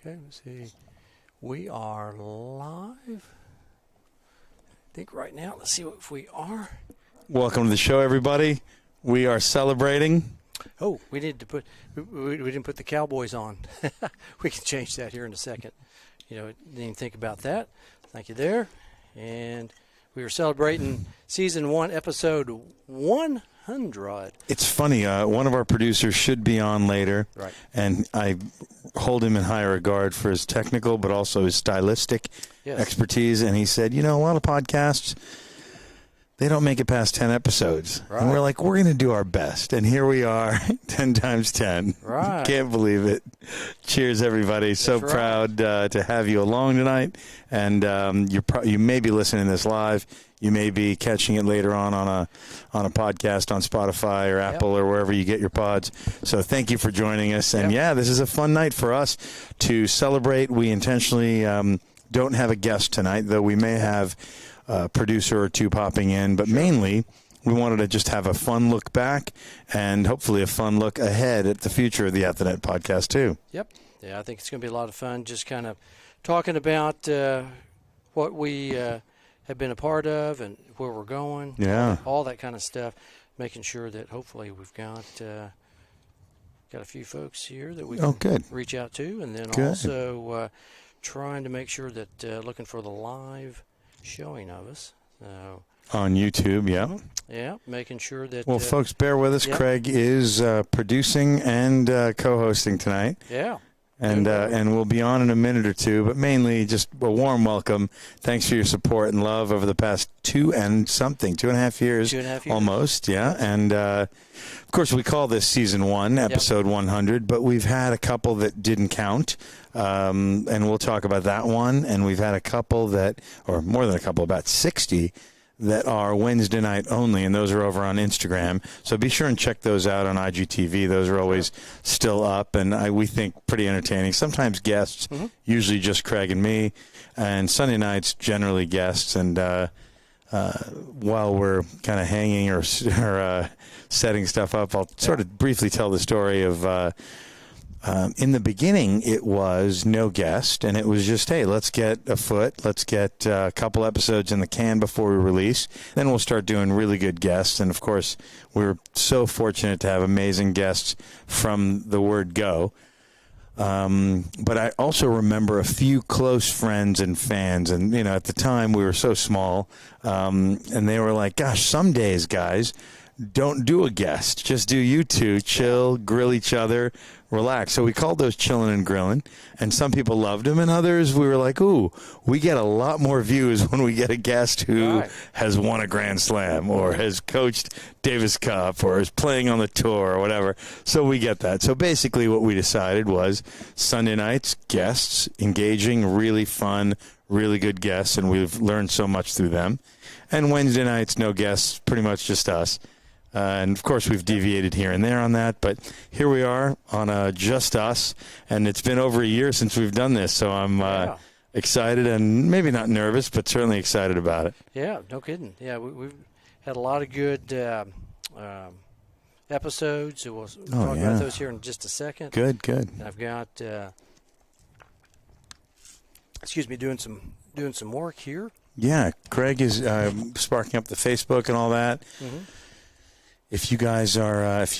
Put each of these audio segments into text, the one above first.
Okay, let's see. We are live. I think right now, let's see if we are. Welcome to the show, everybody. We are celebrating. Oh, we didn't put the Cowboys on. We can change that here in a second. Didn't even think about that. Thank you there. And we are celebrating season 1, episode 100. It's funny. One of our producers should be on later. Right. And I hold him in high regard for his technical, but also his stylistic expertise. And he said, a lot of podcasts, they don't make it past 10 episodes. Right. And we're like, we're going to do our best. And here we are, 10 times 10. Right. Can't believe it. Cheers, everybody. So proud to have you along tonight. And you may be listening to this live. You may be catching it later on a podcast on Spotify or Apple or wherever you get your pods. So thank you for joining us. And, this is a fun night for us to celebrate. We intentionally don't have a guest tonight, though we may have a producer or two popping in. But mainly, we wanted to just have a fun look back and hopefully a fun look ahead at the future of the ATN podcast, too. Yep. Yeah, I think it's going to be a lot of fun just kind of talking about what we have been a part of and where we're going. Yeah. All that kind of stuff. Making sure that hopefully we've got a few folks here that we can reach out to. And then also trying to make sure that looking for the live showing of us. So, on YouTube, yeah. Yeah, making sure that... Well, folks, bear with us. Craig is producing and co-hosting tonight. Yeah. And we'll be on in a minute or two, but mainly just a warm welcome. Thanks for your support and love over the past 2.5 years. 2.5 years. Almost, yeah. And, of course, we call this Season 1, Episode 100, but we've had a couple that didn't count, and we'll talk about that one. And we've had a couple that, or more than a couple, about 60 that are Wednesday night only, and those are over on Instagram. So be sure and check those out on IGTV. Those are always still up, and we think pretty entertaining. Sometimes guests, usually just Craig and me, and Sunday nights generally guests. And while we're kind of hanging or setting stuff up, I'll sort of briefly tell the story of in the beginning, it was no guest, and it was just, hey, let's get a couple episodes in the can before we release. Then we'll start doing really good guests. And, of course, we're so fortunate to have amazing guests from the word go. But I also remember a few close friends and fans, and, at the time we were so small, and they were like, gosh, some days, guys, don't do a guest. Just do you two, chill, grill each other, relax. So we called those chilling and grilling, and some people loved them, and others we were like, ooh, we get a lot more views when we get a guest who has won a Grand Slam or has coached Davis Cup or is playing on the tour or whatever. So we get that. So basically what we decided was Sunday nights, guests, engaging, really fun, really good guests, and we've learned so much through them. And Wednesday nights, no guests, pretty much just us. And, of course, we've deviated here and there on that, but here we are on Just Us, and it's been over a year since we've done this, so I'm excited and maybe not nervous, but certainly excited about it. Yeah, no kidding. Yeah, we've had a lot of good episodes, so we'll talk about those here in just a second. Good. And I've got, doing some work here. Yeah, Craig is sparking up the Facebook and all that. Mm-hmm. If you guys are, in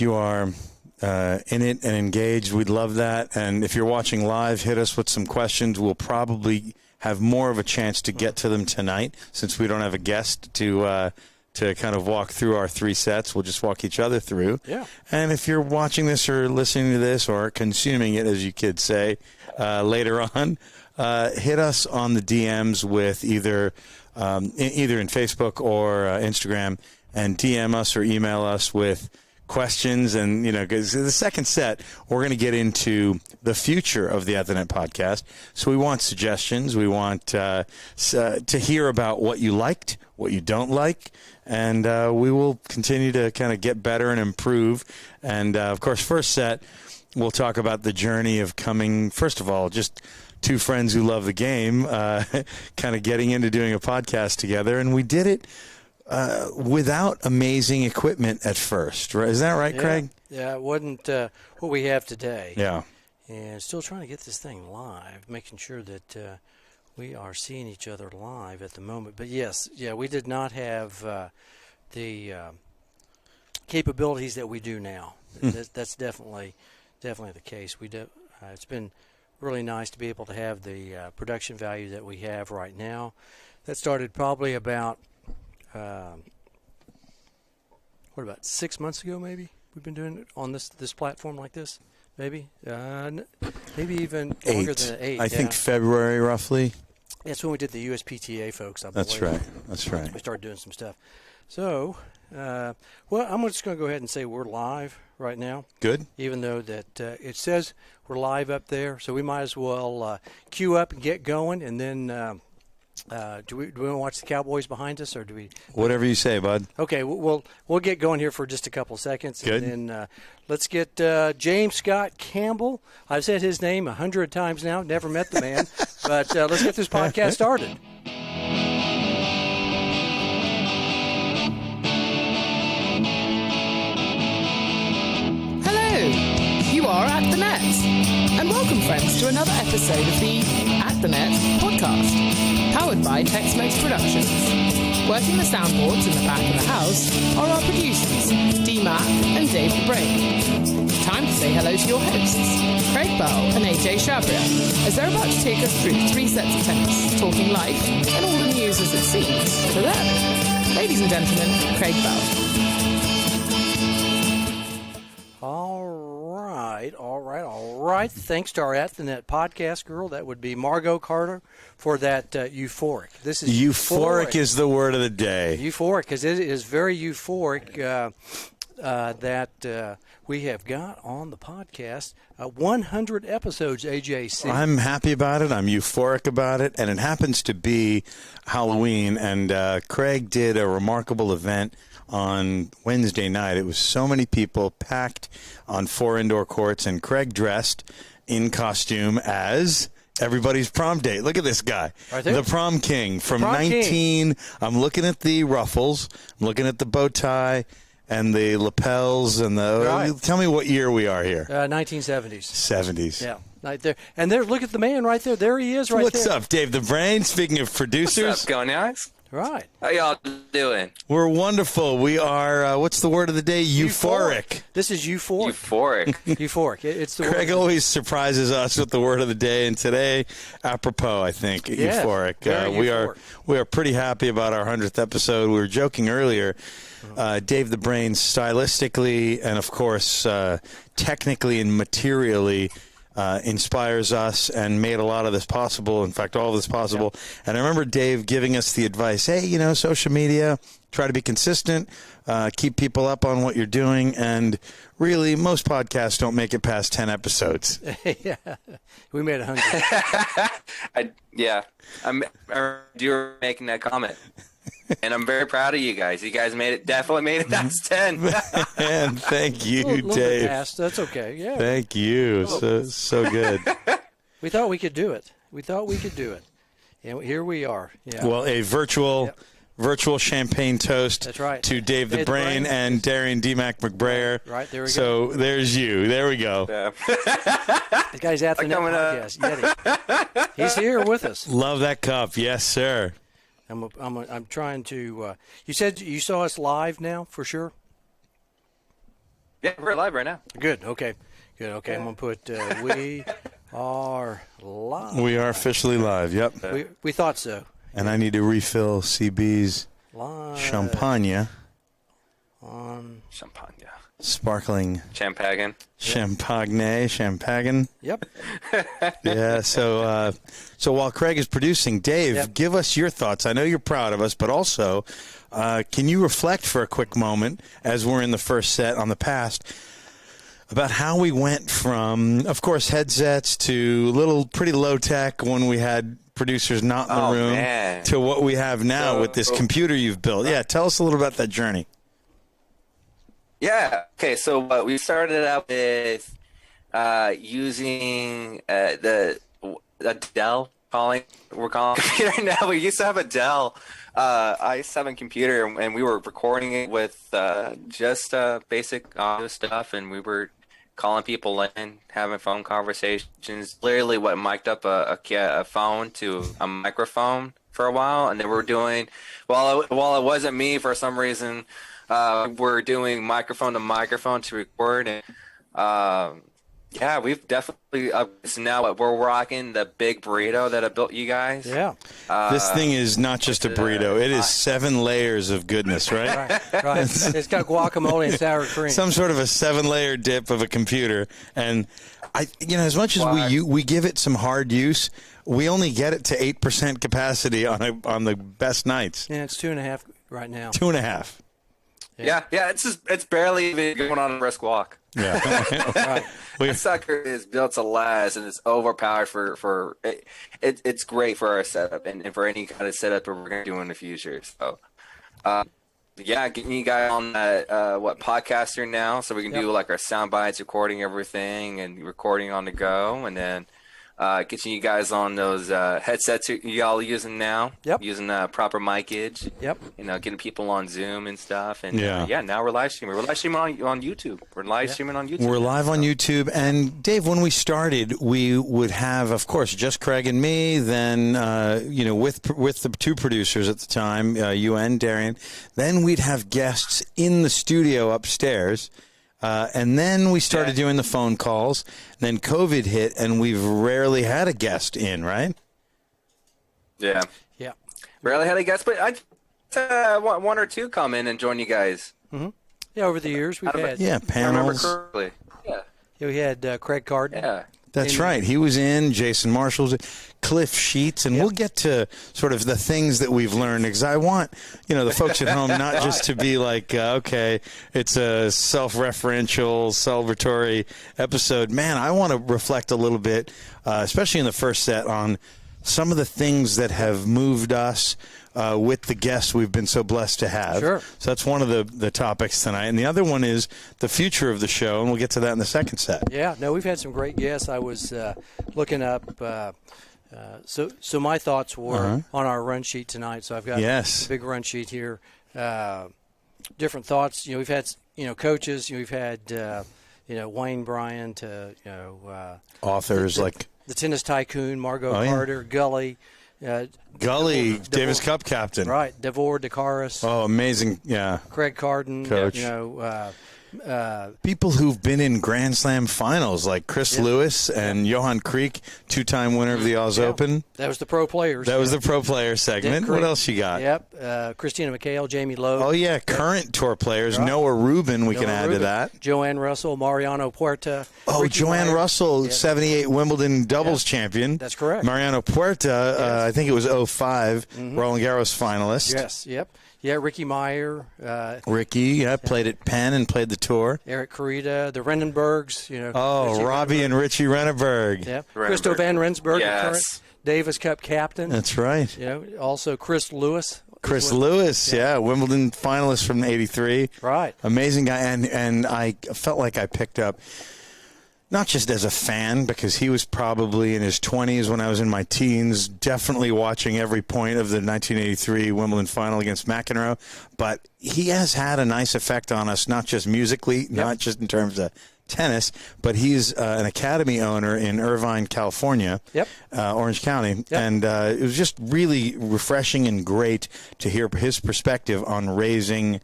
it and engaged, we'd love that. And if you're watching live, hit us with some questions. We'll probably have more of a chance to get to them tonight since we don't have a guest to kind of walk through our 3 sets. We'll just walk each other through. Yeah. And if you're watching this or listening to this or consuming it, as you kids say, later on, hit us on the DMs with either in Facebook or Instagram, and DM us or email us with questions. And, because the second set, we're going to get into the future of the ATN podcast. So we want suggestions. We want to hear about what you liked, what you don't like, and we will continue to kind of get better and improve. And, of course, first set, we'll talk about the journey of coming, first of all, just two friends who love the game, kind of getting into doing a podcast together. And we did it without amazing equipment at first, right? Is that right, Craig? Yeah, it wasn't what we have today. Yeah. and still trying to get this thing live, making sure that we are seeing each other live at the moment. But yes, we did not have the capabilities that we do now. That's definitely the case. It's been really nice to be able to have the production value that we have right now. That started probably about 6 months ago, maybe. We've been doing it on this platform like this, maybe maybe even longer than 8. I think February roughly. That's when we did the USPTA, folks. I believe. That's right. We started doing some stuff. So, I'm just going to go ahead and say we're live right now. Good. Even though that it says we're live up there, so we might as well queue up and get going, and then do we want to watch the Cowboys behind us, or do we? Whatever you say, bud. Okay, we'll get going here for just a couple of seconds. Good. And then let's get James Scott Campbell. I've said his name 100 times now. Never met the man, but let's get this podcast started. You are at the net. And welcome, friends, to another episode of the At the Net podcast, powered by Tex-Mex Productions. Working the soundboards in the back of the house are our producers, D-Mac and Dave the Brain. Time to say hello to your hosts, Craig Bell and AJ Shabria, as they're about to take us through 3 sets of tennis, talking life and all the news as it seems to them. Ladies and gentlemen, Craig Bell. All right. Thanks to our At the Net podcast girl. That would be Margot Carter for that euphoric. This is euphoric is the word of the day. Euphoric, because it is very euphoric that we have got on the podcast 100 episodes, AJC. I'm happy about it. I'm euphoric about it. And it happens to be Halloween. And Craig did a remarkable event on Wednesday night. It was so many people packed on 4 indoor courts, and Craig dressed in costume as everybody's prom date. Look at this guy. Right there. The prom king from 19. I'm looking at the ruffles. I'm looking at the bow tie and the lapels and the. Right. Tell me what year we are here. 1970s. 70s. Yeah. Right there. And there, look at the man right there. There he is right What's there. up, Dave the Brain? Speaking of producers. What's up, going guys? Right. How y'all doing? We're wonderful. We are, what's the word of the day? Euphoric. This is euphoric. Euphoric. It's the Craig word. always surprises us with the word of the day, and today, apropos, I think, euphoric. We are pretty happy about our 100th episode. We were joking earlier. Dave the Brain, stylistically and, of course, technically and materially, inspires us and made a lot of this possible. In fact, all of this possible. Yep. And I remember Dave giving us the advice, hey, social media, try to be consistent, keep people up on what you're doing. And really, most podcasts don't make it past 10 episodes. Yeah, we made 100. You're making that comment. And I'm very proud of you guys. You guys definitely made it past 10. Man, thank you, little Dave. Bit past. That's okay. Yeah. Thank you. So good. We thought we could do it. And here we are. Yeah. Well, a virtual champagne toast. That's right. To Dave the Brain and Darian D-Mac McBrayer. Right, there we go. So there's you. There we go. Yeah. The guy's at the Net podcast. Yeti. He's here with us. Love that cup. Yes, sir. I'm trying to. You said you saw us live now for sure. Yeah, we're live right now. Good. Okay. Okay. I'm gonna put. We are live. We are officially live. Yep. We thought so. And I need to refill CB's live champagne. On champagne. Sparkling champagne. Champagne. Yep. Yeah. So while Craig is producing, Dave, give us your thoughts. I know you're proud of us, but also, can you reflect for a quick moment as we're in the first set on the past about how we went from, of course, headsets to pretty low tech when we had producers not in the room to what we have now with this computer you've built. Yeah. Tell us a little about that journey. Yeah. Okay. So we started out with using the Dell we're calling computer now. We used to have a Dell i7 computer, and we were recording it with just basic audio stuff, and we were calling people in, having phone conversations. Literally, what mic'd up a phone to a microphone for a while, and then we're doing while it wasn't me for some reason. We're doing microphone to microphone to record, and yeah, we've definitely so now we're rocking the big burrito that I built you guys. Yeah, this thing is not just a burrito; it is 7 layers of goodness, right? Right. It's got guacamole and sour cream. Some sort of a 7-layer dip of a computer, and as much as we give it some hard use, we only get it to 8% capacity on the best nights. Yeah, it's 2.5 right now. 2.5. Yeah. It's barely even going on a brisk walk. Yeah, Right. That sucker is built to last, and it's overpowered for it's great for our setup and for any kind of setup that we're going to do in the future. So, yeah, getting you guys on that podcaster now, so we can do like our sound bites, recording everything, and recording on the go, and then getting you guys on those headsets y'all using now. Yep. Using proper micage. Yep. Getting people on Zoom and stuff. And yeah, now we're live streaming. We're live streaming on YouTube. We're live streaming on YouTube. We're live on YouTube. And Dave, when we started, we would have, of course, just Craig and me. Then, with the 2 producers at the time, you and Darian. Then we'd have guests in the studio upstairs. And then we started doing the phone calls. Then COVID hit, and we've rarely had a guest in, right? Yeah. Yeah. Rarely had a guest, but I one or two come in and join you guys. Mm-hmm. Yeah, over the years we've had. Yeah, panels. I remember correctly. Yeah. We had Craig Carden. Yeah. That's right. He was in. Jason Marshall's, Cliff Sheets, and we'll get to sort of the things that we've learned, because I want the folks at home not just to be like, okay, it's a self-referential, celebratory episode. Man, I want to reflect a little bit, especially in the first set, on some of the things that have moved us with the guests we've been so blessed to have. Sure. So that's one of the topics tonight. And the other one is the future of the show, and we'll get to that in the second set. Yeah, no, we've had some great guests. I was looking up, so my thoughts were on our run sheet tonight. So I've got a big run sheet here. Different thoughts. We've had, coaches. We've had, Wayne Bryant, authors like the tennis tycoon, Margot Carter, Gully. Gully, Davis Cup captain. Right, Devor DeCaris. Oh, amazing, yeah. Craig Carden. Coach. People who've been in Grand Slam finals, like Chris Lewis and Johan Kriek, 2-time winner of the Oz Open. That was the pro players. That was the pro player segment. What else you got? Yep. Christina McHale, Jamie Lowe. Oh, yeah, current tour players. Right. Noah Rubin, we can add to that. Joanne Russell, Mariano Puerta. Oh, Joanne Russell, 78 Wimbledon doubles champion. That's correct. Mariano Puerta, I think it was 05, Roland Garros finalist. Yes, yep. Yeah, Ricky Meyer. Ricky, played at Penn and played the tour. Eric Carita, the Renenbergs. Robbie and Richie Renenberg. Yeah, Christo van Rensburg, current Davis Cup captain. That's right. Also Chris Lewis. Chris Lewis, Wimbledon finalist from '83. Right. Amazing guy, and I felt like I picked up, not just as a fan, because he was probably in his 20s when I was in my teens, definitely watching every point of the 1983 Wimbledon final against McEnroe, but he has had a nice effect on us, not just musically, not just in terms of tennis, but he's an academy owner in Irvine, California, Orange County, and it was just really refreshing and great to hear his perspective on raising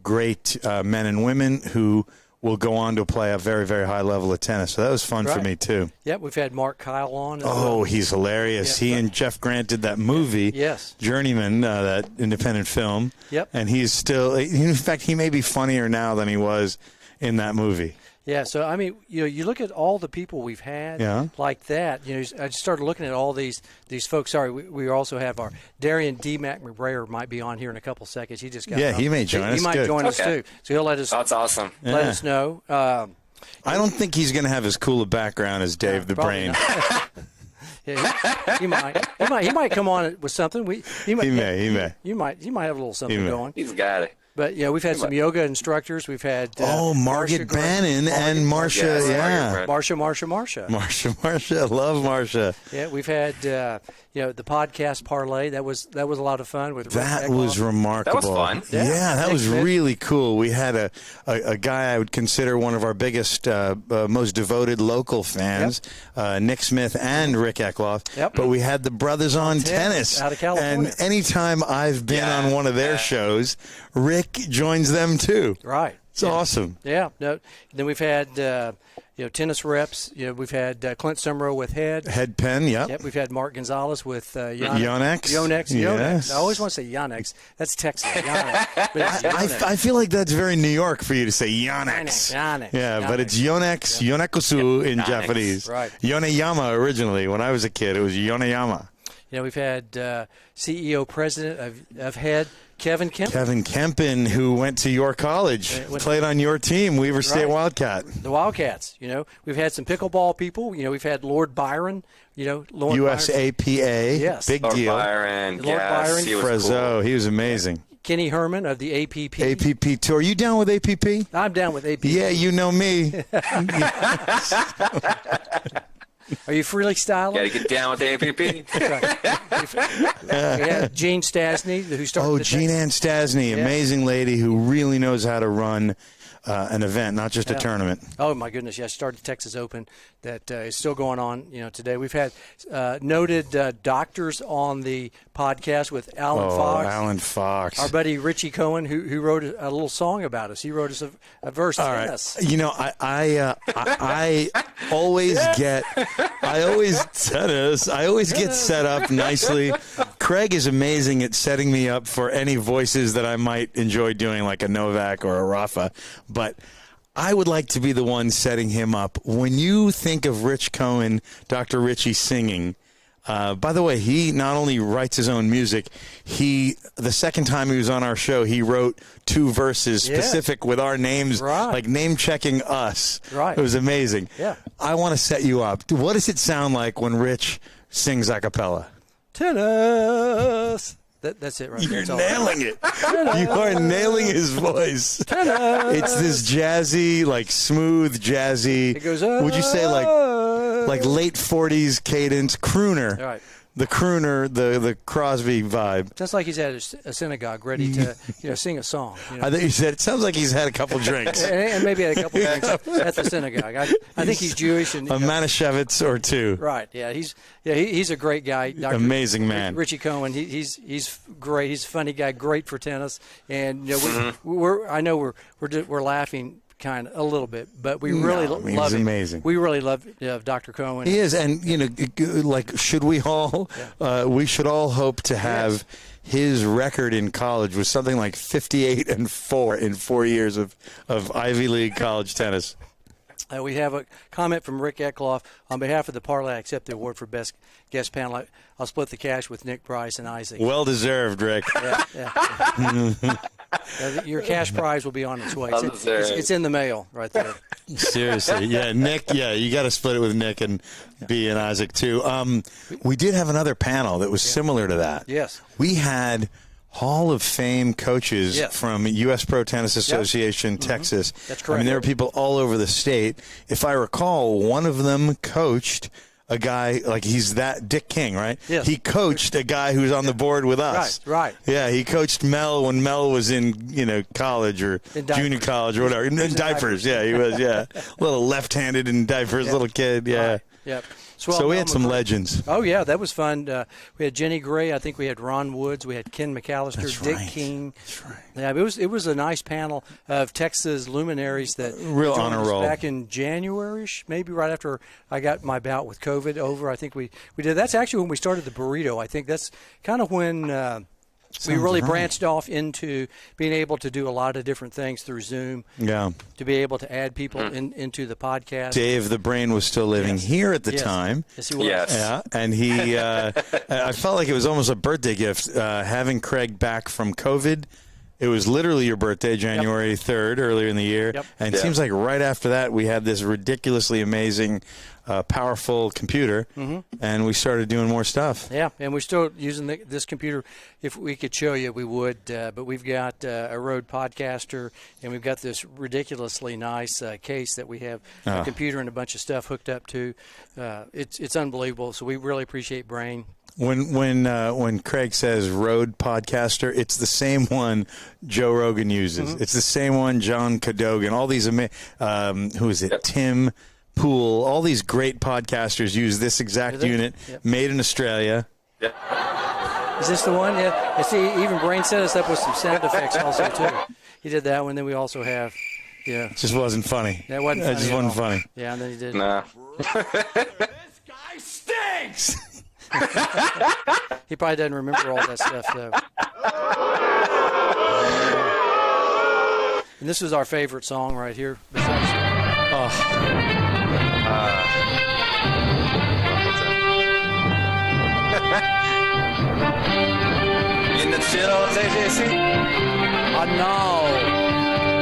great men and women who will go on to play a very, very high level of tennis. So that was fun for me, too. Yep, we've had Mark Kyle on. He's hilarious. He and Jeff Grant did that movie, Journeyman, that independent film. Yep. And he's still, in fact, he may be funnier now than he was in that movie. Yeah, so, I mean, you look at all the people we've had like that. I just started looking at all these folks. Sorry, we also have our Darian D. McBrayer might be on here in a couple seconds. He just got he may join us. He might join us, too. So he'll let us. That's awesome. Let us know. I don't think he's going to have as cool a background as Dave the Brain. He might come on with something. He may. You might have a little something going. He's got it. But, we've had some yoga instructors. We've had Margaret Bannon and Marcia, Marcia. Marcia, love Marcia. Yeah, we've had, the podcast parlay. That was a lot of fun. That was remarkable. That was fun. Yeah, that was really cool. We had a guy I would consider one of our biggest, most devoted local fans, Nick Smith and Rick Eckloff. Yep. But we had the brothers on tennis out of California. And anytime I've been on one of their shows, Rick joins them too. Right. It's awesome. Yeah. No. Then we've had tennis reps. We've had Clint Sumrow with Head Penn. Yep. Yep. We've had Mark Gonzalez with Yonex. Yonex. I always want to say Yonex. That's Texas. Yonex. But it's Yonex. I feel like that's very New York for you to say Yonex. Yonex. Yeah, but it's Yonex, Yonekusu in Japanese. Right. Yoneyama originally. When I was a kid, it was Yoneyama. We've had CEO, president of Head, Kevin Kemp. Kevin Kempen, who went to your college, played on your team, Weaver State Wildcat. The Wildcats. We've had some pickleball people. We've had Lord Byron. Lord USAPA. Yes. Big Lord deal. Byron. Lord Yes, Byron. he was Frezzo. cool. He was amazing. Kenny Herman of the APP. APP Tour. Are you down with APP? I'm down with APP. Yeah, you know me. Are you freely styling? Got to get down with the APP. We had Jean Stasny, who started Jean Ann Stasny, amazing lady who really knows how to run an event, not just a tournament. Oh, my goodness. Yeah, started the Texas Open that is still going on today. We've had noted doctors on the podcast with Alan Fox. Alan Fox. Our buddy Richie Cohen, who wrote a little song about us. He wrote us a verse. All right. I always get set up nicely. Craig is amazing at setting me up for any voices that I might enjoy doing, like a Novak or a Rafa. But I would like to be the one setting him up. When you think of Rich Cohen, Dr. Richie singing, by the way, he not only writes his own music, the second time he was on our show, he wrote 2 verses specific with our names, like name checking us. Right. It was amazing. Yeah. I want to set you up. What does it sound like when Rich sings a cappella? Tennis. That's it right there. You're nailing it. You are nailing his voice. It's this jazzy, like smooth jazzy. It goes, would you say like late 40s cadence crooner? Right. The crooner, the Crosby vibe. Just like he's at a synagogue ready to sing a song. I think you said it sounds like he's had a couple drinks. and maybe had a couple drinks at the synagogue. I think he's Jewish. And, a Manischewitz or 2. Right. Yeah. He's a great guy. Amazing man. Richie Cohen. He's great. He's a funny guy. Great for tennis. And we're laughing kind of a little bit, but we really love him. He's amazing. We really love Dr. Cohen. He is, and should we all? We should all hope to have his record in college was something like 58-4 in 4 years of Ivy League college tennis. We have a comment from Rick Eckloff. On behalf of the parlay, I accept the award for best guest panel. I'll split the cash with Nick, Bryce, and Isaac. Well deserved, Rick. Your cash prize will be on its way. It's in the mail right there. Seriously, Nick. You got to split it with Nick and B and Isaac too. We did have another panel that was similar to that. Yes, we had Hall of Fame coaches from U.S. Pro Tennis Association, Texas. That's correct. I mean, there were people all over the state. If I recall, one of them coached a guy like Dick King, right? Yes. He coached a guy who's on the board with us. Right. Yeah, he coached Mel when Mel was in college or junior college or whatever. In diapers. Yeah, he was. Yeah, a little left-handed in diapers, little kid. Yeah. Right. Yep. So we had some legends. Oh, yeah, that was fun. We had Jenny Gray. I think we had Ron Woods. We had Ken McAllister, Dick King. That's right. Yeah, it was a nice panel of Texas luminaries that real honor roll back in January-ish, maybe right after I got my bout with COVID over. I think we did. That's actually when we started the burrito. I think that's kind of when we really branched off into being able to do a lot of different things through Zoom. Yeah. To be able to add people into the podcast. Dave the Brain was still living here at the time. Yes, he was. Yes. Yeah, and he, I felt like it was almost a birthday gift having Craig back from COVID. It was literally your birthday, January 3rd, earlier in the year. Yep. And it seems like right after that, we had this ridiculously amazing, powerful computer, and we started doing more stuff. Yeah, and we're still using this computer. If we could show you, we would. But we've got a Rode Podcaster, and we've got this ridiculously nice case that we have a computer and a bunch of stuff hooked up to. It's unbelievable. So we really appreciate Brain. When Craig says road podcaster, it's the same one Joe Rogan uses. It's the same one John Cadogan. All these who is it? Yep. Tim Pool. All these great podcasters use this exact unit, made in Australia. Yep. Is this the one? Yeah. See, even Brain set us up with some sound effects also too. He did that one. Then we also have. Yeah. It just wasn't funny. That wasn't funny. It just wasn't funny. Yeah, and then he did. Nah. This guy stinks. He probably doesn't remember all that stuff, though. And this is our favorite song right here. In the chills, AJC. And now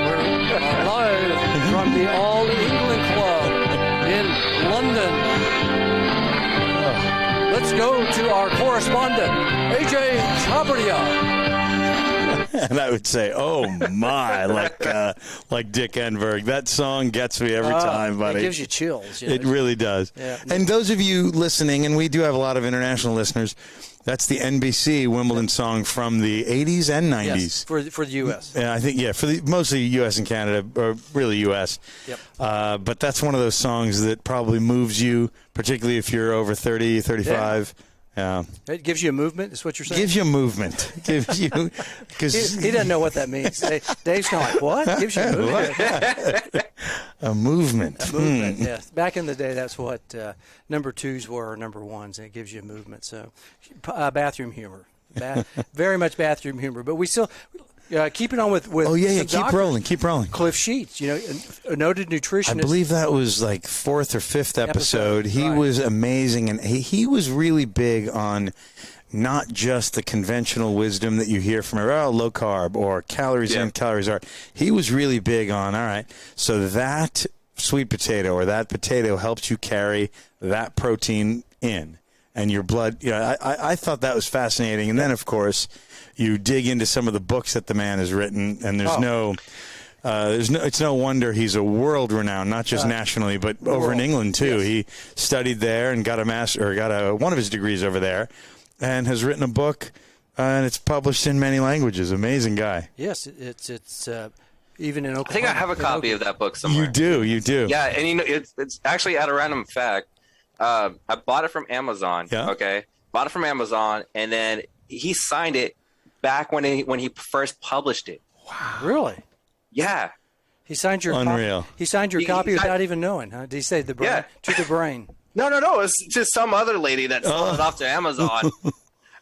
we're live from the All England Club in London. Let's go to our correspondent, AJ Chabriya. And I would say, "Oh my!" like Dick Enberg. That song gets me every time, buddy. It gives you chills. You know? It really does. Yeah. And those of you listening, and we do have a lot of international listeners. That's the NBC Wimbledon song from the 80s and 90s. Yes, for the U.S. Yeah, I think, for mostly U.S. and Canada, or really U.S. Yep. But that's one of those songs that probably moves you, particularly if you're over 30, 35. Yeah. It gives you a movement, is what you're saying? Gives you a movement. Gives you, because he doesn't know what that means. Dave's kind of like, what? Gives you a movement. A movement. A movement, yes. Back in the day, that's what number twos were, or number ones, and it gives you a movement. So, bathroom humor. Very much bathroom humor. But we still... keeping on with keep rolling. Cliff Sheets, a noted nutritionist. I believe that was like 4th or 5th episode. He was amazing, and he was really big on not just the conventional wisdom that you hear from low carb or calories in, calories out. He was really big on, all right, so that sweet potato or that potato helps you carry that protein in. And your blood, I thought that was fascinating. And then, of course, you dig into some of the books that the man has written, and it's no wonder he's a world renowned, not just nationally, but over in England too. Yes. He studied there and got one of his degrees over there, and has written a book, and it's published in many languages. Amazing guy. Yes, it's even in Oklahoma. I think I have a copy of that book somewhere. You do. Yeah, and it's actually at a random fact. I bought it from Amazon. Yeah. Okay, bought it from Amazon, and then he signed it back when he first published it. Wow, really? Yeah. He signed your unreal. He signed your copy without even knowing. Huh? Did he say the brain to the brain? No. It's just some other lady that sold it off to Amazon.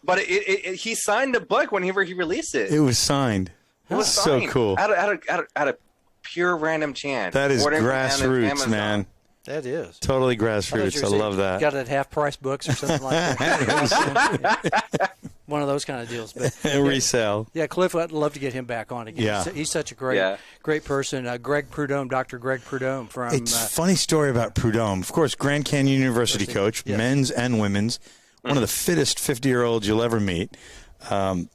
But he signed the book whenever he released it. It was signed. It was so cool. Out of pure random chance. That is grassroots, man. That is. Totally grassroots. I love that. Got it at half-price books or something like that. One of those kind of deals. But resale. Yeah, Cliff, I'd love to get him back on again. Yeah. He's such a great person. Greg Prudhomme, Dr. Greg Prudhomme from... It's a funny story about Prudhomme. Of course, Grand Canyon University coach, men's and women's. One of the fittest 50-year-olds you'll ever meet. He and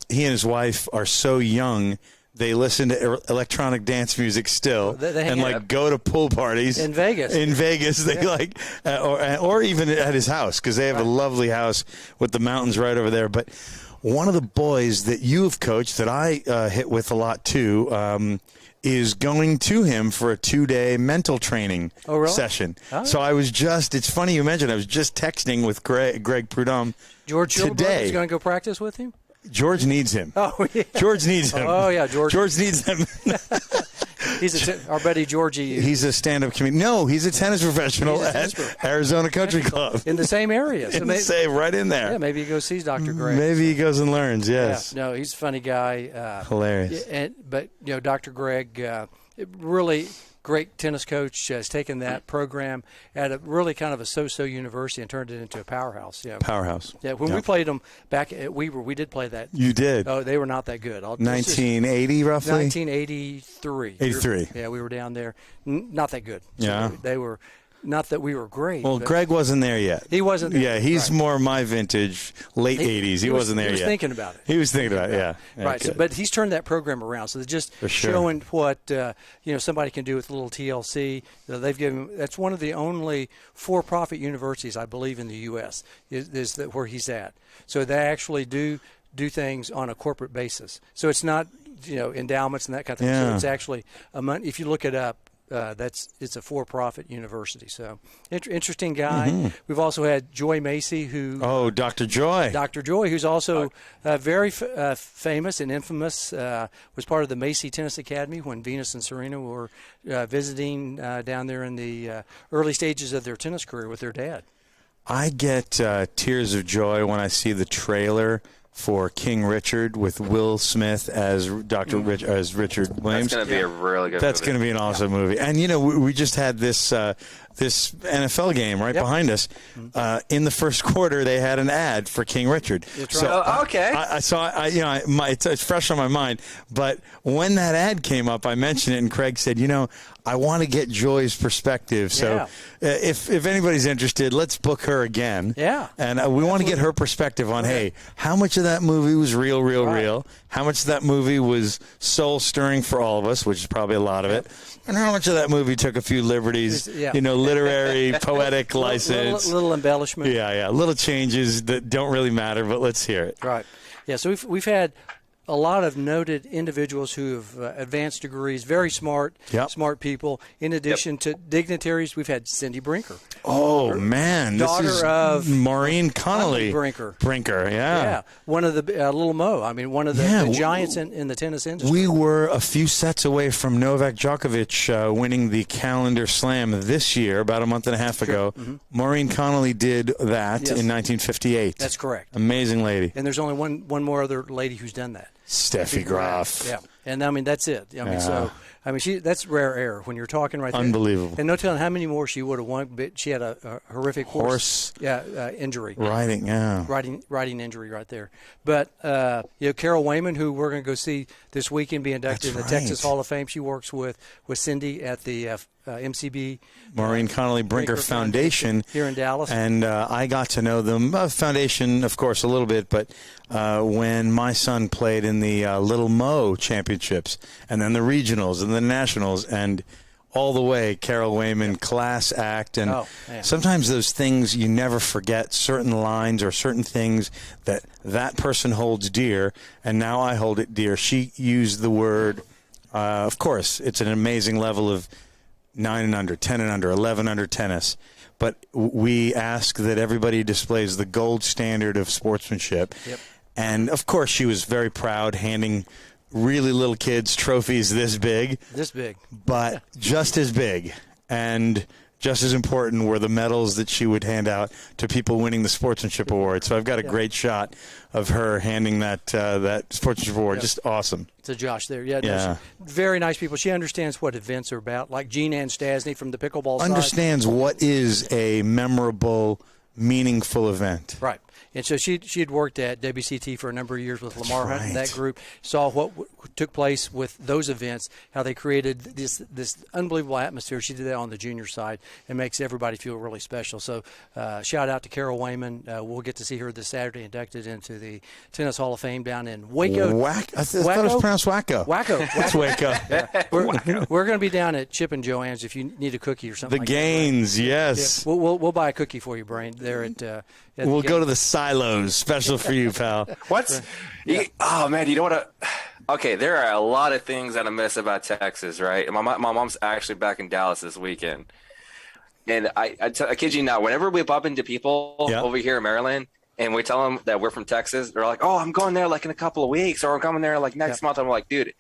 his wife are so young... They listen to electronic dance music still, they go to pool parties in Vegas. They or even at his house, because they have a lovely house with the mountains right over there. But one of the boys that you have coached that I hit with a lot too is going to him for a 2-day mental training session. Oh. So I was it's funny you mentioned, I was just texting with Greg Prudhomme George today. Is going to go practice with him? George needs him. Oh, yeah. George needs him. Oh, yeah, George needs him. Our buddy Georgie. He's a stand-up comedian. No, he's a tennis professional at Arizona Country Club. In the same area. So right in there. Yeah, maybe he goes sees Dr. Greg. Maybe he goes and learns, yes. Yeah, no, he's a funny guy. Hilarious. But Dr. Greg, really great tennis coach, has taken that program at a really kind of a so-so university and turned it into a powerhouse. Yeah, powerhouse. Yeah, when we played them back at Weaver, we did play that. You did? Oh, they were not that good. 1980, roughly? 1983. 83. Yeah, we were down there. Not that good. So they were not that we were great. Well, Greg wasn't there yet. He wasn't there. Yeah, he's more my vintage, late 80s. He wasn't there yet. He was thinking about it. He was thinking about it, yeah. Right, so, but he's turned that program around. So they're just showing what somebody can do with a little TLC. They've given that's one of the only for-profit universities, I believe, in the U.S. is where he's at. So they actually do things on a corporate basis. So it's not endowments and that kind of thing. Yeah. So it's actually if you look it up. It's a for-profit university. So interesting guy. Mm-hmm. We've also had Joy Macy, who Dr. Joy, who's also very famous and infamous. Was part of the Macy Tennis Academy when Venus and Serena were visiting down there in the early stages of their tennis career with their dad. I get tears of joy when I see the trailer for King Richard with Will Smith as as Richard Williams. That's going to be a really good That's movie. going to be an awesome movie. And, we just had this this NFL game right behind us. In the first quarter, they had an ad for King Richard. That's so right. Okay. I saw, it's fresh on my mind. But when that ad came up, I mentioned it, and Craig said, I want to get Joy's perspective. So if anybody's interested, let's book her again. Yeah. And we want to get her perspective on, hey, how much of that movie was real? How much of that movie was soul-stirring for all of us, which is probably a lot of it, and how much of that movie took a few liberties, literary, poetic license. Little embellishment. Yeah. Little changes that don't really matter, but let's hear it. Right. Yeah, so we've had a lot of noted individuals who have advanced degrees, very smart people. In addition to dignitaries, we've had Cindy Brinker. Oh, man. Daughter this is of Maureen Connolly. Brinker. Yeah. One of the Little Mo. I mean, one of the giants in the tennis industry. We were a few sets away from Novak Djokovic winning the Calendar Slam this year, about a month and a half ago. Mm-hmm. Maureen Connolly did that in 1958. That's correct. Amazing lady. And there's only one more other lady who's done that. Steffi Graf. Yeah. And that's it. That's rare air when you're talking right there. Unbelievable. And no telling how many more she would have won, but she had a horrific horse injury. Riding injury right there. But Carol Wayman, who we're going to go see this weekend, be inducted in the Texas Hall of Fame. She works with Cindy at the MCB Maureen Connolly Brinker Foundation here in Dallas. And I got to know them, foundation, of course, a little bit, but when my son played in the Little Mo Championships and then the regionals and the nationals and all the way, Carol Wayman, class act. And sometimes those things you never forget, certain lines or certain things that person holds dear, and now I hold it dear. She used the word, of course, it's an amazing level of 9 and under, 10 and under, 11 under tennis. But we ask that everybody displays the gold standard of sportsmanship. Yep. And, of course, she was very proud, handing really little kids trophies this big. But just as big and just as important were the medals that she would hand out to people winning the sportsmanship award. So I've got a great shot of her handing that sportsmanship award. Just awesome. To Josh there. Very nice people. She understands what events are about, like Jean Ann Stasny from the pickleball side. Understands what is a memorable, meaningful event. Right. And so she had worked at WCT for a number of years with Lamar Hunt and that group, saw what took place with those events, how they created this unbelievable atmosphere. She did that on the junior side and makes everybody feel really special. So shout out to Carol Wayman. We'll get to see her this Saturday, inducted into the Tennis Hall of Fame down in Waco. I thought it was pronounced Wacko. Waco. That's Waco. We're going to be down at Chip and Joanne's if you need a cookie or something. The Gaines, yes. Yeah. We'll buy a cookie for you, Brain, there at we'll go to the Silos, special for you, pal. Oh, man, you know what? Okay, there are a lot of things that I miss about Texas, right? My mom's actually back in Dallas this weekend. And I kid you not, whenever we bump into people over here in Maryland and we tell them that we're from Texas, they're like, oh, I'm going there like in a couple of weeks, or I'm coming there like next month. I'm like, dude.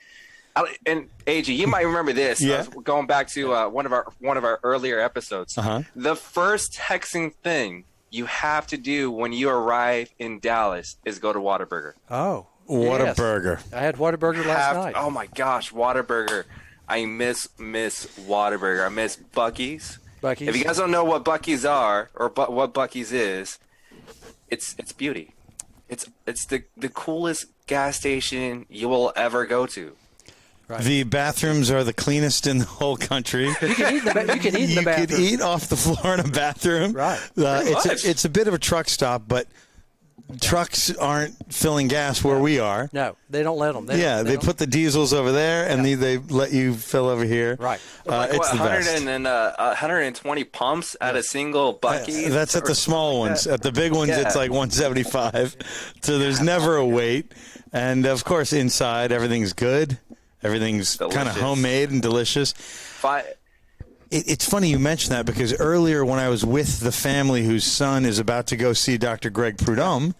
And AG, you might remember this. Going back to one of our earlier episodes. The first texting thing you have to do when you arrive in Dallas is go to Whataburger. Oh, Whataburger. I had Whataburger last night. Oh my gosh, Whataburger! I miss Whataburger. I miss Buc-ee's. If you guys don't know what Buc-ee's are or what Buc-ee's is, it's beauty. It's the coolest gas station you will ever go to. Right. The bathrooms are the cleanest in the whole country. You can eat in the bathroom. You could eat off the floor in a bathroom. Right. It's a bit of a truck stop, but trucks aren't filling gas where we are. No, they don't let them. They put the diesels over there, and they let you fill over here. Right. It's the best. 120 pumps at a single Buc-ee's? That's at the small ones. At the big ones, it's like 175. So there's never a wait. And, of course, inside, everything's good. Everything's kind of homemade and delicious. It's funny you mention that because earlier when I was with the family whose son is about to go see Dr. Greg Prudhomme,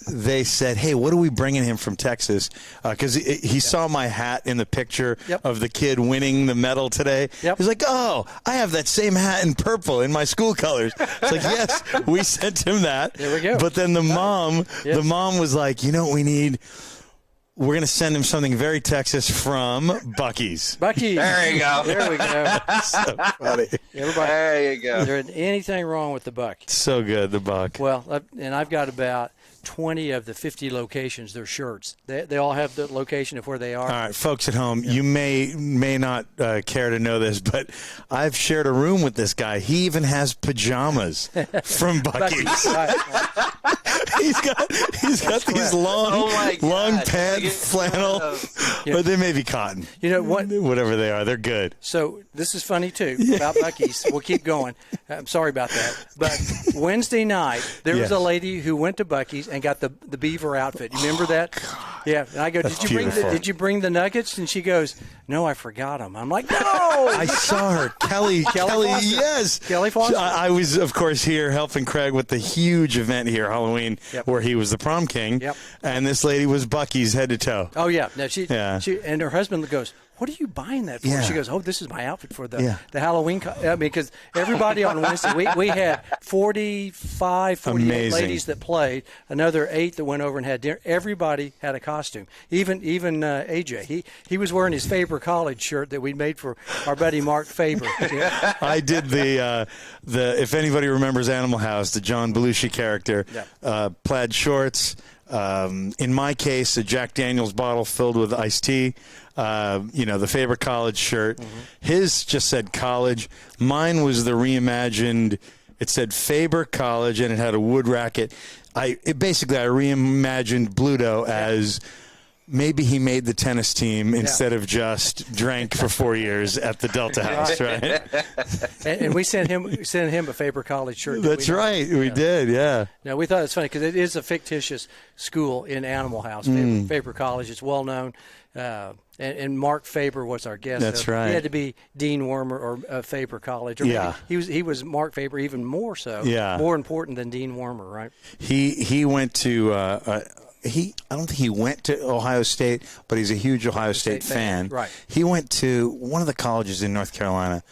they said, hey, what are we bringing him from Texas? Because he saw my hat in the picture of the kid winning the medal today. He's like, oh, I have that same hat in purple in my school colors. It's like, yes, we sent him that. There we go. But then the mom was like, you know what we need? We're going to send him something very Texas from Buc-ee's. Buc-ee's. There you go. There we go. So funny. Everybody, there you go. There isn't anything wrong with the Buc. So good, the Buc. Well, and I've got about 20 of the 50 locations, their shirts. They all have the location of where they are. All right, folks at home, you may not care to know this, but I've shared a room with this guy. He even has pajamas from Buc-ee's. He's got these long pant flannel, but they may be cotton. You know what? Whatever they are, they're good. So this is funny too about Buc-ee's. We'll keep going. I'm sorry about that, but Wednesday night there was a lady who went to Buc-ee's and got the beaver outfit. You remember that? Yeah. And I go, did you bring the nuggets? And she goes, no, I forgot them. I'm like, no. I saw her, Kelly. Foster. Yes, Kelly Foster. I was, of course, here helping Craig with the huge event here, Halloween, where he was the prom king. Yep. And this lady was Buc-ee's head to toe. Oh yeah. No, she and her husband goes, what are you buying that for? Yeah. She goes, oh, this is my outfit for the Halloween. Because everybody on Wednesday, we had 48 ladies that played, another 8 that went over and had dinner. Everybody had a costume. Even AJ. He was wearing his Faber College shirt that we made for our buddy Mark Faber. I did the if anybody remembers Animal House, the John Belushi character, plaid shorts. In my case, a Jack Daniels bottle filled with iced tea. The Faber College shirt. His just said college. Mine was the reimagined. It said Faber College, and it had a wood racket. I reimagined Bluto as maybe he made the tennis team instead of just drank for 4 years at the Delta House, right? and we sent him a Faber College shirt. That's right. We did, yeah. Now, we thought it's funny because it is a fictitious school in Animal House, Faber College. It's well known. And Mark Faber was our guest. That's right. He had to be Dean Wormer or Faber College. Or he was Mark Faber even more so. Yeah. More important than Dean Wormer, right? He went to I don't think he went to Ohio State, but he's a huge Ohio State fan. Right. He went to one of the colleges in North Carolina.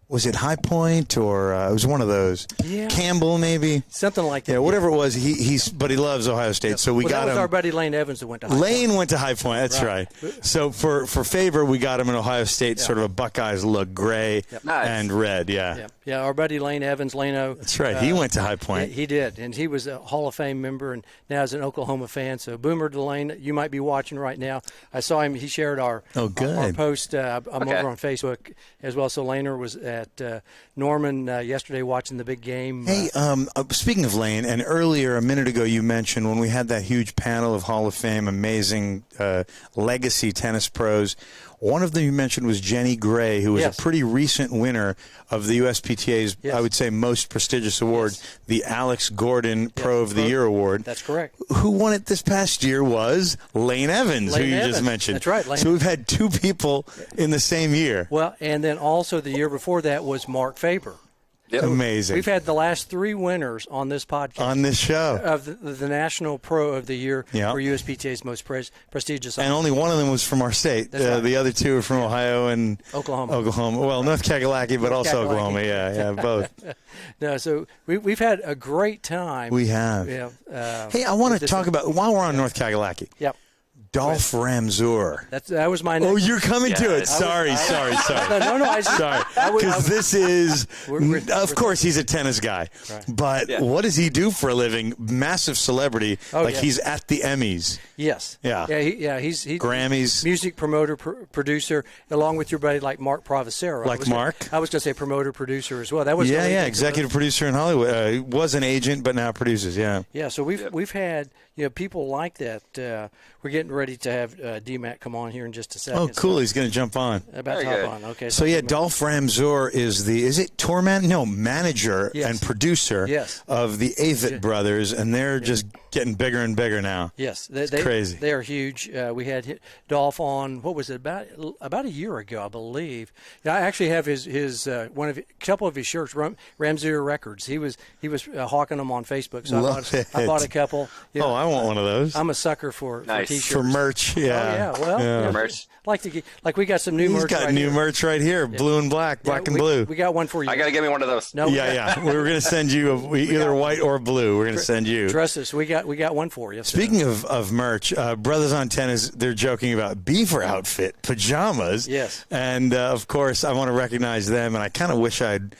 Was it High Point or it was one of those? Yeah. Campbell, maybe? Something like that. Yeah, whatever it was. But he loves Ohio State, so we got him. That was our buddy Lane Evans that went to High Point. Lane went to High Point, that's right. So for Faber, we got him in Ohio State, sort of a Buckeyes look, gray and red, Yeah, our buddy Lane Evans, Lano. That's right. He went to High Point. He did, and he was a Hall of Fame member and now is an Oklahoma fan. So Boomer DeLane, you might be watching right now. I saw him. He shared our post. I'm over on Facebook as well. So Laner was at Norman yesterday watching the big game. Hey, speaking of Lane, and earlier, a minute ago, you mentioned when we had that huge panel of Hall of Fame, amazing legacy tennis pros, one of them you mentioned was Jenny Gray, who was a pretty recent winner of the USPTA's, I would say, most prestigious award, the Alex Gordon Pro of the Year Award. That's correct. Who won it this past year was Lane Evans, who you just mentioned. That's right. So we've had 2 people in the same year. Well, and then also the year before that was Mark Faber. Yep. Amazing. We've had the last 3 winners on this podcast. On this show. Of the National Pro of the Year for USPTA's most prestigious. And only one of them was from our state. Right. The other 2 are from Ohio and Oklahoma. Well, North Kakalaki, but also Oklahoma. Yeah, both. No, so we've had a great time. We have. Hey, I want to talk about, while we're on North Kakalaki. Yep. Dolph Ramzor. That was my name. Oh, you're coming to it. Sorry. No, sorry. Sorry. Because this is, of course, he's a tennis guy. Right. But what does he do for a living? Massive celebrity. He's at the Emmys. Yes. Yeah. He's Grammys. Music promoter, producer, along with your buddy like Mark Provocero. Mark? I was going to say promoter, producer as well. That was executive producer in Hollywood. Was an agent, but now produces. Yeah. Yeah. So we've had people like that. We're getting ready to have D-Mac come on here in just a second. Oh, cool. He's going to jump on. About to hop on. Okay. So Dolph Ramzor is it tour man? No, manager and producer of the Avett Brothers, and they're just getting bigger and bigger now. Yes. It's crazy. They are huge. We had Dolph on, what was it, about a year ago, I believe. I actually have his couple of his shirts, Ramzor Records. He was hawking them on Facebook, so I bought a couple. Oh, I want one of those. I'm a sucker for T-shirts. For merch, yeah. Oh, yeah, well, merch. Like we got some new merch. He's got new merch right here, blue and black, black and blue. We got one for you. I got to get me one of those. No, we were going to send you either white or blue. We're going to send you. Trust us, we got one for you. Speaking of merch, Brothers on Tennis, they're joking about beaver outfit, pajamas. Yes. And, of course, I want to recognize them, and I kind of wish I'd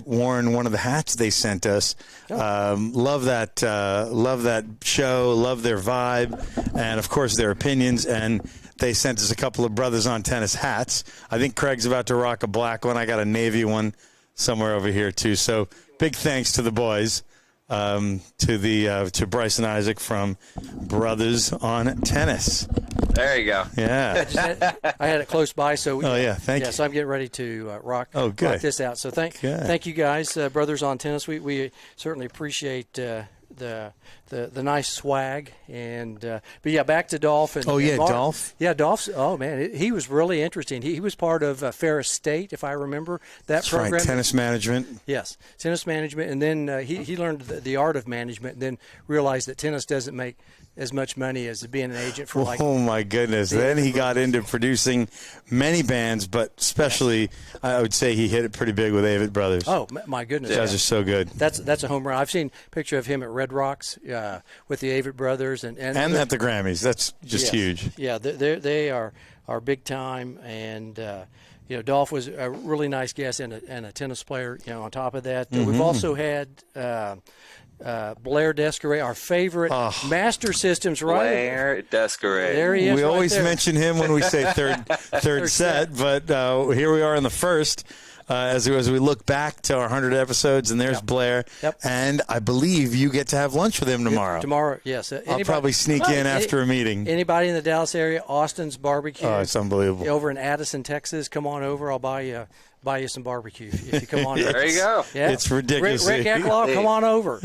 worn one of the hats they sent us. Love that show, love their vibe, and, of course, their opinions. And they sent us a couple of Brothers on Tennis hats. I think Craig's about to rock a black one. I got a navy one somewhere over here, too. So big thanks to the boys, to Bryce and Isaac from Brothers on Tennis. There you go. Yeah. I had it close by, so thank you. So I'm getting ready to rock this out. So thank you guys, Brothers on Tennis. We certainly appreciate the nice swag, and but back to Dolph and Dolph. Yeah, Dolph's. Oh man, he was really interesting. He was part of Ferris State, if I remember that program. Right, tennis management. Yes, tennis management, and then he learned the art of management, and then realized that tennis doesn't make as much money as being an agent for Oh my goodness! Then he got into producing many bands, but especially I would say he hit it pretty big with Avett Brothers. Oh my goodness! Those guys are so good. That's a home run. I've seen a picture of him at Red Rocks with the Avett Brothers and at the Grammys. That's just huge. Yeah, they are big time, and Dolph was a really nice guest and a tennis player. On top of that, we've also had. Blair Descaret, our favorite Master Systems writer. Blair Descaret. There he is. We always mention him when we say third set, but here we are in the first. As we look back to our 100 episodes, and there's Blair. Yep. And I believe you get to have lunch with him tomorrow. Tomorrow, yes. I'll probably sneak in after a meeting. Anybody in the Dallas area, Austin's Barbecue. Oh, it's unbelievable. Over in Addison, Texas, come on over. I'll buy you some barbecue if you come on. There you go. Yeah. It's ridiculous. Rick Eckloff, come on over.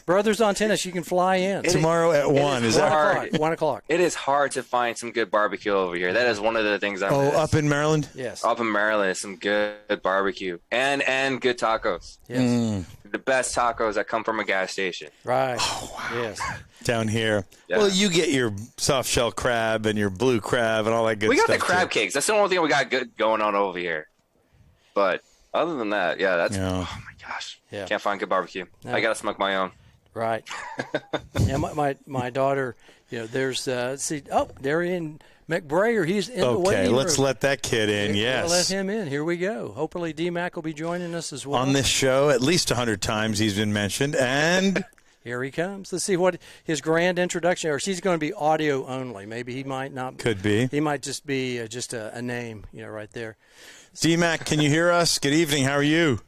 Brothers on Tennis, you can fly in. Tomorrow at 1. Is that hard? 1 o'clock. It is hard to find some good barbecue over here. That is one of the things I miss. up in Maryland? Yes. Up in Maryland is some good barbecue and good tacos. Yes. The best tacos that come from a gas station. Right. Oh, wow. Yes. Down here. Yeah. Well, you get your soft shell crab and your blue crab and all that good stuff. We got the crab cakes. That's the only thing we got good going on over here. But other than that, oh my gosh. Yeah. Can't find good barbecue. No. I got to smoke my own. Right. My daughter, there's, Darian McBrayer, he's in the waiting room. Okay, let's let that kid in, yes. Let him in. Here we go. Hopefully D-Mac will be joining us as well. On this show, at least 100 times he's been mentioned, and... Here he comes. Let's see what his grand introduction, or she's going to be audio only. Maybe he might not. Could be. He might just be just a name, right there. D-Mac, can you hear us? Good evening. How are you?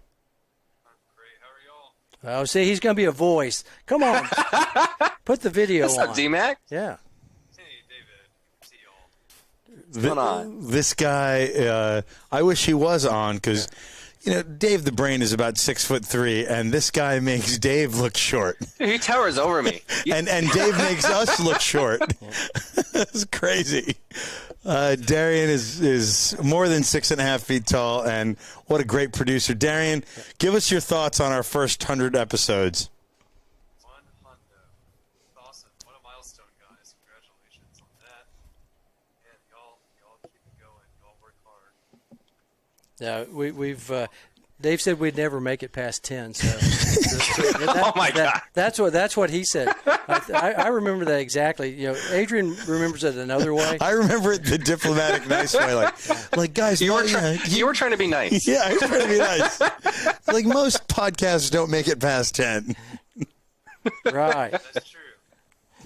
I'm great. How are y'all? Oh, see, he's going to be a voice. Come on. Put the video on. What's up, D-Mac? Yeah. Hey, David. See y'all. What's going on? This guy, I wish he was on because, Dave the Brain is about 6'3", and this guy makes Dave look short. He towers over me. and Dave makes us look short. It's crazy. Darian is more than 6.5 feet tall, and what a great producer. Darian, give us your thoughts on our first 100 episodes. 100. Awesome. What a milestone, guys. Congratulations on that. And y'all keep it going. Y'all work hard. Yeah, we've Dave said we'd never make it past 10. So, Oh my God. That's what he said. I remember that exactly. You know, Adrian remembers it another way. I remember it the diplomatic, nice way. Like guys, You were trying to be nice. Yeah, I was trying to be nice. Like most podcasts don't make it past 10. Right. That's true.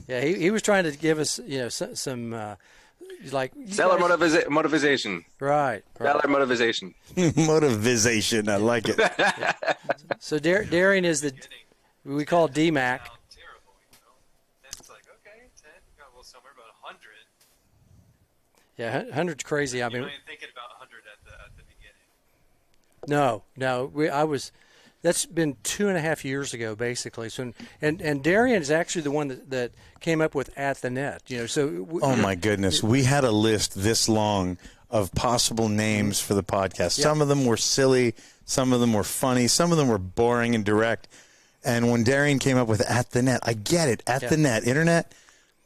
Yeah, he was trying to give us, you know, some like Seller motivation. Right. Seller motivation. Motivation. I like it. So Darian is we call DMAC. Sound terrible, you know. And it's like, okay, 10, well, somewhere about 100. Yeah, 100's crazy. I You're mean, not even thinking about 100 at the beginning. no. That's been 2.5 years ago, basically. So, and Darian is actually the one that came up with At the Net. You know, so. Oh my goodness, we had a list this long of possible names for the podcast. Some of them were silly, some of them were funny, some of them were boring and direct. And when Darian came up with At the Net, I get it, At the Net, internet,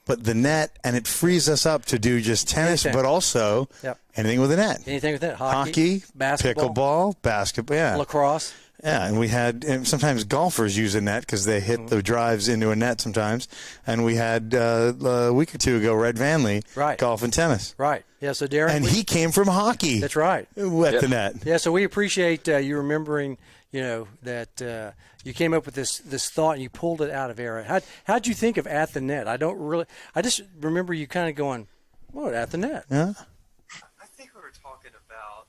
but the net, and it frees us up to do just tennis, but also anything with a net. Anything with that, hockey, basketball, pickleball, basketball, lacrosse. Yeah, and we had sometimes golfers use a net because they hit the drives into a net sometimes. And we had a week or two ago Red Vanley golf and tennis. Right. Yeah. So Darren, and he came from hocky. That's right. At the net. Yeah. So we appreciate you remembering. You know that you came up with this thought and you pulled it out of air. How'd you think of At the Net? I just remember you kind of going, "What, At the Net?" Yeah. I think we were talking about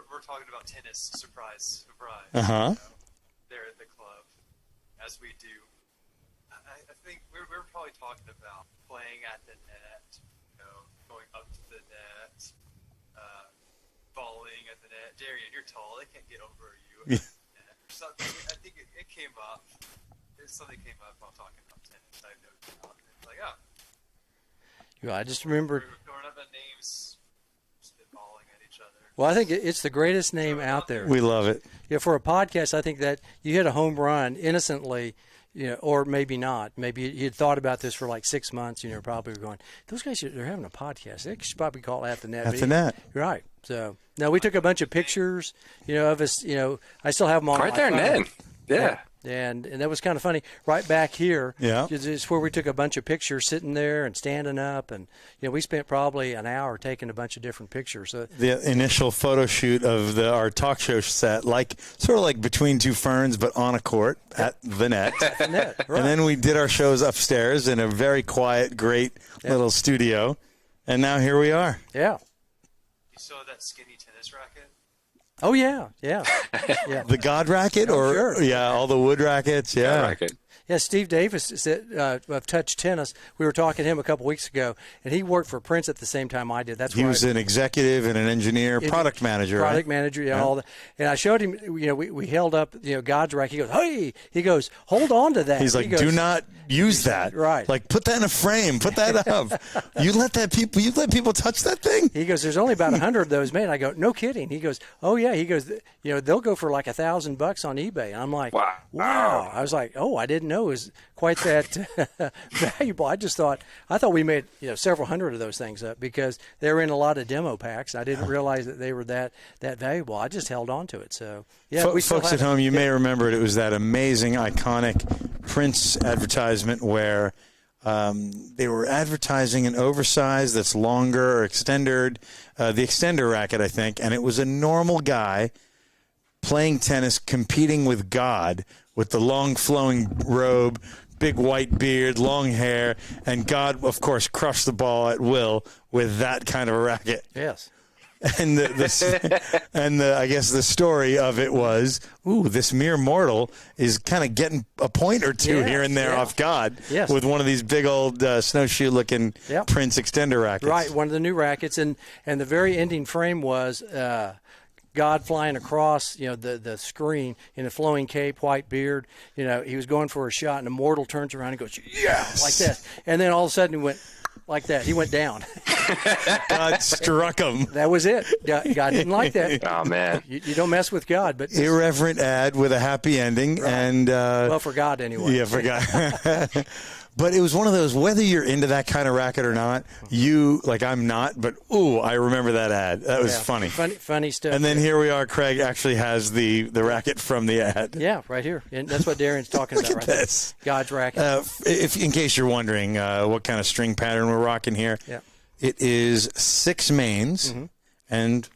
we're talking about tennis. Surprise. There at the club, as we do. I think we were probably talking about playing at the net, you know, going up to the net, volleying at the net. Darian, you're tall; they can't get over you. Something, I think it came up. Something came up while talking about tennis. I noticed it's like, oh. Yeah, I just remember. We were throwing up the names, spitballing at each other. Well, I think it's the greatest name out there. We love it. Yeah, for a podcast, I think that you hit a home run innocently, you know, or maybe not. Maybe you'd thought about this for like 6 months, and you're probably going, those guys, they're having a podcast. They should probably call At the Net. At the Net. Right. So, now we took a bunch of pictures, you know, of us, you know, I still have them on right there, Ned. Yeah. And that was kind of funny. Right back here, is where we took a bunch of pictures sitting there and standing up. And, you know, we spent probably an hour taking a bunch of different pictures. So, the initial photo shoot of our talk show set, sort of like Between Two Ferns, but on a court at the net. At the net, right. And then we did our shows upstairs in a very quiet, great little studio. And now here we are. Yeah. You saw that skinny tennis racket? Oh, yeah. The God racket, all the wood rackets, God racket. Yeah, Steve Davis said, of Touch Tennis. We were talking to him a couple weeks ago, and he worked for Prince at the same time I did. He was an executive and an engineer, product manager. Product manager, yeah, all that. And I showed him, you know, we held up, you know, God's racket. He goes, hey! He goes, hold on to that. He's like, do not use that. Right. Like, put that in a frame. Put that up. You let people touch that thing? He goes, there's only about 100 of those made. I go, no kidding. He goes, oh, yeah. He goes, you know, they'll go for like $1,000 on eBay. And I'm like, wow. I was like, oh, I didn't know it was quite that valuable. I thought we made, you know, several hundred of those things up because they were in a lot of demo packs. I didn't realize that they were that valuable. I just held on to it. So, yeah. Folks at home, you may remember it was that amazing, iconic Prince advertisement where they were advertising an oversized that's longer or extended, the extender racket, I think, and it was a normal guy playing tennis, competing with God with the long flowing robe, big white beard, long hair, and God, of course, crushed the ball at will with that kind of a racket. Yes. And I guess the story of it was, this mere mortal is kind of getting a point or two here and there off God with one of these big old snowshoe-looking Prince extender rackets. Right, one of the new rackets, and the very ending frame was God flying across, you know, the screen in a flowing cape, white beard. You know, he was going for a shot, and Immortal turns around and goes, yes, like that. And then all of a sudden he went, like that. He went down. God struck him. That was it. God didn't like that. Oh, man. You don't mess with God. But Irreverent ad with a happy ending. Right. And well, for God anyway. Yeah, for God. But it was one of those, whether you're into that kind of racket or not, I'm not, but I remember that ad. That was funny. Funny stuff. And then here we are, Craig actually has the racket from the ad. Yeah, right here. And that's what Darian's talking about, Look right at this. there. God's racket. In case you're wondering what kind of string pattern we're rocking here, it is 6 mains and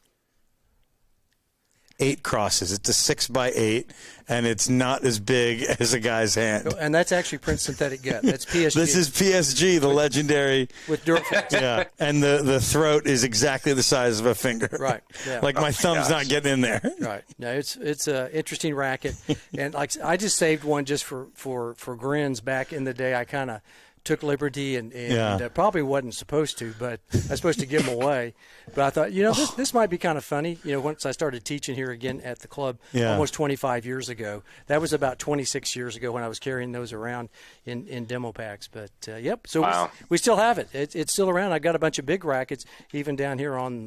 8 crosses. It's a 6x8, and it's not as big as a guy's hand. And that's actually Prince Synthetic Gut. That's PSG. This is PSG, the legendary. With Duraflex. Yeah, and the throat is exactly the size of a finger. Right. Yeah. Like my thumb's not getting in there. Right. No, it's an interesting racket, and like I just saved one just for grins back in the day. I kind of took liberty and probably wasn't supposed to, but I was supposed to give them away. But I thought, this might be kind of funny. Once I started teaching here again at the club almost 25 years ago. That was about 26 years ago when I was carrying those around in demo packs. But, so wow. we still have it. It's still around. I got a bunch of big rackets even down here in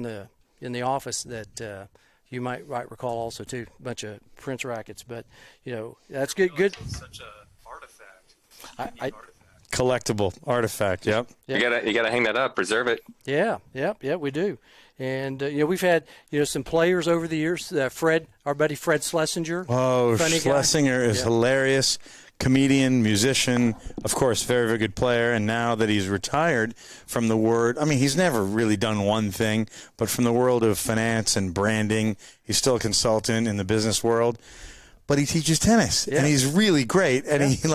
the office that you might recall also, too, a bunch of Prince rackets. But, that's good. Such a artifact. Collectible artifact, yep. You gotta hang that up, preserve it. Yeah, we do. And we've had some players over the years. Our buddy Fred Schlesinger. Oh, Schlesinger is hilarious. Comedian, musician, of course, very, very good player. And now that he's retired from the he's never really done one thing, but from the world of finance and branding, he's still a consultant in the business world. But he teaches tennis, and he's really great. And he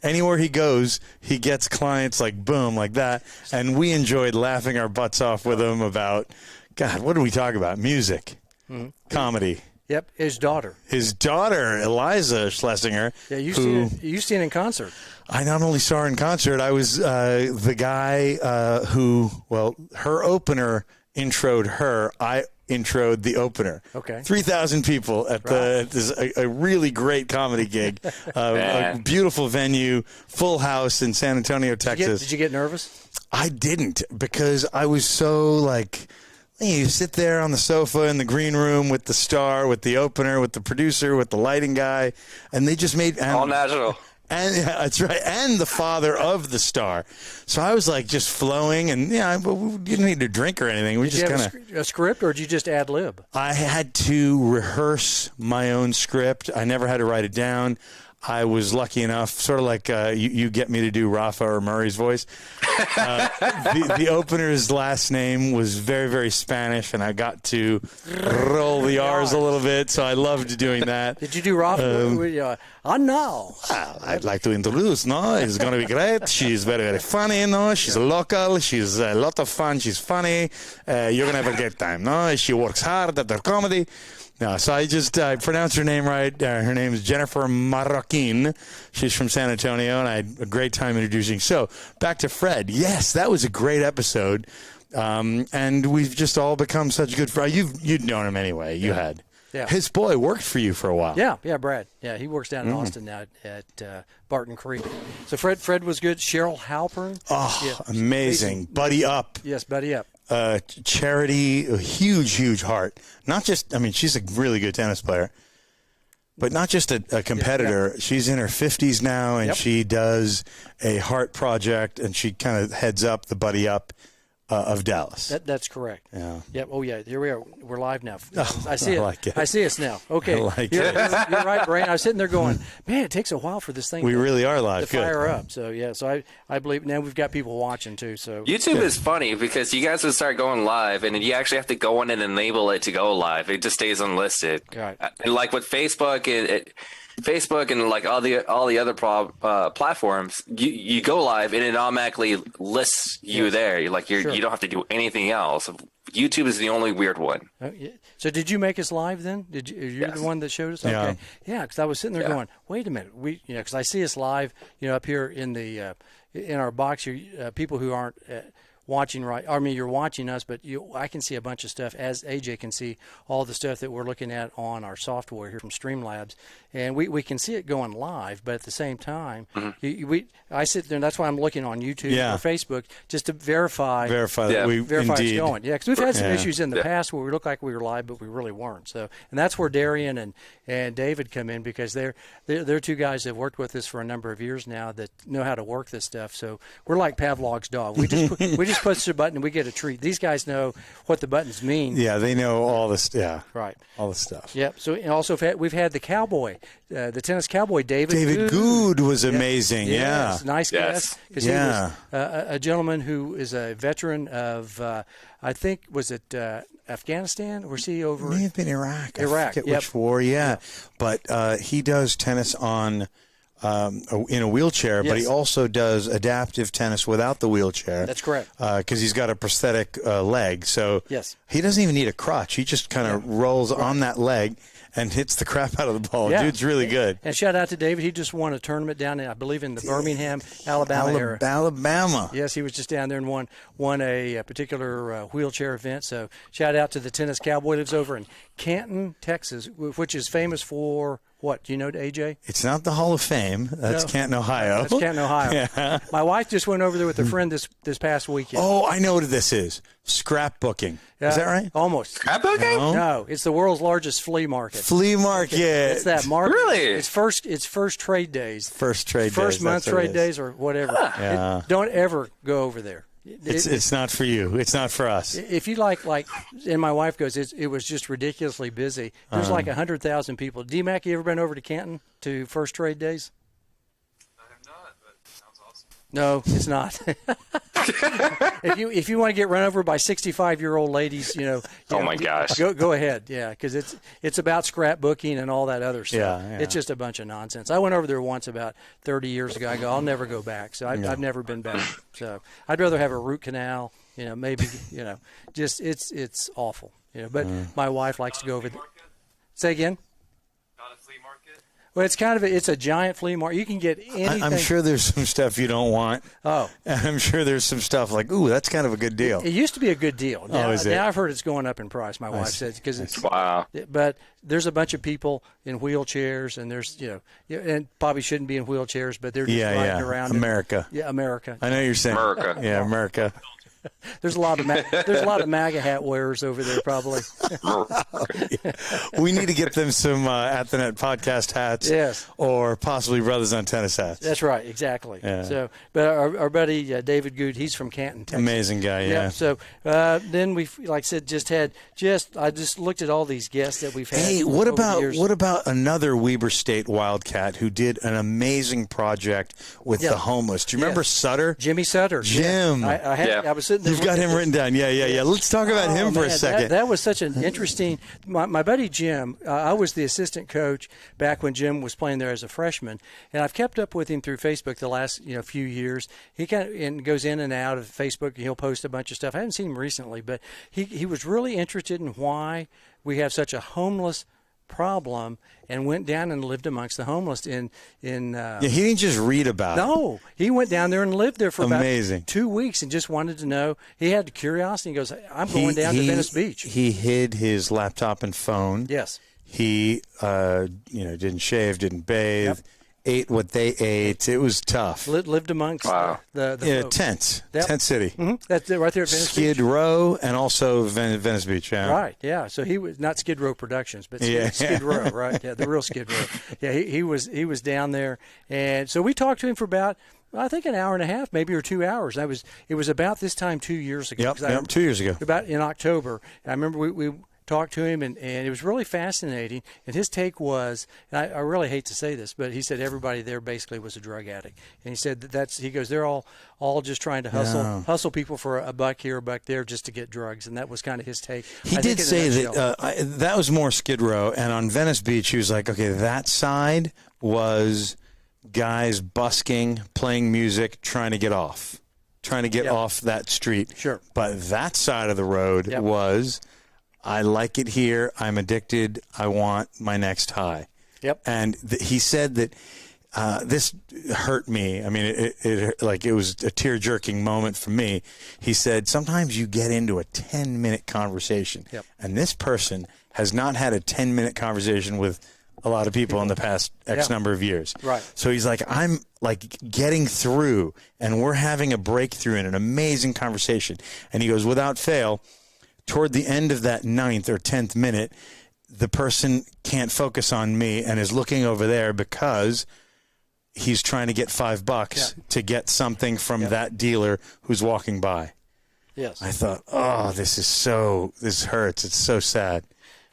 anywhere he goes, he gets clients like boom, like that. And we enjoyed laughing our butts off with him about, God, what do we talk about? Music, comedy. Yep, his daughter, Eliza Schlesinger. Yeah, you seen in concert. I not only saw her in concert, I was the guy her opener introed her. I introed the opener. Okay. 3,000 people at a really great comedy gig. A beautiful venue, full house in San Antonio, Texas. Did you get nervous? I didn't, because I was so you sit there on the sofa in the green room with the star, with the opener, with the producer, with the lighting guy, and they just made all natural. And that's right, and the father of the star. So I was just flowing, and we didn't need to drink or anything. We did you have a script, or did you just ad lib? I had to rehearse my own script. I never had to write it down. I was lucky enough, sort of like you get me to do Rafa or Murray's voice. The opener's last name was very, very Spanish, and I got to roll the R's a little bit, so I loved doing that. Did you do Rafa? Now. Well, I'd like to introduce, it's going to be great. She's very, very funny, she's local, she's a lot of fun, she's funny. You're going to have a great time, She works hard at her comedy. No, so I pronounced her name right. Her name is Jennifer Marroquin. She's from San Antonio, and I had a great time introducing. So back to Fred. Yes, that was a great episode, and we've just all become such good friends. You'd known him anyway. You had. Yeah. His boy worked for you for a while. Yeah, Brad. Yeah, he works down in Austin now at Barton Creek. So Fred was good. Cheryl Halpern. Oh, amazing. Buddy Up. Yes, Buddy Up. Charity, a huge heart. Not just, she's a really good tennis player, but not just a competitor. Yeah. She's in her 50s now, and she does a heart project, and she kind of heads up the Buddy Up of Dallas. That's correct. Yeah. Yep. Oh, yeah. Here we are. We're live now. I see it. Like it. I see us now. Okay. You're right, Brian. I was sitting there going, man, it takes a while for this thing we really are live. to fire up. So, So I believe now we've got people watching, too. So YouTube is funny because you guys would start going live, and then you actually have to go in and enable it to go live. It just stays unlisted. Right. And like with Facebook, Facebook and all the other platforms, you go live and it automatically lists you there. You don't have to do anything else. YouTube is the only weird one. So did you make us live then? You're the one that showed us? Okay. Yeah, because I was sitting there going, wait a minute, because I see us live, up here in the in our box here. People who aren't watching you're watching us, but I can see a bunch of stuff, as AJ can see all the stuff that we're looking at on our software here from Streamlabs, and we can see it going live. But at the same time, I sit there, and that's why I'm looking on YouTube or Facebook just to verify that we it's indeed going. Yeah, because we've had some issues in the past where we looked like we were live, but we really weren't. So, and that's where Darian and David come in, because they're two guys that have worked with us for a number of years now that know how to work this stuff. So we're like Pavlov's dog. We just push the button and we get a treat. These guys know what the buttons mean. Yeah, they know all this. Yeah, right. All the stuff. Yep. So and also we've had the cowboy, the tennis cowboy, David Good was amazing. Yeah, nice guest, because he was a gentleman who is a veteran of I think was it Afghanistan, or was he over? May have been Iraq. Iraq. I forget which war. Yeah, but he does tennis on. In a wheelchair, but he also does adaptive tennis without the wheelchair. That's correct. Because he's got a prosthetic leg, so he doesn't even need a crutch. He just kind of rolls on that leg and hits the crap out of the ball. Dude's really good. And shout out to David. He just won a tournament down in, I believe, in the Birmingham, Alabama area. Alabama. Yes, he was just down there and won a particular wheelchair event. So shout out to the tennis cowboy. Lives over in Canton, Texas, which is famous for what? Do you know, AJ? It's not the Hall of Fame. That's Canton, Ohio. That's Canton, Ohio. Yeah. My wife just went over there with a friend this past weekend. Oh, I know what this is. Scrapbooking. Is that right? Almost. Scrapbooking? No, it's the world's largest flea market. Flea market. It's that market. Really? It's first trade days. First month trade days or whatever. Yeah. Don't ever go over there. It's not for you. It's not for us. If you like, and my wife goes, it was just ridiculously busy. There's like 100,000 people. D-Mac, you ever been over to Canton to First Trade Days? I have not, but it sounds awesome. No, it's not. If you want to get run over by 65-year-old ladies, oh my gosh, go ahead, because it's about scrapbooking and all that other stuff. Yeah. It's just a bunch of nonsense. I went over there once about 30 years ago. I go, I'll never go back. So I've never been back. So I'd rather have a root canal. Maybe just it's awful. But my wife likes to go over there. Say again. Not a flea market. Well, it's a giant flea market. You can get anything. I'm sure there's some stuff you don't want. Oh. And I'm sure there's some stuff like, ooh, that's kind of a good deal. It used to be a good deal. Now, is it? Now I've heard it's going up in price, my wife says. Wow. But there's a bunch of people in wheelchairs, and there's, and probably shouldn't be in wheelchairs, but they're just riding around. America. America. I know you're saying. America. Yeah, America. There's a lot of MAGA hat wearers over there, probably. We need to get them some At the Net podcast hats. Yes. Or possibly Brothers on Tennis hats. That's right, exactly. Yeah. So, but our buddy David Good, he's from Canton, Texas. Amazing guy, yeah. So then we, like I said, I just looked at all these guests that we've had. Hey, over the years. what about another Weber State Wildcat who did an amazing project with the homeless? Do you remember Sutter? Jimmy Sutter. Jim. Yeah. I was sitting there. You've got him written down. Yeah. Let's talk about him for a second. That was such an interesting. My buddy Jim, I was the assistant coach back when Jim was playing there as a freshman, and I've kept up with him through Facebook the last few years. He goes in and out of Facebook, and he'll post a bunch of stuff. I haven't seen him recently, but he was really interested in why we have such a homeless problem, and went down and lived amongst the homeless in he didn't just read about it. No, he went down there and lived there for Amazing. about 2 weeks and just wanted to know. He had the curiosity. He goes, I'm going down to Venice Beach. He hid his laptop and phone. Yes. He didn't shave, didn't bathe, ate what they ate. It was tough. Lived amongst the folks. Tents. Yep. Tent City. Mm-hmm. That's right there at Venice Beach. Skid Row and also Venice Beach. Yeah. Right, yeah. So he was not Skid Row Productions, but Skid Row, right? Yeah, the real Skid Row. Yeah, he was down there, and so we talked to him for about, I think, an hour and a half, maybe, or 2 hours. It was about this time 2 years ago. Yep, 2 years ago. About in October. I remember we talked to him, and it was really fascinating. And his take was, and I really hate to say this, but he said everybody there basically was a drug addict. And he said he goes, they're all just trying to hustle people for a buck here, a buck there, just to get drugs. And that was kind of his take. He did say that that was more Skid Row, and on Venice Beach, he was like, okay, that side was guys busking, playing music, trying to get off that street. Sure. But that side of the road was, I like it here. I'm addicted. I want my next high. Yep. And he said that this hurt me. I mean, it was a tear-jerking moment for me. He said, sometimes you get into a 10-minute conversation, and this person has not had a 10-minute conversation with a lot of people in the past X number of years. Right. So he's like, I'm like getting through, and we're having a breakthrough in an amazing conversation. And he goes, without fail, toward the end of that 9th or 10th minute, the person can't focus on me and is looking over there because he's trying to get $5 to get something from that dealer who's walking by. Yes. I thought, oh, this hurts. It's so sad.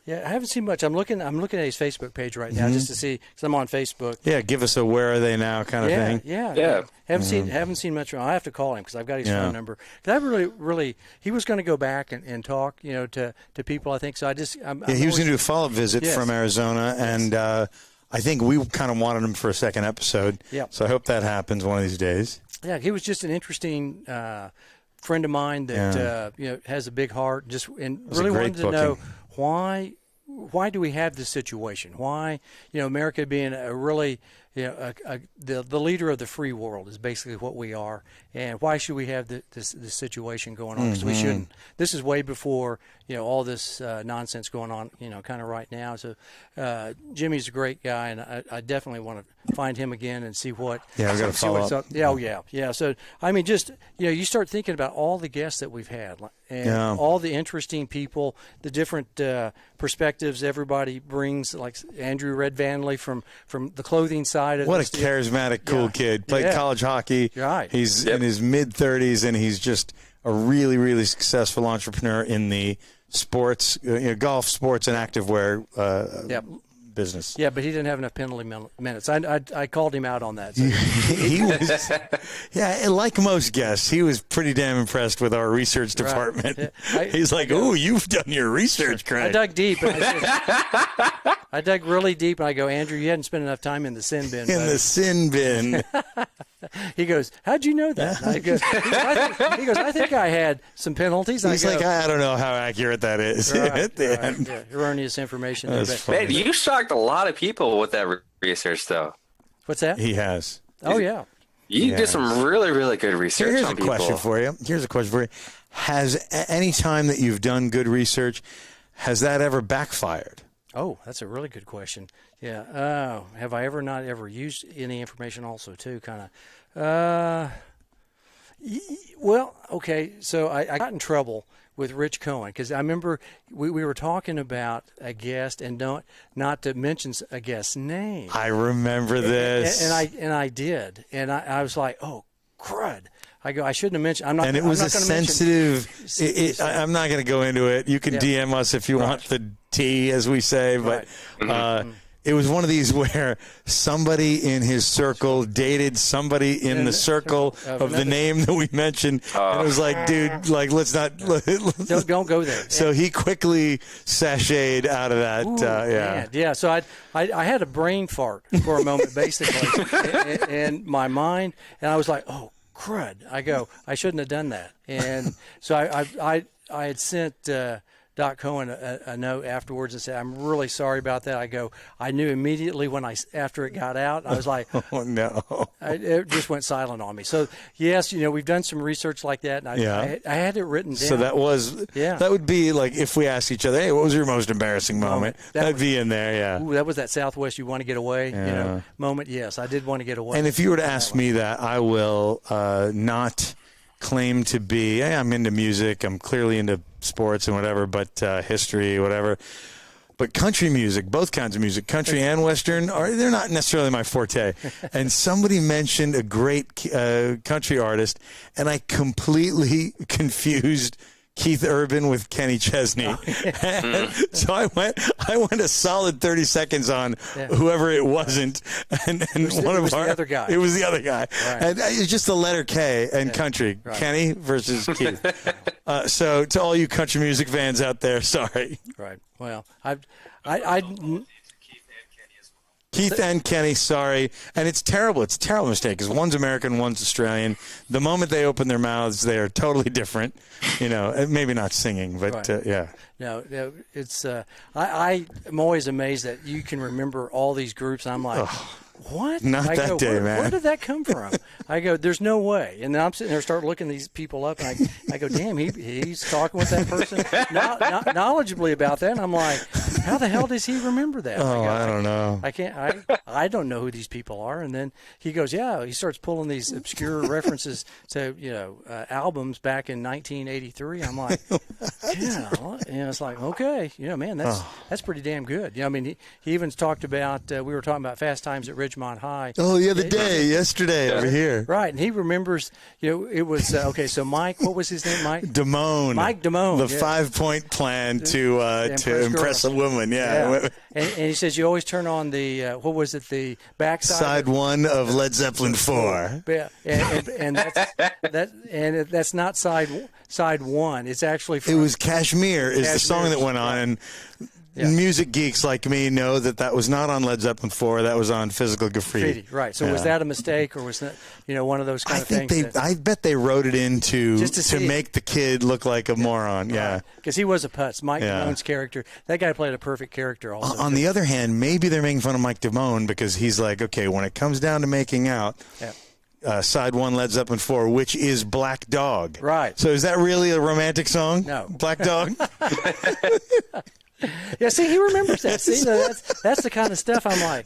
Yeah, I haven't seen much. I'm looking at his Facebook page right now just to see, because I'm on Facebook. Yeah, give us a where are they now kind of thing. Yeah. Haven't seen much. I have to call him because I've got his phone number. Because I really, he was going to go back and talk, to people. I think so. He was going to do a follow-up visit from Arizona, and I think we kind of wanted him for a second episode. Yeah. So I hope that happens one of these days. Yeah, he was just an interesting friend of mine that has a big heart. And really wanted to know why do we have this situation? Why, America being a really, the leader of the free world is basically what we are, and why should we have this situation going on? Because we shouldn't. This is way before all this nonsense going on, kind of right now. So Jimmy's a great guy, and I definitely want to find him again and see what. Yeah, we got to follow up. Yeah. So I mean, just you start thinking about all the guests that we've had, and all the interesting people, the different perspectives everybody brings. Like Andrew Red Vanley from the clothing side. What a charismatic, cool kid. Played college hockey. Right. He's in his mid-30s, and he's just a really, really successful entrepreneur in the sports, golf, sports, and activewear business. Yeah, but he didn't have enough penalty minutes. I called him out on that. So. He was, like most guests, he was pretty damn impressed with our research department. Yeah. He's like, "Ooh, you've done your research, Craig." I dug deep. And I dug really deep, and I go, Andrew, you hadn't spent enough time in the sin bin. The sin bin. He goes, how'd you know that? He goes, I think I had some penalties. He's like, I don't know how accurate that is at the end. Yeah, erroneous information. Man, you shocked a lot of people with that research, though. What's that? He has. Oh, yeah. You did some really, really good research Here's on a people. question for you. Has any time that you've done good research, has that ever backfired? Oh, that's a really good question. Yeah. Have I ever not ever used any information also, too, kind of? Well, okay. So I got in trouble with Rich Cohen because I remember we were talking about a guest and not to mention a guest's name. I remember this. And I did. And I was like, oh, crud. I go, I shouldn't have mentioned. I'm not. And it was a sensitive. I'm not going to go into it. You can DM us if you want the tea, as we say. But it was one of these where somebody in his circle dated somebody in the circle of the name that we mentioned. And it was like, dude, like let's not. Don't go there. So he quickly sashayed out of that. Man. Yeah. So I had a brain fart for a moment, basically, in my mind, and I was like, oh. Crud! I go, I shouldn't have done that, and so I had sent Doc Cohen a note afterwards and said, I'm really sorry about that. I go, I knew immediately after it got out, I was like, oh no, it just went silent on me. So yes, we've done some research like that, and I had it written down. So that would be like if we asked each other, hey, what was your most embarrassing moment? That'd be in there, yeah. Ooh, that was that Southwest you want to get away, moment. Yes, I did want to get away. And if you were to ask me that, I will not claim to be, I'm into music, I'm clearly into sports and whatever, but history, whatever. But country music, both kinds of music, country and Western, they're not necessarily my forte. And somebody mentioned a great country artist, and I completely confused Keith Urban with Kenny Chesney. So I went a solid 30 seconds on whoever it wasn't, and one of our the other guy. It was the other guy, right. And it's just the letter K and country. Right. Kenny versus Keith. So to all you country music fans out there, sorry. Right. Well, Keith and Kenny, sorry. And it's terrible. It's a terrible mistake because one's American, one's Australian. The moment they open their mouths, they are totally different. Maybe not singing, but right. Yeah. No, it's. I'm always amazed that you can remember all these groups. I'm like, what? Not I that go, day, man. Where did that come from? I go, there's no way. And then I'm sitting there, start looking these people up, and I go, damn, he's talking with that person knowledgeably about that. And I'm like, how the hell does he remember that? Oh, I don't know. I don't know who these people are. And then he goes, yeah. He starts pulling these obscure references to albums back in 1983. I'm like, yeah. And it's like, okay, man, that's pretty damn good. I mean, he even talked about we were talking about Fast Times at Ridgemont High. Oh, yeah, yesterday over here. Right, and he remembers, it was, okay, so Mike, what was his name, Mike? Damone. Mike Damone. The 5-point plan to impress a woman, yeah. And he says you always turn on the, what was it, the backside? Side one of Led Zeppelin 4. Yeah, and that's not side one. It's actually It was Kashmir is the song that went on, and music geeks like me know that was not on Led Zeppelin 4. That was on Physical Graffiti. Right. So was that a mistake, or was that one of those kind of things? I bet they wrote it in to make the kid look like a moron. Yeah, because he was a putz. Mike Damone's character. That guy played a perfect character. Also, on the other hand, maybe they're making fun of Mike Damone because he's like, okay, when it comes down to making out. Yeah. Side one, Led Zeppelin 4, which is Black Dog. Right. So is that really a romantic song? No. Black Dog? Yeah, see, he remembers that. See, that's the kind of stuff I'm like.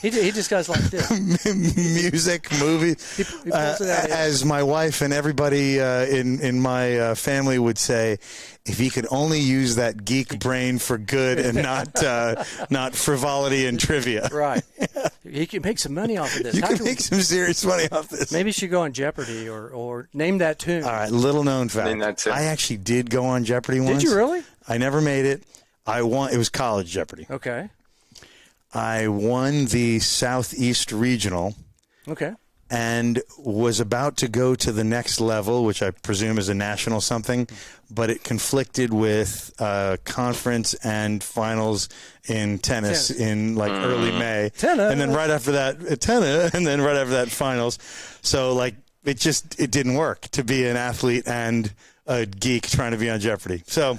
He just goes like this. Music, movie. He pulls it out, as my wife and everybody in my family would say, if he could only use that geek brain for good and not frivolity and trivia. Right. He can make some money off of this. You can make some serious money off this. Maybe you should go on Jeopardy or name that tune. All right, little known fact. Name that tune. I actually did go on Jeopardy once. Did you really? I never made it. It was college Jeopardy. Okay. I won the Southeast Regional. Okay. And was about to go to the next level, which I presume is a national something, but it conflicted with conference and finals in tennis in early May. And then right after that, finals. So it didn't work to be an athlete and a geek trying to be on Jeopardy. So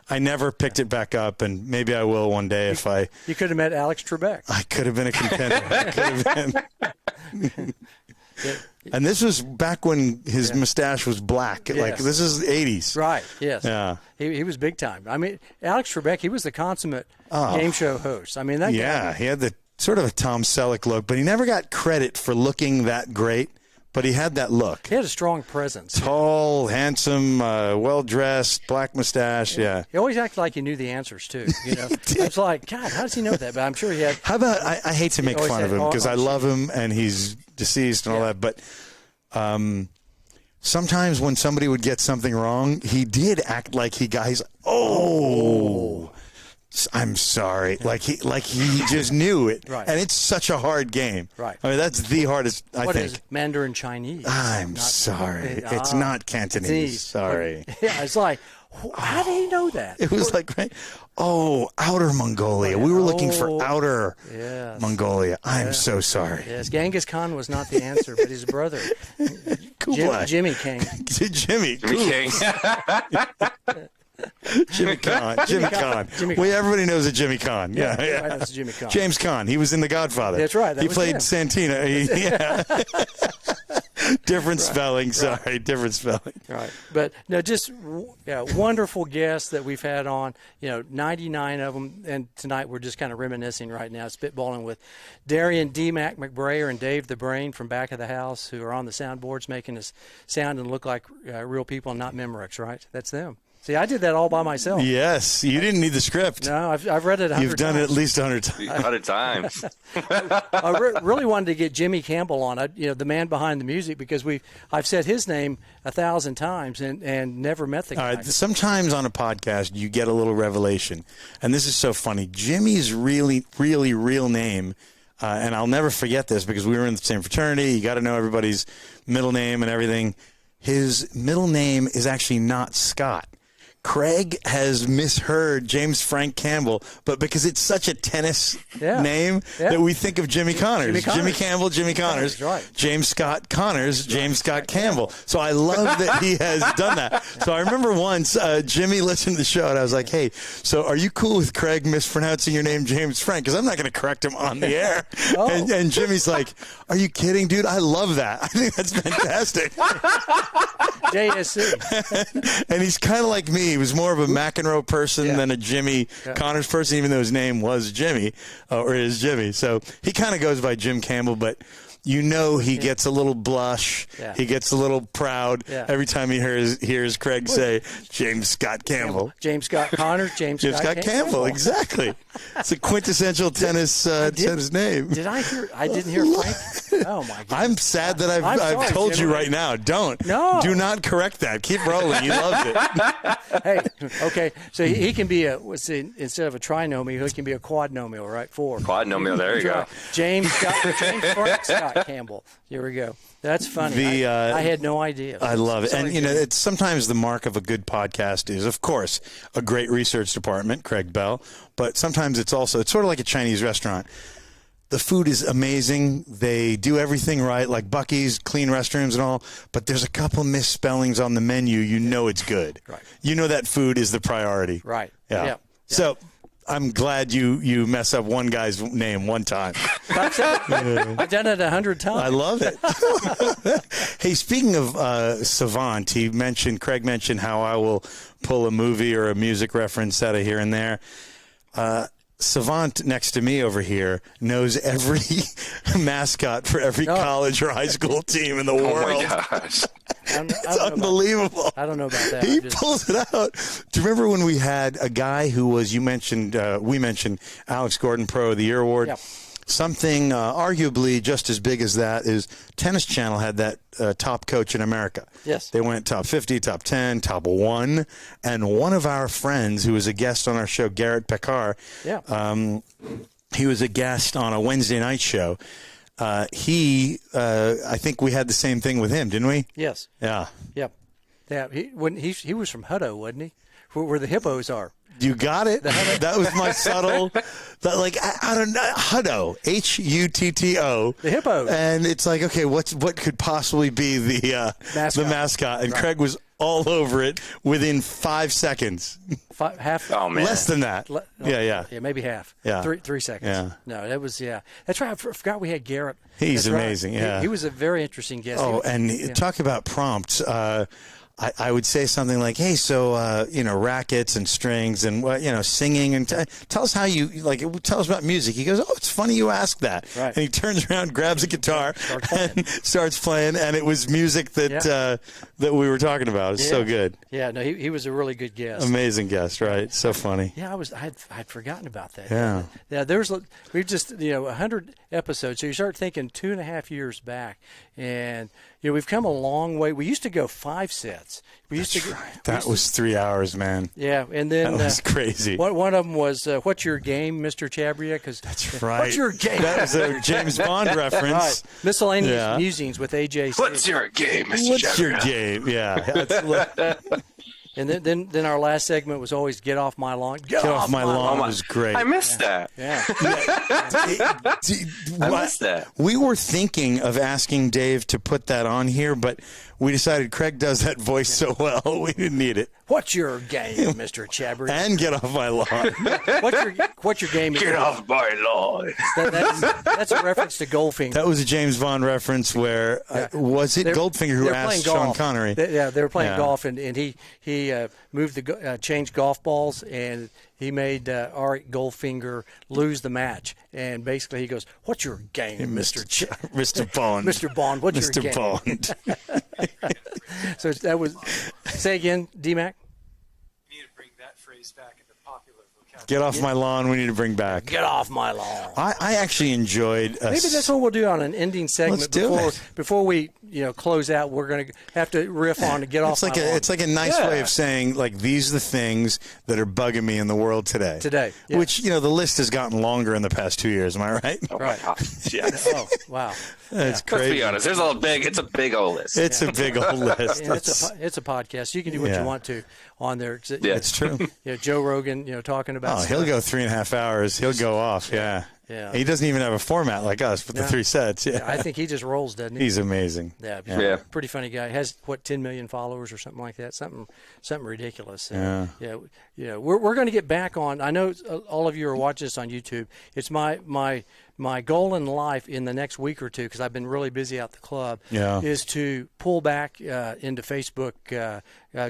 I never picked it back up, and maybe I will one day if I... You could have met Alex Trebek. I could have been a contender. And this was back when his mustache was black. Yes. This is the 80s. Right, yes. Yeah. He was big time. I mean, Alex Trebek, he was the consummate game show host. I mean, that guy... he had the sort of a Tom Selleck look, but he never got credit for looking that great. But he had that look. He had a strong presence. Tall, handsome, well-dressed, black mustache, yeah. He always acted like he knew the answers, too. It's like, God, how does he know that? But I'm sure he had... How about, I hate to make fun of him because I love him and he's deceased and all that, but sometimes when somebody would get something wrong, he did act like he's I'm sorry. Like he just knew it. Right. And it's such a hard game. Right. I mean, that's the hardest, I think. What is Mandarin Chinese? I'm sorry. It's not Cantonese. Sorry. Yeah, it's like, how did he know that? It was like, right? Outer Mongolia. We were looking for outer Mongolia. I'm so sorry. Yes, Genghis Khan was not the answer, but his brother, Jimmy King. Jimmy King. Jimmy Kahn. Everybody knows a Jimmy Kahn. Yeah. Right, that's Jimmy Kahn. James Caan. He was in The Godfather. That's right. He played Santina. Different spelling. Sorry, different spelling. Right, but no, just wonderful guests that we've had on. 99 of them, and tonight we're just kind of reminiscing right now, spitballing with Darian D. Mac McBrayer and Dave the Brain from back of the house, who are on the soundboards making us sound and look like real people, not Memorex. Right, that's them. See, I did that all by myself. Yes, you didn't need the script. No, I've read it 100 times. You've done it at least 100 times. 100 times. I really wanted to get Jimmy Campbell on, the man behind the music, because I've said his name 1,000 times and never met the guy. All right, sometimes on a podcast you get a little revelation, and this is so funny. Jimmy's really, really real name, and I'll never forget this because we were in the same fraternity. You got to know everybody's middle name and everything. His middle name is actually not Scott. Craig has misheard James Frank Campbell, but because it's such a tennis name that we think of Jimmy Connors. Jimmy Campbell, Jimmy Connors. Right. James Scott Connors, James Scott Campbell. So I love that he has done that. So I remember once Jimmy listened to the show, and I was like, hey, so are you cool with Craig mispronouncing your name James Frank? Because I'm not going to correct him on the air. And Jimmy's like, are you kidding, dude? I love that. I think that's fantastic. JSC. And he's kind of like me. He was more of a McEnroe person than a Jimmy Connors person, even though his name was Jimmy, or is Jimmy. So he kind of goes by Jim Campbell, but he gets a little blush. Yeah. He gets a little proud every time he hears Craig say James Scott Campbell. James Scott Connors, James Scott Campbell. Exactly. It's a quintessential tennis name. Did I hear? I didn't hear Frank. Oh my God. I'm sad that I've told you right now. Do not correct that. Keep rolling. He loves it. Hey, okay. So he can be instead of a trinomial, he can be a quadnomial, right? 4. Quadnomial. There you go. James Frank Scott Campbell. Here we go. That's funny. I had no idea. I love it. And, it's sometimes the mark of a good podcast is, of course, a great research department, Craig Bell, but sometimes it's sort of like a Chinese restaurant. The food is amazing. They do everything right, like Buc-ee's, clean restrooms and all, but there's a couple misspellings on the menu. You know it's good. Right. You know that food is the priority. Right. Yeah. So I'm glad you mess up one guy's name one time. I've done it 100 times. I love it. Hey, speaking of Savant, Craig mentioned how I will pull a movie or a music reference out of here and there. Savant next to me over here knows every mascot for every college or high school team in the world. Oh my gosh. It's unbelievable. I don't know about that. He pulls it out. Do you remember when we had a guy who was, we mentioned Alex Gordon Pro of the Year Award? Yep. Something arguably just as big as that is Tennis Channel had that top coach in America. Yes. They went top 50, top 10, top 1. And one of our friends who was a guest on our show, Garrett Pekar, he was a guest on a Wednesday night show. I think we had the same thing with him, didn't we? Yes. Yeah. Yep. Yeah. He was from Hutto, wasn't he? Where the hippos are. You got it. That was my subtle. I don't know. Hutto, Hutto. The hippos. And it's like, okay, what could possibly be the mascot? And Craig was all over it within 5 seconds. Half. Oh man. Less than that. Yeah, maybe half. Yeah. 3 seconds. Yeah. No, that was That's right. I forgot we had Garrett. He's That's amazing. Right. Yeah. He was a very interesting guest. Talk about prompts. I would say something like, hey, so, rackets and strings and, singing. And tell us how tell us about music. He goes, oh, it's funny you ask that. Right. And he turns around, grabs a guitar, and starts playing. And it was music that that we were talking about. It's so good. Yeah, no, he was a really good guest. Amazing guest, right? So funny. Yeah, I'd forgotten about that. Yeah. Yeah, we've just, 100 episodes. So you start thinking 2.5 years back. And, we've come a long way. We used to go 5 sets. That was 3 hours, man. Yeah, and then that was crazy. One of them was "What's Your Game, Mr. Chabria?" That's right. What's your game? That was a James Bond reference. Right. Miscellaneous musings with AJ. What's your game, Mr. What's your game? Yeah. And then our last segment was always "Get Off My Lawn." Get off my lawn was great. I missed that. Yeah. I missed that. We were thinking of asking Dave to put that on here, but we decided Craig does that voice so well, we didn't need it. What's your game, Mr. Chabber? And get off my lawn. What's your game? Get off my lawn. That's a reference to Goldfinger. That was a James Bond reference where, was it Goldfinger who asked Sean Connery? They were playing golf, and he changed golf balls, and he made Arik Goldfinger lose the match. And basically he goes, what's your game, Mr. Bond? Mr. Bond, what's your game? Mr. Bond. So that was, say again, D-Mac? We need to bring that phrase back into popular vocabulary. Get off my lawn, we need to bring back. Get off my lawn. I actually enjoyed... Maybe that's what we'll do on an ending segment. Let's do it. Before we close out, we're going to have to riff on to get off. It's like a nice way of saying, like, these are the things that are bugging me in the world today. Yeah. Which, the list has gotten longer in the past 2 years. Am I right? Oh, right. Yes. Oh, wow. It's crazy. Let's be honest. It's a big old list. It's a big old list. It's a podcast. You can do what you want to on there. It's true. Joe Rogan, talking about. Oh, he'll go 3.5 hours. He'll go off. Yeah. He doesn't even have a format like us with the 3 sets. Yeah. I think he just rolls, doesn't he? He's amazing. Yeah. Pretty funny guy. Has 10 million followers or something like that. Something ridiculous. We're going to get back on. I know all of you are watching this on YouTube. It's my goal in life in the next week or two, because I've been really busy out the club, is to pull back into Facebook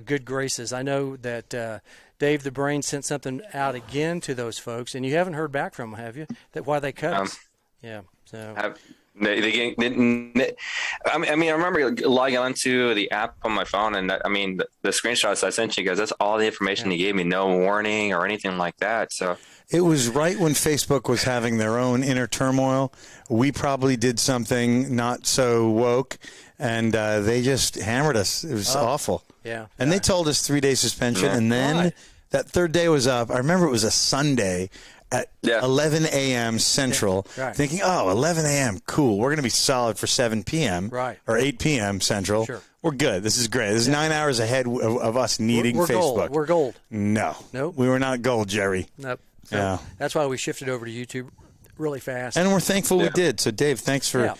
good graces. I know that Dave the Brain sent something out again to those folks, and you haven't heard back from them, have you? That why they cut us? Yeah. So. I remember logging onto the app on my phone, and the screenshots I sent you guys, that's all the information he gave me, no warning or anything like that. So it was right when Facebook was having their own inner turmoil. We probably did something not so woke, and they just hammered us. It was awful. Yeah. And they told us 3-day suspension, and then that third day was up. I remember it was a Sunday at 11 a.m. Central, thinking, 11 a.m., cool. We're going to be solid for 7 p.m. Or 8 p.m. Central. Sure. We're good. This is great. This is 9 hours ahead of us needing we're Facebook. Gold. We're gold. No. Nope. We were not gold, Jerry. Nope. So that's why we shifted over to YouTube really fast. And we're thankful we did. So, Dave, thanks for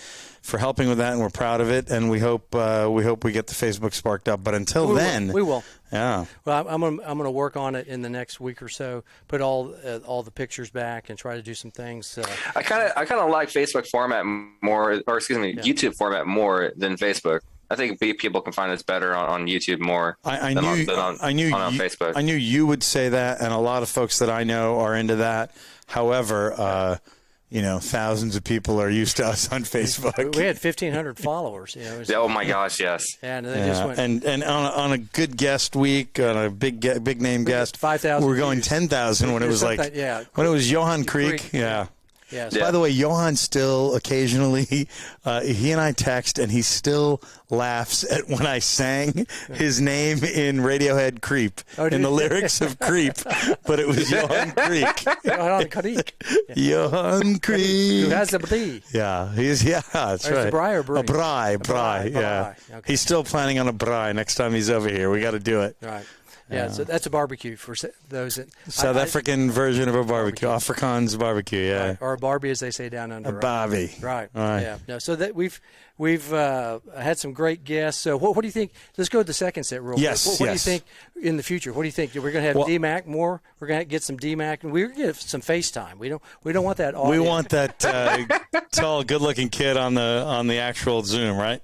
helping with that, and we're proud of it. And we hope we get the Facebook sparked up. But until then, we will. Yeah. Well, I'm gonna work on it in the next week or so. Put all the pictures back and try to do some things. I kind of like Facebook format more, or YouTube format more than Facebook. I think people can find us better on YouTube more than on Facebook. I knew you would say that, and a lot of folks that I know are into that. However, thousands of people are used to us on Facebook. We had 1,500 followers. Oh my gosh, yes. And they just went. And on a good guest week, on a big name guest, 5,000. We were going 10,000 when it was when it was Johan Creek. Yeah. Yes. By the way, Johan still occasionally, he and I text, and he still laughs at when I sang his name in Radiohead Creep, in the lyrics of Creep, but it was Johan Creek. Johan Creek. Johan Creek. Who has the brie. Yeah, that's right. The brie or brie? A brie, yeah. Okay. He's still planning on a brie next time he's over here. We got to do it. Right. Yeah, so that's a barbecue for those that South African version of a barbecue, Afrikaans barbecue, right. Or a Barbie, as they say down under. A Barbie, right? Yeah. No, so that we've had some great guests. So what do you think? Let's go to the second set real quick. What do you think in the future? What do you think? We're going to have DMAC more. We're going to get some DMAC, and we're going to get some FaceTime. We don't want that. We want that tall, good-looking kid on the actual Zoom, right?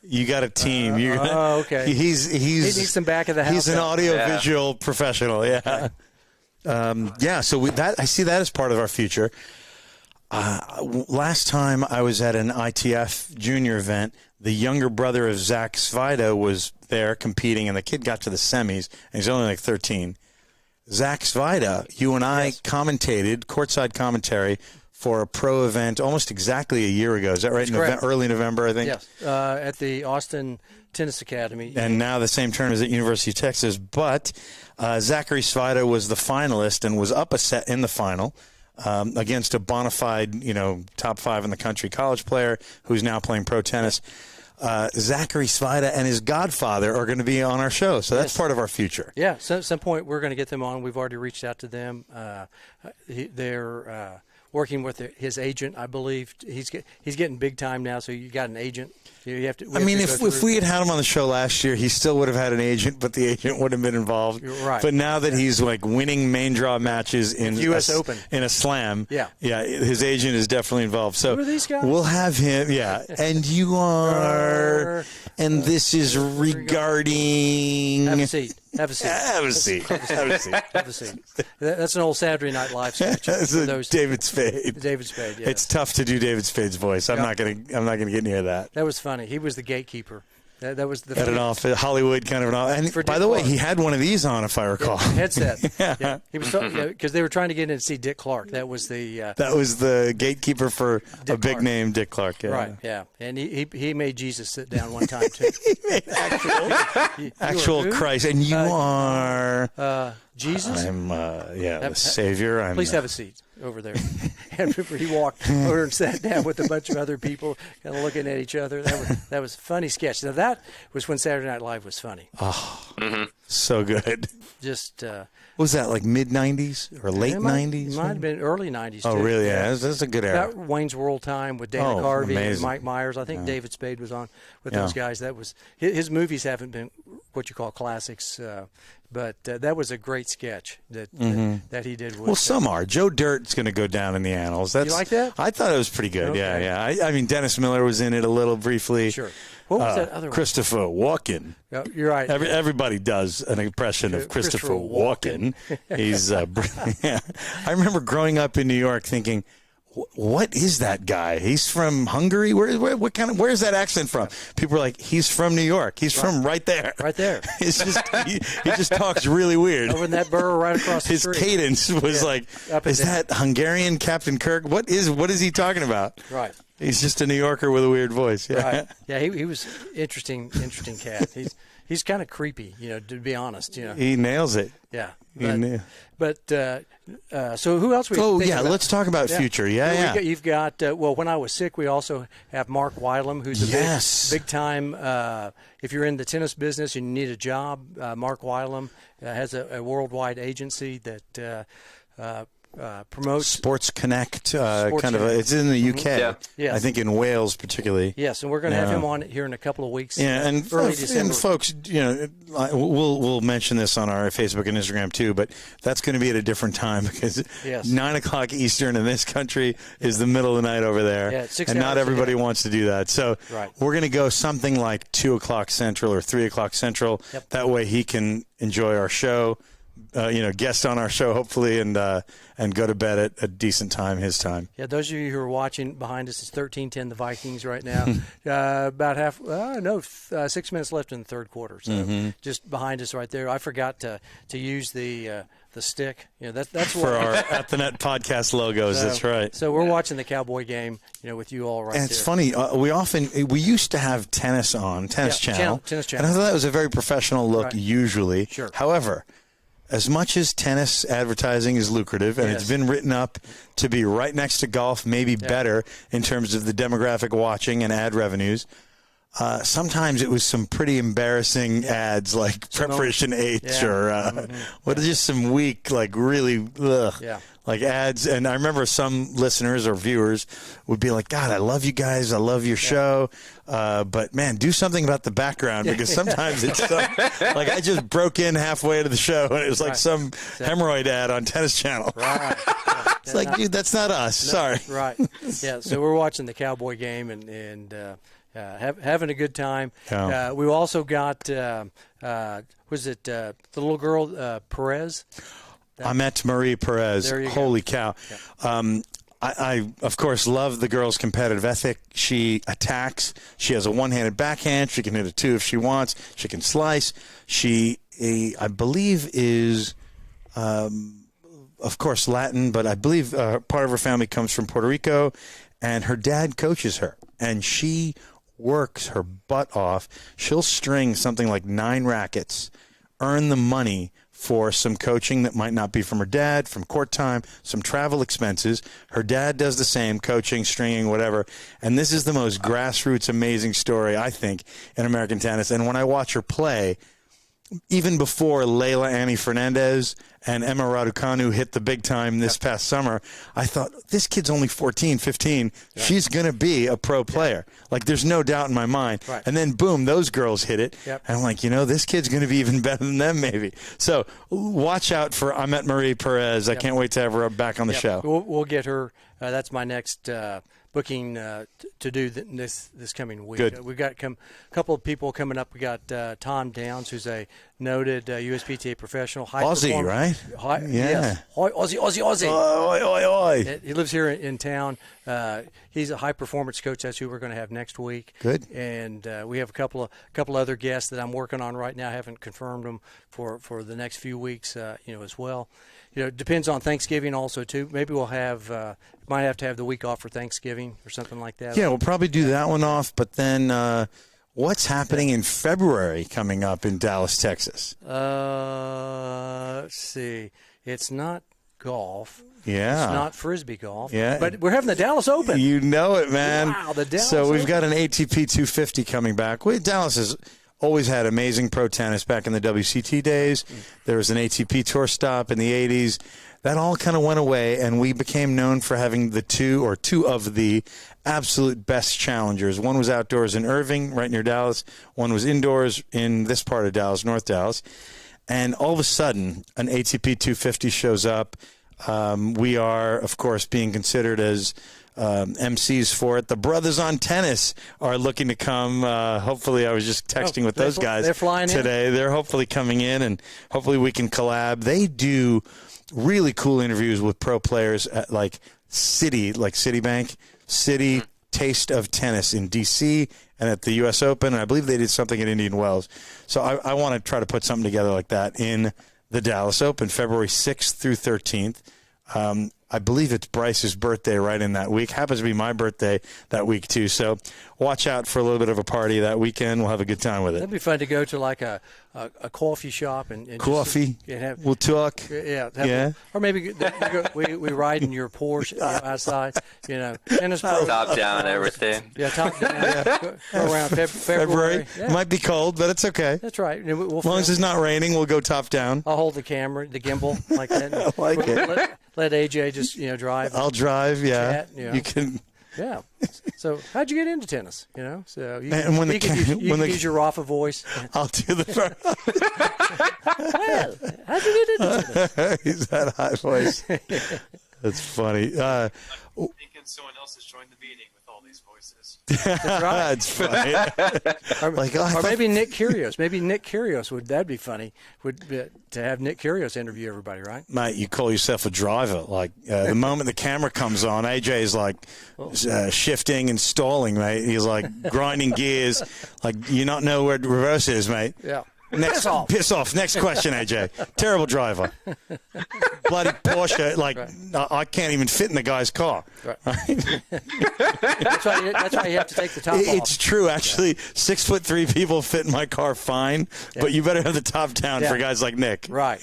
You got a team. Okay. He needs some back of the house. He's an audio-visual professional. Yeah. So I see that as part of our future. Last time I was at an ITF junior event, the younger brother of Zach Svida was there competing, and the kid got to the semis, and he's only like 13. Zach Svida, you and I commentated, courtside commentary, for a pro event almost exactly a year ago. Is that right? Early November, I think? Yes, at the Austin Tennis Academy. And now the same term is at University of Texas. But Zachary Svida was the finalist and was up a set in the final against a bona fide, top 5 in the country college player who's now playing pro tennis. Zachary Svida and his godfather are going to be on our show, so that's part of our future. Yeah, so at some point we're going to get them on. We've already reached out to them. They're working with his agent, I believe. He's getting big time now, so you got an agent. You have to. If we had had him on the show last year, he still would have had an agent, but the agent would have been involved. Right. But now that he's like winning main draw matches in U.S. Open, in a slam, his agent is definitely involved. So who are these guys? We'll have him. Yeah, and you are, and this is regarding. Have a seat. Have a seat. Have a seat. Have a seat. Have a seat. That's an old Saturday Night Live sketch. David Spade. David Spade. Yes. It's tough to do David Spade's voice. I'm not gonna get near that. That was funny. He was the gatekeeper. That was the at an office, Hollywood kind of an office. And by the way, he had one of these on, if I recall. Headset. Yeah. He was because they were trying to get in to see Dick Clark. That was the gatekeeper for Dick a big Clark. name, Dick Clark. Yeah. Right. Yeah. And he made Jesus sit down one time too. Actual Christ, and you are Jesus. I'm the Savior. Please have a seat over there. And he walked over and sat down with a bunch of other people, kind of looking at each other. That was a funny sketch. Now that was when Saturday Night Live was funny. Oh, so good. Just what was that, like mid '90s or late '90s? It might have been early '90s. Oh, too. really? Yeah, that's a good era. That Wayne's World time with Dana Carvey amazing. and Mike Myers. I think David Spade was on with those guys. That was his movies haven't been what you call classics. But that was a great sketch that he did. With, some are. Joe Dirt's going to go down in the annals. You like that? I thought it was pretty good. Okay. Yeah. I mean, Dennis Miller was in it a little briefly. Sure. What was that other one? Christopher Walken. Oh, you're right. Everybody does an impression of Christopher Walken. He's I remember growing up in New York thinking, what is that guy? He's from Hungary? Where's that accent from? People were like, he's from New York. He's from right there. Right there. It's just he just talks really weird. Over in that borough right across the street. His cadence was like, is that Hungarian Captain Kirk? What is he talking about? Right. He's just a New Yorker with a weird voice. Yeah. Right. Yeah, he was interesting cat. He's kind of creepy, to be honest. He nails it. Yeah. So who else? Let's talk about future. You've got when I was sick, we also have Mark Wylam, who's a big time. If you're in the tennis business and you need a job, Mark Wylam has a worldwide agency that promotes Sports Connect. It's in the UK. Yeah. Yes. I think in Wales particularly. Yes, and we're going to have him on here in a couple of weeks. Yeah, and early December. And folks, we'll mention this on our Facebook and Instagram too, but that's going to be at a different time because 9:00 Eastern in this country is the middle of the night over there, and not everybody wants to do that. So we're going to go something like 2:00 Central or 3:00 Central. Yep. That way he can enjoy our show. Guest on our show, hopefully, and go to bed at a decent time, his time. Yeah, those of you who are watching behind us, it's 13-10 the Vikings right now. About 6 minutes left in the third quarter. So just behind us right there. I forgot to use the stick. That's for our At the Net podcast logos. That's right. So we're watching the Cowboy game, with you all right there. And it's funny. We used to have tennis on Tennis Channel. Tennis Channel. And I thought that was a very professional look usually. Sure. However, as much as tennis advertising is lucrative, and it's been written up to be right next to golf, maybe better in terms of the demographic watching and ad revenues, sometimes it was some pretty embarrassing ads like Preparation H or just some weak, like really like ads. And I remember some listeners or viewers would be like, God, I love you guys. I love your show. But, man, do something about the background because sometimes it's like I just broke in halfway into the show and it was like some hemorrhoid ad on Tennis Channel. Right. It's like, dude, that's not us. Sorry. Right. Yeah, so we're watching the Cowboy game and having a good time. Yeah. We also got, the little girl, Perez? Ahmet Marie Perez. There you Holy go. cow. Yeah. I, of course, love the girl's competitive ethic. She attacks. She has a one-handed backhand. She can hit a two if she wants. She can slice. She, I believe, is, of course, Latin, but I believe part of her family comes from Puerto Rico, and her dad coaches her. And she works her butt off. She'll string something like 9 rackets, earn the money for some coaching that might not be from her dad, from court time, some travel expenses. Her dad does the same, coaching, stringing, whatever. And this is the most grassroots, amazing story, I think, in American tennis. And when I watch her play, even before Leila Annie Fernandez and Emma Raducanu hit the big time this past summer, I thought, this kid's only 14, 15. Yeah. She's going to be a pro player. Yeah. Like, there's no doubt in my mind. Right. And then, boom, those girls hit it. Yep. And I'm like, this kid's going to be even better than them, maybe. So watch out for Ahmet Marie Perez. I can't wait to have her back on the show. We'll get her. That's my next booking to do this coming week. Good. We've got a couple of people coming up. We got Tom Downs, who's a noted USPTA professional. Aussie, right? Yes. Aussie. Oi. He lives here in town. He's a high-performance coach. That's who we're going to have next week. Good. And we have a couple other guests that I'm working on right now. I haven't confirmed them for the next few weeks, as well. It depends on Thanksgiving also, too. Maybe we'll might have to have the week off for Thanksgiving or something like that. Yeah, we'll probably do that one off, but then what's happening in February coming up in Dallas, Texas? Let's see. It's not golf. Yeah. It's not Frisbee golf. Yeah. But we're having the Dallas Open. You know it, man. Wow, the Dallas So we've Open. got an ATP 250 coming back. Dallas has always had amazing pro tennis back in the WCT days. There was an ATP tour stop in the 80s. That all kind of went away, and we became known for having two of the absolute best challengers. One was outdoors in Irving, right near Dallas. One was indoors in this part of Dallas, North Dallas. And all of a sudden, an ATP 250 shows up. We are, of course, being considered as MCs for it. The Brothers on Tennis are looking to come. Hopefully, I was just texting with those guys they're flying today. In? They're hopefully coming in, and hopefully we can collab. They do really cool interviews with pro players at Citibank, City Taste of Tennis in D.C. and at the U.S. Open, and I believe they did something at Indian Wells. So I want to try to put something together like that in the Dallas Open, February 6th through 13th. I believe it's Bryce's birthday right in that week. Happens to be my birthday that week, too. So watch out for a little bit of a party that weekend. We'll have a good time with it. That'd be fun to go to like a coffee shop and coffee. Have, we'll talk. Yeah. Or maybe we ride in your Porsche outside. Tennis pro. Top down everything. Yeah, top down. Go around February. Yeah. Might be cold, but it's okay. That's right. As long as it's not raining, we'll go top down. I'll hold the camera, the gimbal, like that. I like it. Let AJ just drive. I'll drive. Yeah, chat, you can. Yeah. So how'd you get into tennis? So you can use your Rafa voice. I'll do the first. Well, how'd you get into tennis? He's that high voice. That's funny. I'm thinking someone else has joined the meeting with all these voices. That's right. That's funny. Or maybe Nick Kyrgios. Maybe Nick Kyrgios that'd be funny. To have Nick Kyrgios interview everybody, right? Mate, you call yourself a driver. The moment the camera comes on, AJ's shifting and stalling, mate. He's grinding gears. You not know where the reverse is, mate. Yeah. Piss off. Next question, AJ. Terrible driver. Bloody Porsche. I can't even fit in the guy's car. Right. That's why you have to take the top off. It's true, actually. 6'3" people fit in my car fine, but you better have the top down for guys like Nick. Right.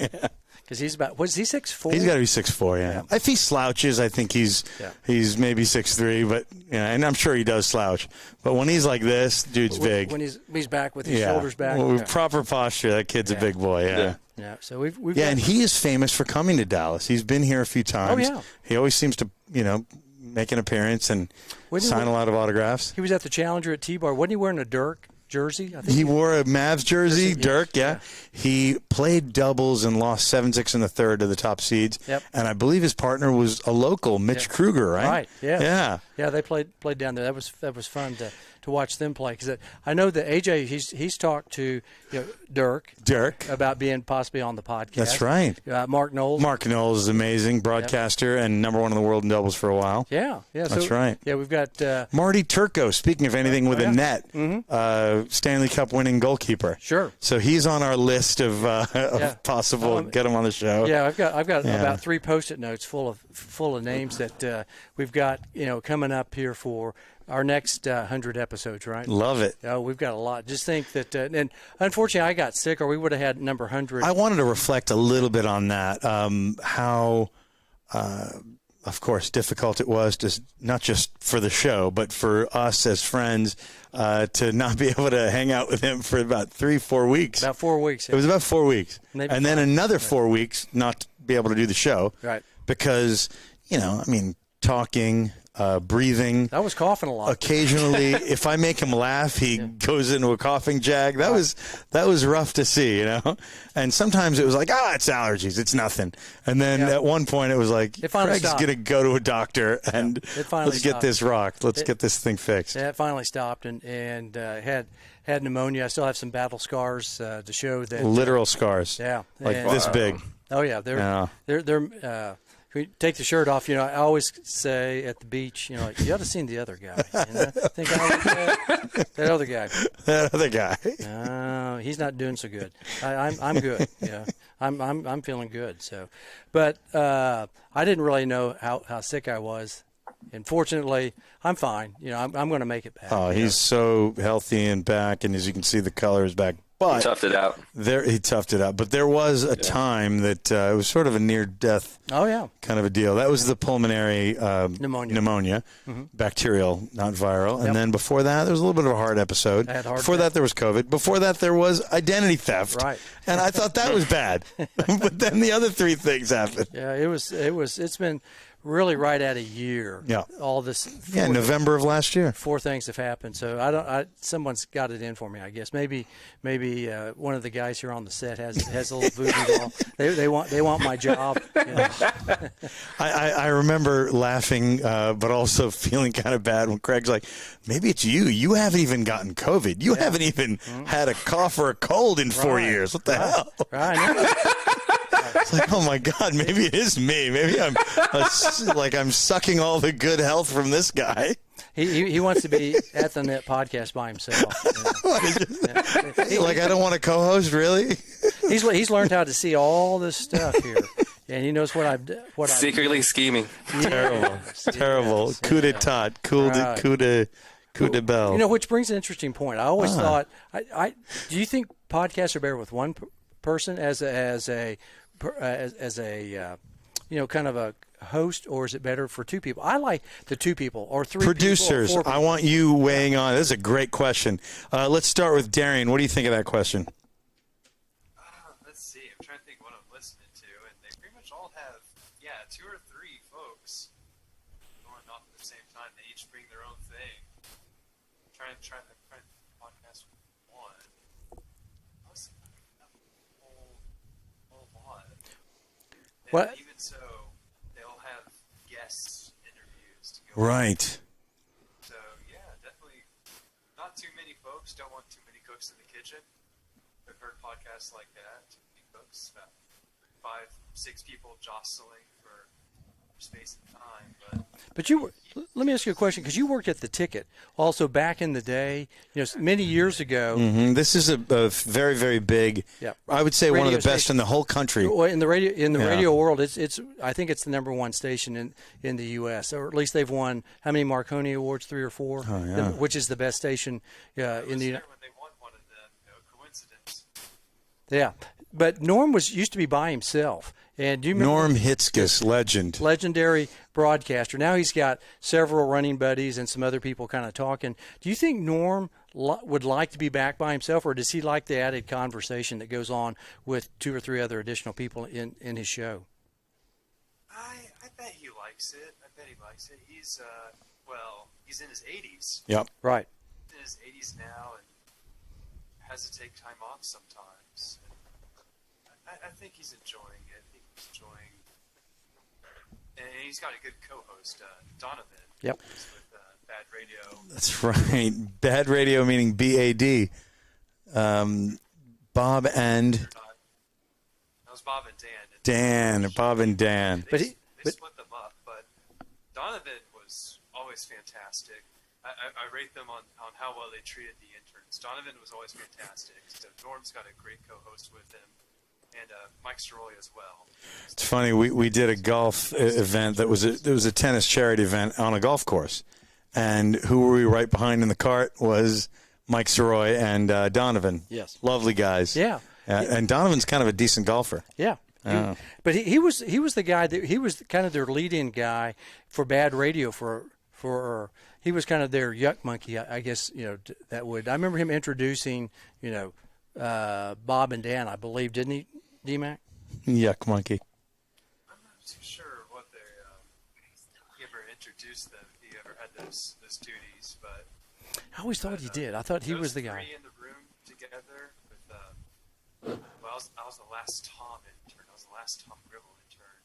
Because he's was he 6'4"? He's got to be 6'4", yeah. If he slouches, I think he's maybe 6'3", but and I'm sure he does slouch. But when he's like this, dude's big. When he's back with his shoulders back. Well, proper posture, that kid's a big boy, Yeah, so we've and he is famous for coming to Dallas. He's been here a few times. Oh, yeah. He always seems to, make an appearance and sign a lot of autographs. He was at the Challenger at T-Bar. Wasn't he wearing a Dirk jersey? I think he wore a Mavs jersey, Dirk, yeah. He played doubles and lost 7-6 in the third to the top seeds. Yep. And I believe his partner was a local, Mitch Kruger, right? Right, yeah. Yeah. Yeah, they played down there. That was fun to watch them play, because I know that AJ he's talked to Dirk about being possibly on the podcast. That's right. Mark Knowles is amazing broadcaster and number one in the world in doubles for a while. Yeah, that's right. Yeah, we've got Marty Turco. Speaking of anything with a net, Stanley Cup winning goalkeeper. Sure. So he's on our list of possible get him on the show. Yeah, I've got about 3 Post-it notes full of names that we've got coming up here for our next 100 episodes, right? Love it. Oh, we've got a lot. Just think that, and unfortunately, I got sick, or we would have had number 100. I wanted to reflect a little bit on that. How, of course, difficult it was to not just for the show, but for us as friends to not be able to hang out with him for about 3-4 weeks. About 4 weeks. It was about 4 weeks, and then another 4 weeks not to be able to do the show, right? Because talking. breathing. I was coughing a lot. Occasionally, if I make him laugh, he goes into a coughing jag. That was rough to see, And sometimes it was like, it's allergies, it's nothing. And then at one point, it was like, Craig's going to go to a doctor and let's get this rocked. Let's get this thing fixed. It finally stopped and had pneumonia. I still have some battle scars to show that literal scars. Yeah, like this big. Oh yeah, they're. We take the shirt off. I always say at the beach, you ought to have seen the other guy. Think that other guy. That other guy. He's not doing so good. I'm good. I'm feeling good. So, but I didn't really know how sick I was, and fortunately, I'm fine. I'm going to make it back. Oh, he's so healthy and back, and as you can see, the color is back. But he toughed it out. He toughed it out. But there was a time that it was sort of a near-death kind of a deal. That was the pulmonary pneumonia, bacterial, not viral. And then before that, there was a little bit of a heart episode. Before that, there was COVID. Before that, there was identity theft. Right. And I thought that was bad. But then the other three things happened. Yeah, it's been really right at a year. Yeah. All this. November of last year. 4 things have happened. So someone's got it in for me, I guess. Maybe one of the guys here on the set has a little voodoo doll. They want my job. I remember laughing, but also feeling kind of bad when Craig's like, maybe it's you. You haven't even gotten COVID. You haven't even had a cough or a cold in 4 years. What the hell? Right. It's like, oh my God, maybe it is me. Maybe I'm sucking all the good health from this guy. He wants to be at the Net podcast by himself. Like I don't want to co-host, really? He's learned how to see all this stuff here, and he knows what secretly scheming. Terrible. Coup d'etat, coup de belle. Which brings an interesting point. I always thought, do you think podcasts are better with one person as a kind of a host, or is it better for two people? I like the two people or three producers. People or 4 people. I want you weighing on. This is a great question. Let's start with Darian. What do you think of that question? Let's see. I'm trying to think what I'm listening to, and they pretty much all have 2 or 3 folks going off at the same time. They each bring their own thing. Trying to podcast with one. Honestly, a whole lot. And What? even so, they'll have guest interviews to go. Right. So definitely not too many folks. Don't want too many cooks in the kitchen. I've heard podcasts like that. Too many cooks, about 5, 6 people jostling for space and time. But let me ask you a question, because you worked at the Ticket also back in the day, many years ago. Mm-hmm. This is a very, very big. I would say one of the best in the whole country. Well, in the radio world, it's I think it's the #1 station in the U.S. or at least they've won how many Marconi Awards? 3 or 4. Oh, yeah. Which is the best station in the. When they won one of them, coincidence. Yeah, but Norm used to be by himself. And do you remember Norm Hitzges, legendary broadcaster. Now he's got several running buddies and some other people kind of talking. Do you think Norm would like to be back by himself, or does he like the added conversation that goes on with 2 or 3 other additional people in his show? I bet he likes it. He's he's in his 80s. Yep. Right. In his 80s now, and has to take time off sometimes. And I think he's enjoying it. And he's got a good co-host, Donovan. Yep. He's with Bad Radio. That's right. Bad Radio meaning BAD. Bob and... That was Bob and Dan. Bob and Dan. They split them up, but Donovan was always fantastic. I rate them on how well they treated the interns. Donovan was always fantastic. So Norm's got a great co-host with him. And Mike Soroy as well. It's funny. We did a golf event that was a tennis charity event on a golf course, and who were we right behind in the cart was Mike Soroy and Donovan. Yes, lovely guys. Yeah, and Donovan's kind of a decent golfer. Yeah. But he was the guy that he was kind of their lead-in guy for Bad Radio for he was kind of their yuck monkey, I guess. That would I remember him introducing Bob and Dan, I believe, didn't he? D-Mac? Yuck monkey. I'm not too sure what they ever introduced them. He those duties, but I always thought he did. I thought he was the guy. Three in the room together with well, I was the last Tom intern. I was the last Tom Gribble intern,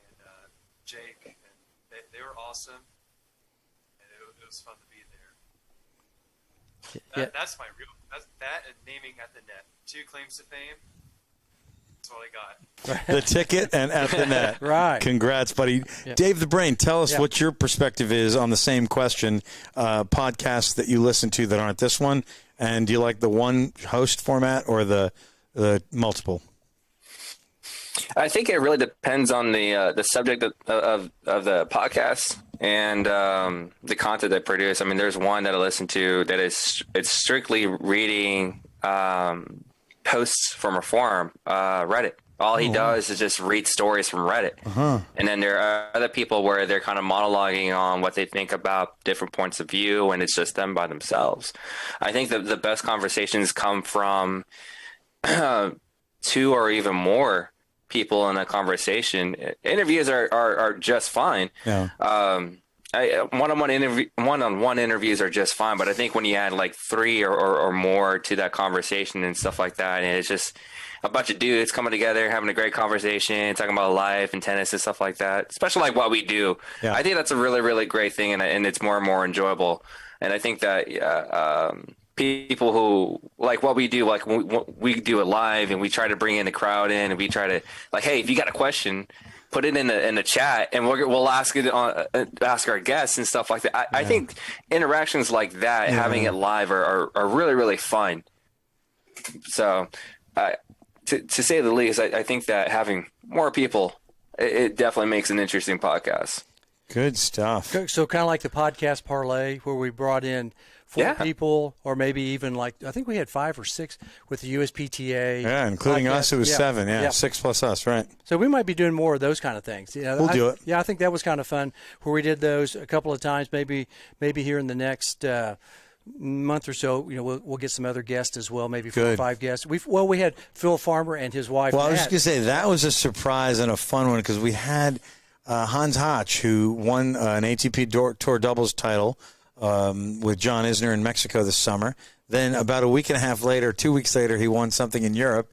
and Jake, and they were awesome, and it was fun to be there. That's my real that and naming at the net. 2 claims to fame. That's all I got. The ticket and at the net. Right. Congrats, buddy. Yep. Dave the Brain, tell us what your perspective is on the same question. Podcasts that you listen to that aren't this one, and do you like the one host format or the multiple? I think it really depends on the subject of the podcast and the content they produce. I mean, there's one that I listen to that it's strictly reading posts from a forum, Reddit. All he does is just read stories from Reddit. And then there are other people where they're kind of monologuing on what they think about different points of view, and it's just them by themselves. I think that the best conversations come from 2 or even more people in a conversation. Interviews are just fine. Yeah. One-on-one interviews are just fine, but I think when you add like 3 or more to that conversation and stuff like that, and it's just a bunch of dudes coming together, having a great conversation, talking about life and tennis and stuff like that, especially like what we do. Yeah. I think that's a really, really great thing, and it's more and more enjoyable. And I think that people who like what we do, like we do it live, and we try to bring in the crowd in, and we try to like, hey, if you got a question, put it in the chat, and we'll ask it ask our guests and stuff like that. I think interactions like that, having it live, are really, really fun. So, to say the least, I think that having more people, it definitely makes an interesting podcast. Good stuff. So kind of like the podcast parlay, where we brought in 4 people, or maybe even like, I think we had 5 or 6 with the USPTA. Yeah, including us, it was 7. Yeah, 6 plus us, right? So we might be doing more of those kind of things. We'll do it. Yeah, I think that was kind of fun, where we did those a couple of times. Maybe here in the next month or so, we'll get some other guests as well, maybe 4 or 5 guests. We had Phil Farmer and his wife. Well, I was just going to say, that was a surprise and a fun one, because we had Hans Hotch, who won an ATP Tour doubles title with John Isner in Mexico this summer. Then about a week and a half later, 2 weeks later, he won something in Europe.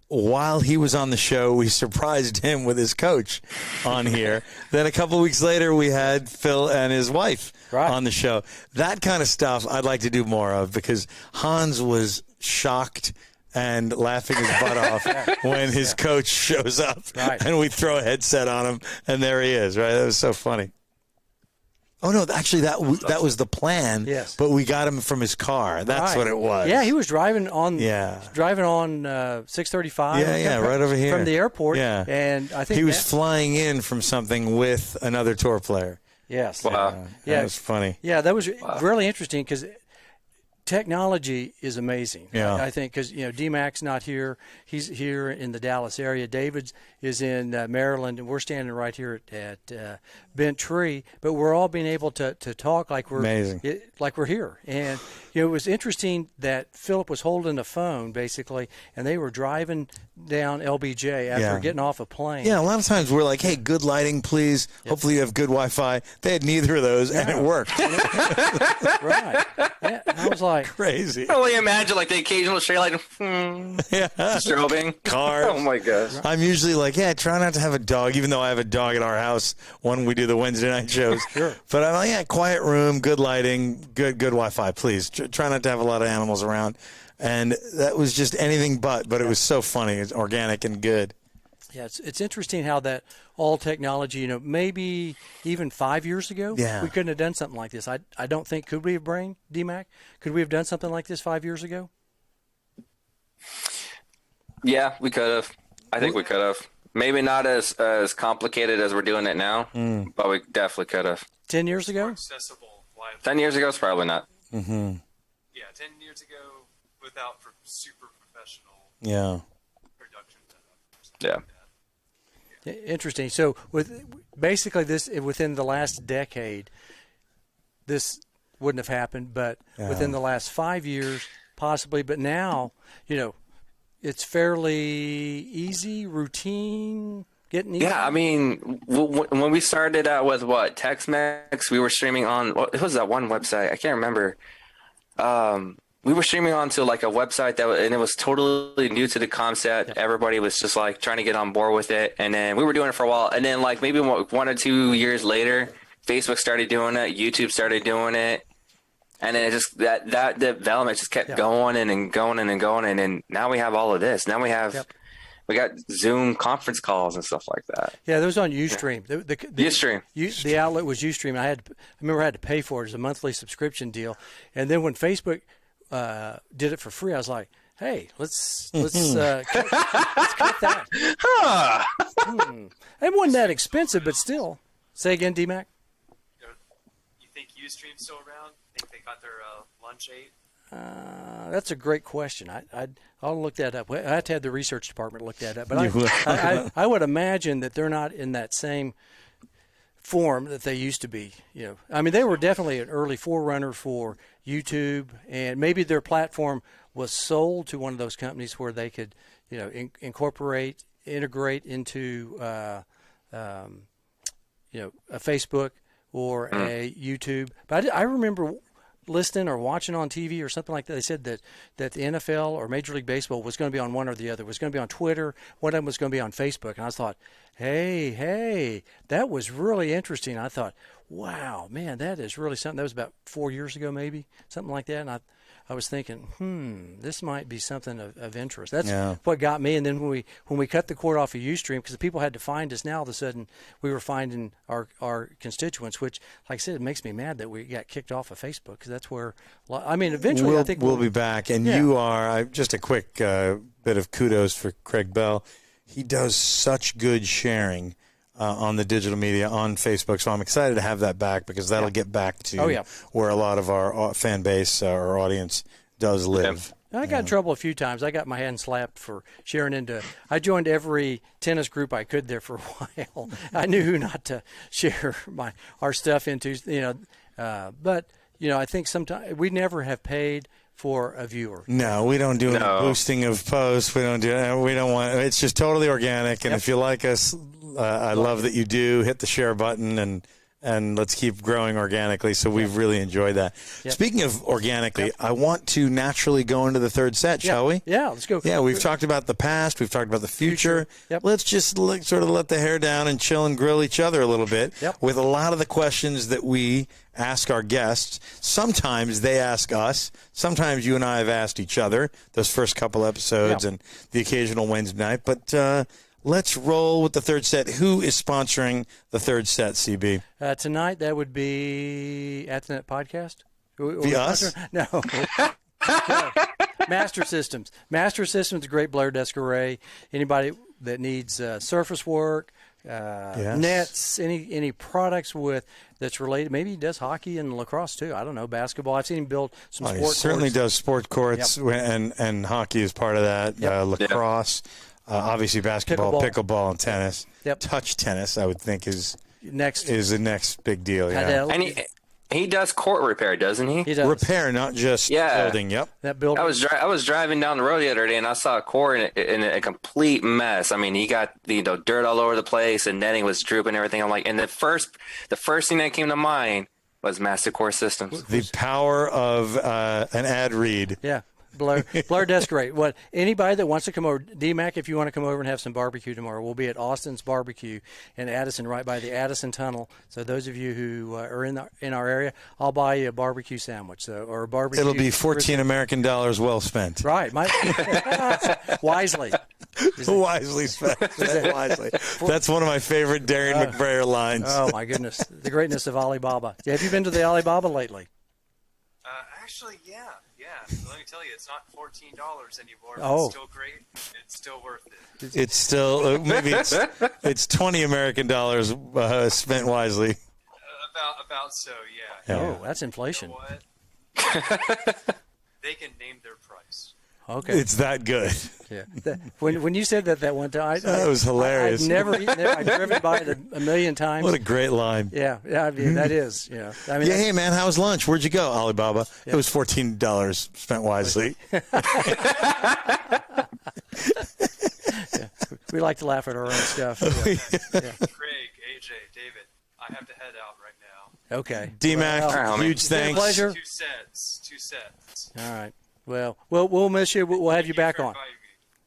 While he was on the show, we surprised him with his coach on here. Then a couple of weeks later, we had Phil and his wife on the show. That kind of stuff I'd like to do more of, because Hans was shocked and laughing his butt off when his coach shows up, and we throw a headset on him, and there he is, right? That was so funny. Oh, no, actually, that was the plan, but we got him from his car. That's what it was. Yeah, he was driving on 635. Yeah, right over here. From the airport. Yeah. And I think he was flying in from something with another tour player. Yes. Wow. That was funny. Yeah, that was really interesting, because technology is amazing. Yeah. I think, because D-Mac's not here. He's here in the Dallas area. David is in Maryland, and we're standing right here at Bent Tree. But we're all being able to talk like we're amazing, like we're here. And it was interesting that Philip was holding a phone basically, and they were driving down LBJ after getting off a plane. Yeah, a lot of times we're like, hey, good lighting, please. Yep. Hopefully you have good Wi-Fi. They had neither of those, and it worked. Right. Yeah, I was like, crazy. I can only imagine like the occasional stray light, strobing cars. Oh my gosh. I'm usually like, try not to have a dog, even though I have a dog at our house when we do the Wednesday night shows. Sure. But I'm like, quiet room, good lighting, good Wi-Fi, please. Try not to have a lot of animals around. And that was just anything but it was so funny. It's organic and good. Yeah, it's interesting how that all technology, maybe even 5 years ago, we couldn't have done something like this. I don't think, could we have, D-Mac? Could we have done something like this 5 years ago? Yeah, we could have. I think we could have. Maybe not as complicated as we're doing it now, but we definitely could have. 10 years ago? More accessible. 10 years ago, it's probably not. Mm-hmm. Yeah, 10 years ago, without super professional production setup. Yeah. Interesting. So with basically this, within the last decade, this wouldn't have happened, but within the last 5 years, possibly. But now, it's fairly easy, routine, getting easy? Yeah, I mean, when we started out with Tex-Mex, we were streaming on what was that one website? I can't remember. We were streaming onto like a website and it was totally new to the concept. Yep. Everybody was just like trying to get on board with it, and then we were doing it for a while, and then like maybe 1 or 2 years later, Facebook started doing it, YouTube started doing it, and then it just that development just kept going and going and going, and then now we have all of this. Now we have we got Zoom conference calls and stuff like that. Yeah, those on Ustream. Ustream. The outlet was Ustream. I remember I had to pay for it as a monthly subscription deal, and then when Facebook did it for free, I was like, hey, let's cut that. It wasn't that expensive, but still. Say again, D-Mac? You think Ustream's still around? Think they got their lunch ate? That's a great question. I'll look that up. I have to have the research department look that up. But I would imagine that they're not in that same form that they used to be. I mean, they were definitely an early forerunner for YouTube, and maybe their platform was sold to one of those companies where they could, integrate into, a Facebook or a YouTube. But I remember listening or watching on TV or something like that. They said that the NFL or Major League Baseball was going to be on one or the other. It was going to be on Twitter. One of them was going to be on Facebook. And I thought, hey, that was really interesting. I thought, wow, man, that is really something. That was about 4 years ago, maybe, something like that. And I was thinking, this might be something of interest. That's what got me. And then when we cut the cord off of Ustream, because the people had to find us, now all of a sudden we were finding our constituents, which, like I said, it makes me mad that we got kicked off of Facebook, because that's where, eventually I think we'll be back. And you are, just a quick bit of kudos for Craig Bell. He does such good sharing on the digital media on Facebook, so I'm excited to have that back, because that'll get back to where a lot of our fan base, our audience, does live. I got in trouble a few times. I got my hand slapped for sharing I joined every tennis group I could there for a while. I knew who not to share our stuff into, but I think sometimes we never have paid for a viewer. No, we don't do any boosting of posts. We don't do. We don't want. It's just totally organic. And if you like us, I love that you do. Hit the share button and let's keep growing organically. So we've really enjoyed that. Yep. Speaking of organically, I want to naturally go into the third set, shall we? Yeah, let's go. Yeah, we've talked about the past. We've talked about the future. Yep. Let's just sort of let the hair down and chill and grill each other a little bit with a lot of the questions that we ask our guests. Sometimes they ask us. Sometimes you and I have asked each other those first couple episodes and the occasional Wednesday night. But let's roll with the third set. Who is sponsoring the third set, CB? Tonight, that would be at the Net Podcast. Be us? No. Master Systems. Master Systems is a great blower desk array. Anybody that needs surface work, nets, any products that's related. Maybe he does hockey and lacrosse too. I don't know, basketball. I've seen him build some sport courts. He certainly does sport courts, and hockky is part of that. Lacrosse. Obviously, basketball, pickleball, and tennis. Touch tennis, I would think, is the next big deal. Yeah. And he does court repair, doesn't he? He does. Repair, not just building. Yep. That building. I was driving down the road the other day, and I saw a court in a complete mess. I mean, he got dirt all over the place, and netting was drooping and everything. I'm like, and the first thing that came to mind was Master Core Systems. The power of an ad read. Yeah. Blower desk array. Anybody that wants to come over, D-Mac, if you want to come over and have some barbecue tomorrow, we'll be at Austin's Barbecue in Addison, right by the Addison Tunnel. So those of you who are in our area, I'll buy you a barbecue sandwich or a barbecue. It'll be 14 American dollars well spent. Right. Wisely. Wisely spent. Wisely. That's one of my favorite Darren McBrayer lines. Oh, my goodness. The greatness of Alibaba. Have you been to the Alibaba lately? Actually, yeah. Let me tell you, it's not $14 anymore. But it's still great. It's still worth it. It's still maybe it's 20 American dollars spent wisely. About so, yeah. Oh, that's inflation. You know what? They can name their price. Okay, it's that good. Yeah. When you said that one time, that was hilarious. I've never eaten there. I've driven by it a million times. What a great line. Yeah, I mean, that is. Hey man, how was lunch? Where'd you go, Alibaba? Yeah. It was $14 spent wisely. We like to laugh at our own stuff. Yeah. Craig, AJ, David, I have to head out right now. Okay. D-Mac, huge thanks. Pleasure. Two sets. All right. Well, we'll miss you. We'll have you back on.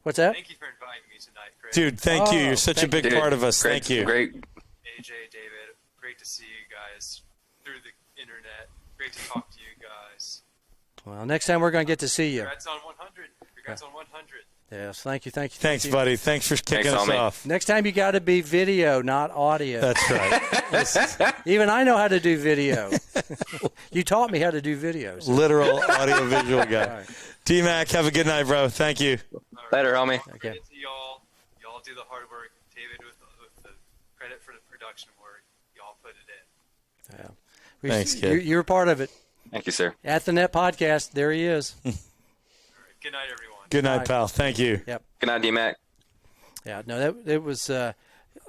What's that? Thank you for inviting me tonight, Craig. Dude, thank you. You're such a big part of us. Thank you. Great. AJ, David, great to see you guys through the internet. Great to talk to you guys. Well, next time we're going to get to see you. Congrats on 100. Congrats on 100. Yes, thank you. Thanks, buddy. Thanks for kicking us off. Next time you got to be video, not audio. That's right. Even I know how to do video. You taught me how to do videos. Literal audio-visual guy. Right. D-Mac, have a good night, bro. Thank you. Later, homie. Okay. To y'all do the hard work. David with the credit for the production work. Y'all put it in. Yeah. Thanks, kid. You're part of it. Thank you, sir. At the Net Podcast, there he is. All right. Good night, everyone. Good night, pal. Thank you. Yep. Good night, D-Mac. Yeah, no, it was, like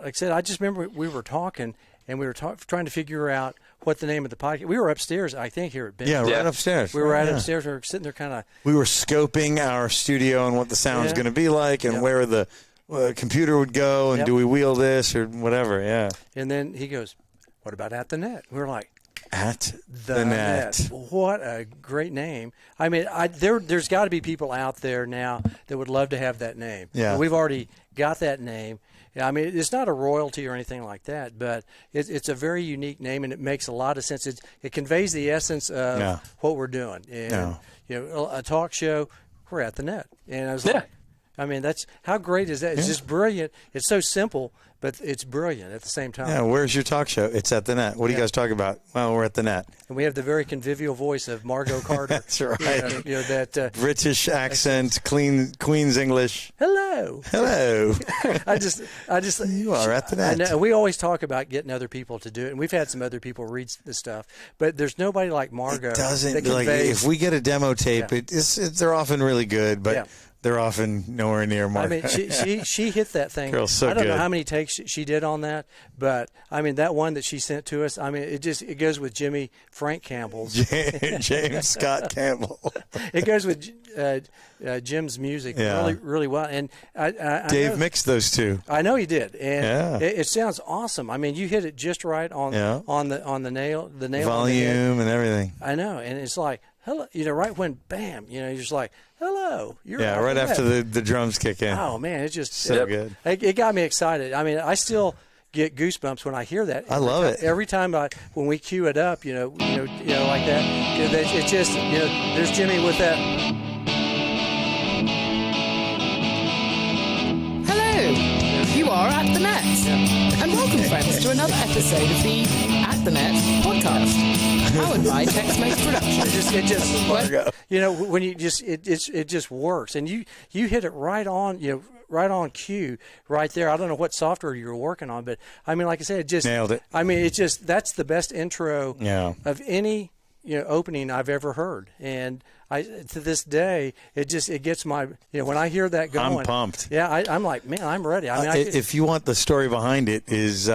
I said, I just remember we were talking, and we were trying to figure out what the name of the podcast. We were upstairs, I think, here at Ben. Yeah, right upstairs. We were upstairs. We were sitting there kind of. We were scoping our studio and what the sound was going to be like and where the computer would go and do we wheel this or whatever, yeah. And then he goes, what about At the Net? We were like, At the Net. What a great name. I mean, there's got to be people out there now that would love to have that name. Yeah. We've already got that name. I mean, it's not a royalty or anything like that, but it's a very unique name, and it makes a lot of sense. It conveys the essence of what we're doing. And, a talk show, we're at the Net. And I was like, I mean, how great is that? It's just brilliant. It's so simple, but it's brilliant at the same time. Yeah, where's your talk show? It's at the Net. What do you guys talk about? Well, we're at the Net. And we have the very convivial voice of Margot Carter. That's right. That British accent, Queen's English. Hello. I just. You are at the Net. I know, we always talk about getting other people to do it, and we've had some other people read the stuff, but there's nobody like Margot. It doesn't that like conveys, if we get a demo tape, they're often really good, but. They're often nowhere near Mark. I mean, she hit that thing. Girl's so I don't good. know how many takes she did on that, but I mean that one that she sent to us. I mean, it goes with Jimmy Frank Campbell's James Scott Campbell. It goes with Jim's music really well, and Dave mixed those two. I know he did, and it sounds awesome. I mean, you hit it just right on the nail, volume and everything. I know, and it's like. Hello, right when bam, you're just like, hello. You're right after the drums kick in. Oh man, it's just so good. It got me excited. I mean, I still get goosebumps when I hear that. I love it every time when we cue it up, like that. It's just there's Jimmy with that. Hello, you are at the Net, and welcome, friends, to another episode of the At the Net podcast. Powered by Tex-Mex Productions. It just when you just it just works, and you hit it right on right on cue right there. I don't know what software you were working on, but I mean, like I said, it just nailed it. I mean, that's the best intro of any opening I've ever heard, and to this day it gets my when I hear that going, I'm pumped. Yeah, I'm like, man, I'm ready. I mean, if you want the story behind it, is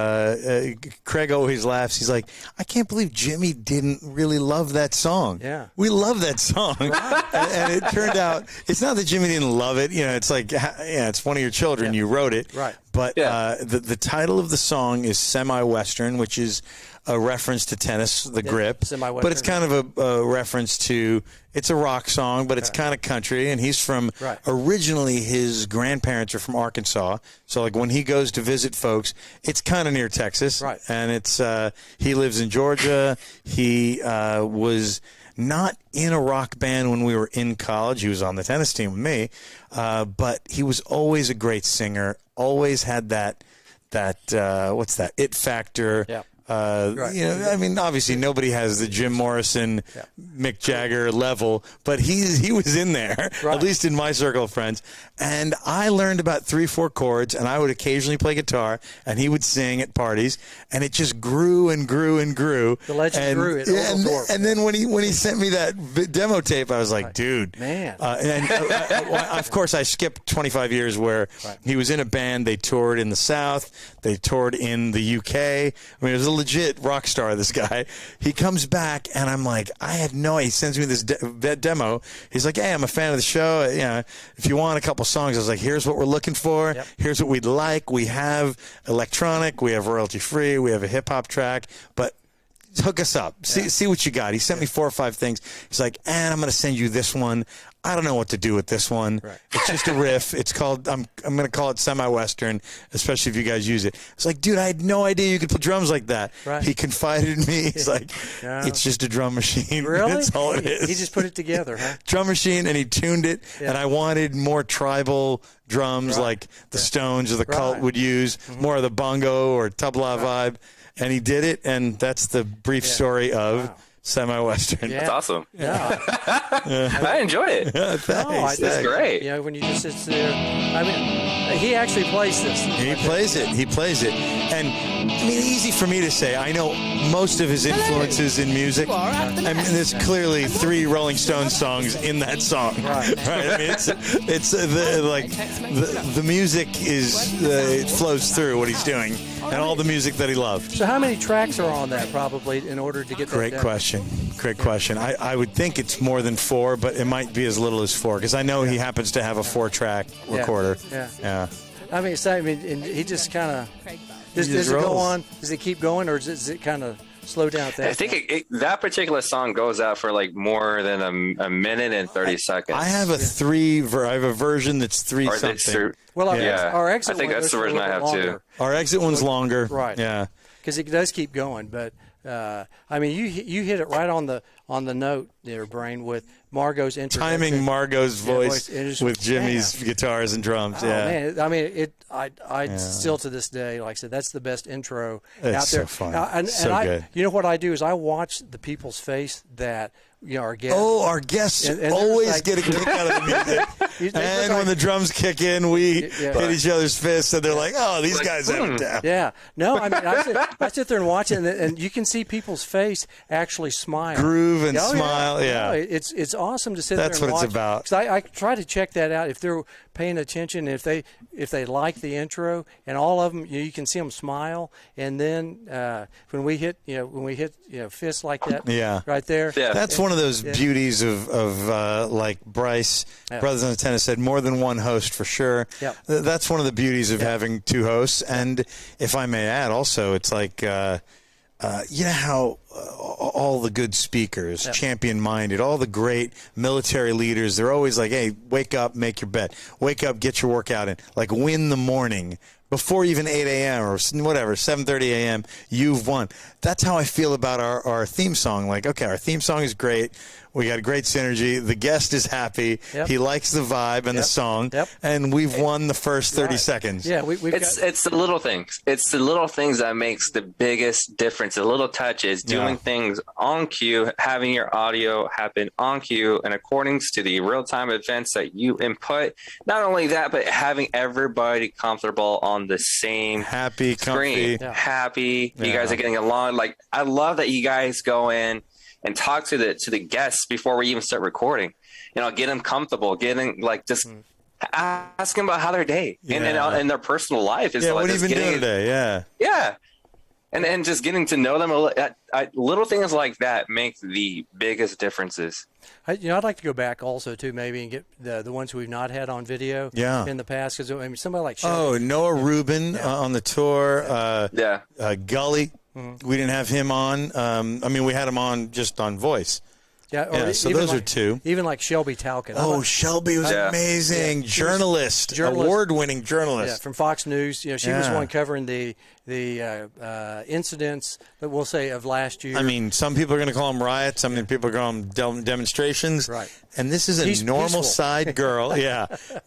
Craig always laughs. He's like, I can't believe Jimmy didn't really love that song. Yeah, we love that song, and it turned out it's not that Jimmy didn't love it. It's like it's one of your children. You wrote it, right? But the title of the song is Semi-Western, which is a reference to tennis, the grip, but it's kind of a reference to, it's a rock song, but it's kind of country, and he's from, originally his grandparents are from Arkansas, so like when he goes to visit folks, it's kind of near Texas, and it's, he lives in Georgia. He was not in a rock band when we were in college. He was on the tennis team with me, but he was always a great singer, always had that what's that, it factor. Yeah. I mean, obviously nobody has the Jim Morrison, Mick Jagger level, but he was in there, at least in my circle of friends. And I learned about 3-4 chords, and I would occasionally play guitar, and he would sing at parties, and it just grew and grew and grew. The legend grew. And then when he sent me that demo tape, I was like, dude, man. Of course, I skipped 25 years where he was in a band. They toured in the South. They toured in the UK. I mean, it was a legit rock star, this guy. He comes back, and I'm like, I had no idea. He sends me this demo. He's like, hey, I'm a fan of the show. You know, if you want a couple songs, I was like, here's what we're looking for. Yep. Here's what we'd like. We have electronic. We have royalty-free. We have a hip-hop track. But hook us up. See what you got. He sent me 4 or 5 things. He's like, and I'm going to send you this one. I don't know what to do with this one. Right. It's just a riff. It's called, I'm going to call it semi-Western, especially if you guys use it. It's like, dude, I had no idea you could play drums like that. Right. He confided in me. He's like, it's just a drum machine. Really? That's all it is. He just put it together, huh? Drum machine, and he tuned it, and I wanted more tribal drums like the Stones or the Cult would use, more of the bongo or tabla vibe, and he did it, and that's the brief story of Semi-Western. That's awesome. Yeah. I enjoy it. Thanks. That's great. You know, when you just sit there, I mean, he actually plays this. He plays it. He plays it. And, I mean, easy for me to say. I know most of his influences in music. I mean, there's clearly 3 Rolling Stones songs in that song. Right. I mean, it's the music is, it flows through what he's doing and all the music that he loved. So how many tracks are on that, probably, in order to get that Great down? question. Great question. I would think it's more than 4, but it might be as little as 4 because I know he happens to have a 4-track recorder. Yeah. I mean, and he just kind of does it go on? Does it keep going, or does it kind of slow down at that? I think that particular song goes out for like more than a minute and 30 seconds. I have a I have a version that's 3 something. Well, our exit I think that's the version I have too. Our exit one's longer. Right. Yeah. Because it does keep going, but I mean, you hit it right on the note there, Brain, with Margot's introduction. Timing Margot's voice with Jimmy's guitars and drums. Oh, yeah. Man, I mean, I still to this day, like I said, that's the best intro out there. So fun. And good. You know what I do is I watch the people's face that our guests. Oh, our guests always get a kick out of the music. And when the drums kick in, we hit each other's fists, and they're like, "Oh, these guys have it down." Yeah, no, I mean, I sit there and watch it, and you can see people's face actually smile, groove, and smile. Yeah, it's awesome to sit there and watch. That's what it's about. Because I try to check that out if they're paying attention, if they like the intro, and all of them, you can see them smile, and then when we hit fists like that, right there, that's one of those beauties of like Bryce Brothers on the Tennis said, more than one host for sure. Yep. That's one of the beauties of having 2 hosts, and if I may add, also it's like you know how all the good speakers, champion-minded, all the great military leaders, they're always like, hey, wake up, make your bed. Wake up, get your workout in. Like, win the morning. Before even 8 a.m. or whatever, 7:30 a.m., you've won. That's how I feel about our theme song. Like, okay, our theme song is great. We got great synergy. The guest is happy. Yep. He likes the vibe and the song. Yep. And we've won the first 30 seconds. Yeah, it's the little things. It's the little things that makes the biggest difference. The little touches, doing things on cue, having your audio happen on cue, and according to the real-time events that you input. Not only that, but having everybody comfortable on the same happy, screen. Happy. You guys are getting along. Like, I love that you guys go in and talk to the guests before we even start recording. Get them comfortable, just ask them about how their day and their personal life is. Yeah, what have you been doing today? Yeah. And just getting to know them. Little things like that make the biggest differences. I'd like to go back also too, maybe, and get the ones we've not had on video in the past. Because I mean, somebody like Noah Rubin on the tour. Gully. Mm-hmm. We didn't have him on. I mean, we had him on just on voice. So those are 2. Even like Shelby Talcott. Oh, Shelby was amazing. Journalist, award-winning journalist. Yeah, from Fox News. She was one covering the incidents that we'll say of last year. I mean, some people are going to call them riots. Some people are going to call them demonstrations. Right. And this is a normal-sized girl.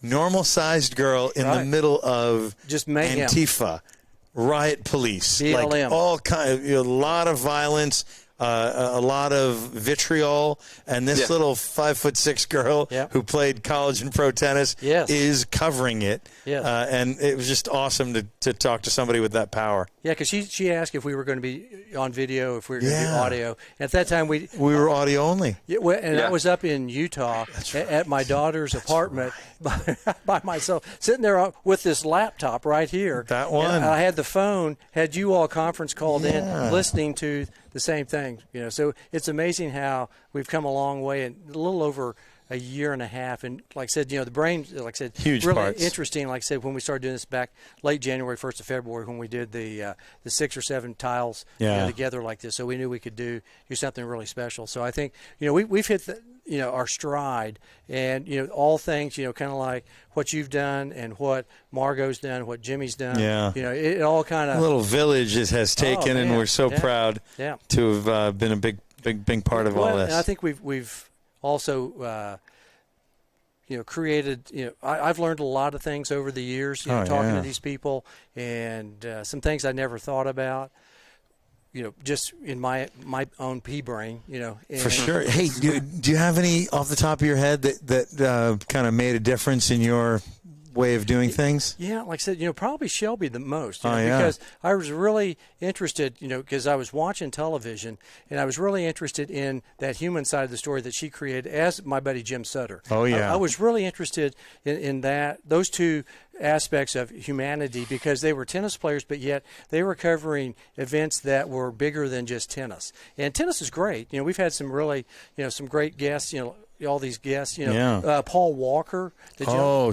Normal-sized girl in the middle of just mayhem. Antifa, riot police, BLM. like all kind of, a lot of violence. a lot of vitriol, and this little 5'6" girl who played college and pro tennis is covering it. Yes. And it was just awesome to talk to somebody with that power. Yeah, because she asked if we were going to be on video, if we were going to do audio. At that time, we were audio only. I was up in Utah at my daughter's apartment by myself, sitting there with this laptop right here. That one. And I had the phone, had you all conference called in, listening to the same thing. So it's amazing how we've come a long way in a little over a year and a half. And like I said, the brain, like I said, huge really parts. Interesting. Like I said, when we started doing this back late January, 1st of February, when we did the 6 or 7 tiles together like this, so we knew we could do something really special. So I think we've hit our stride, and all things kind of like what you've done and what Margot's done, what Jimmy's done. Yeah. It all kind of a little village has taken, and we're so proud to have been a big part of all this. And I think we've also created. I've learned a lot of things over the years. Talking to these people, and some things I never thought about. Just in my own pea brain, For sure. Hey, do you have any off the top of your head that kind of made a difference in your way of doing things? Yeah, like I said, probably Shelby the most. Because I was really interested, because I was watching television, and I was really interested in that human side of the story that she created as my buddy Jim Sutter. Oh, yeah. I was really interested in those two aspects of humanity, because they were tennis players, but yet they were covering events that were bigger than just tennis. And tennis is great. We've had some really, some great guests, all these guests, Paul Walker.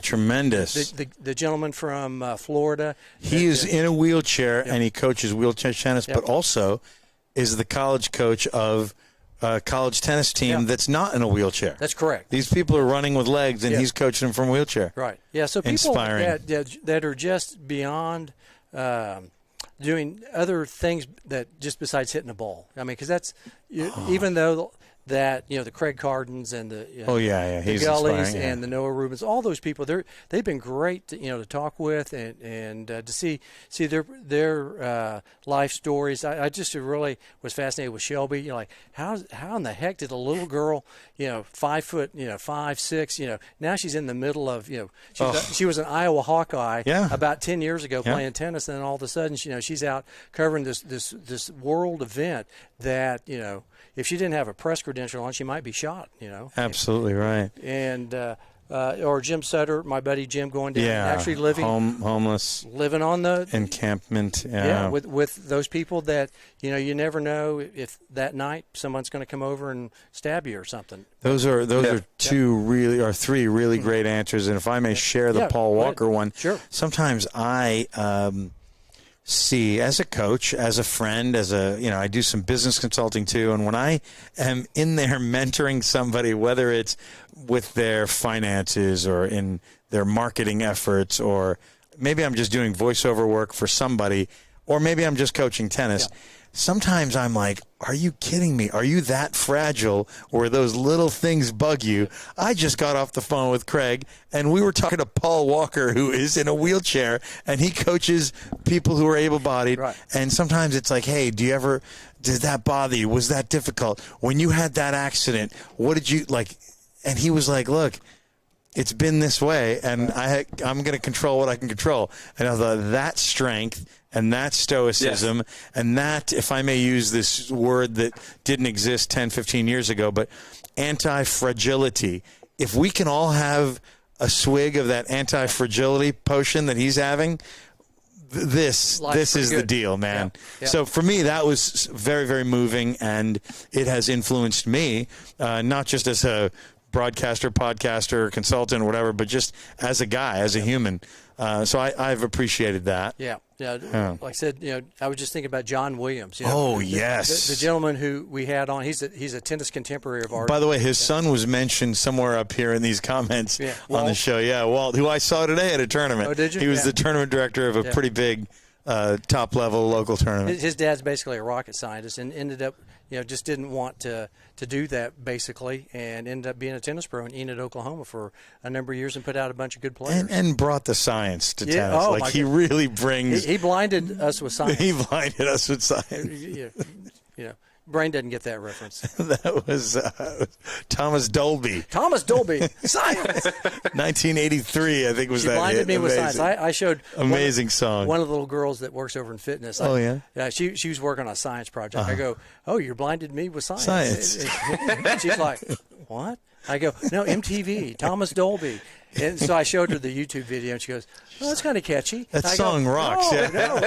Tremendous. The gentleman from Florida. He is in a wheelchair, and he coaches wheelchair tennis, but also is the college coach of a college tennis team that's not in a wheelchair. That's correct. These people are running with legs, and he's coaching them from a wheelchair. Right. Yeah, so people Inspiring. that are just beyond doing other things that just besides hitting a ball. I mean, because that's even though that the Craig Cardens and the he's the Gullys inspiring, and the Noah Rubins, all those people, they've been great to talk with and to see their life stories. I just really was fascinated with Shelby. Like how in the heck did a little girl 5 foot 5'6" now she's in the middle of she was an Iowa Hawkeye about 10 years ago playing tennis, and then all of a sudden she's out covering this world event that if she didn't have a press credential on, she might be shot, Absolutely right. And or Jim Sutter, my buddy Jim, going down and actually living homeless, living on the encampment. With those people that you never know if that night someone's going to come over and stab you or something. Those are three really great answers. And if I may share the Paul Walker one, sure. Sometimes I see, as a coach, as a friend, I do some business consulting too, and when I am in there mentoring somebody, whether it's with their finances or in their marketing efforts, or maybe I'm just doing voiceover work for somebody, or maybe I'm just coaching tennis, sometimes I'm like, are you kidding me? Are you that fragile where those little things bug you? I just got off the phone with Craig, and we were talking to Paul Walker, who is in a wheelchair, and he coaches people who are able-bodied. Right. And sometimes it's like, hey, did that bother you? Was that difficult? When you had that accident, what did you like? And he was like, look, it's been this way, and I'm going to control what I can control. And I thought that strength and that stoicism and that, if I may use this word that didn't exist 10, 15 years ago, but anti-fragility. If we can all have a swig of that anti-fragility potion that he's having, this is the deal, man. Yeah. So for me, that was very, very moving, and it has influenced me, not just as a broadcaster, podcaster, consultant, or whatever, but just as a guy, as a human. So I've appreciated that. Yeah. Like I said, I was just thinking about John Williams. Yes. The gentleman who we had on, he's a tennis contemporary of ours. By the way, his son was mentioned somewhere up here in these comments on the show. Yeah, Walt, who I saw today at a tournament. Oh, did you? He was the tournament director of a pretty big top-level local tournament. His dad's basically a rocket scientist and ended up, just didn't want to do that basically, and ended up being a tennis pro in Enid, Oklahoma for a number of years and put out a bunch of good players. And brought the science to tennis. He really brings... He blinded us with science. He blinded us with science. Brain doesn't get that reference. That was Thomas Dolby. Thomas Dolby, Science. 1983, I think was she that hit. blinded me with Science. I showed amazing song. One of the little girls that works over in fitness. Yeah, she was working on a science project. I go, oh, you blinded me with Science. And she's like, what? I go, no, MTV, Thomas Dolby. And so I showed her the YouTube video, and she goes, "Oh, that's kind of catchy." That song rocks. No.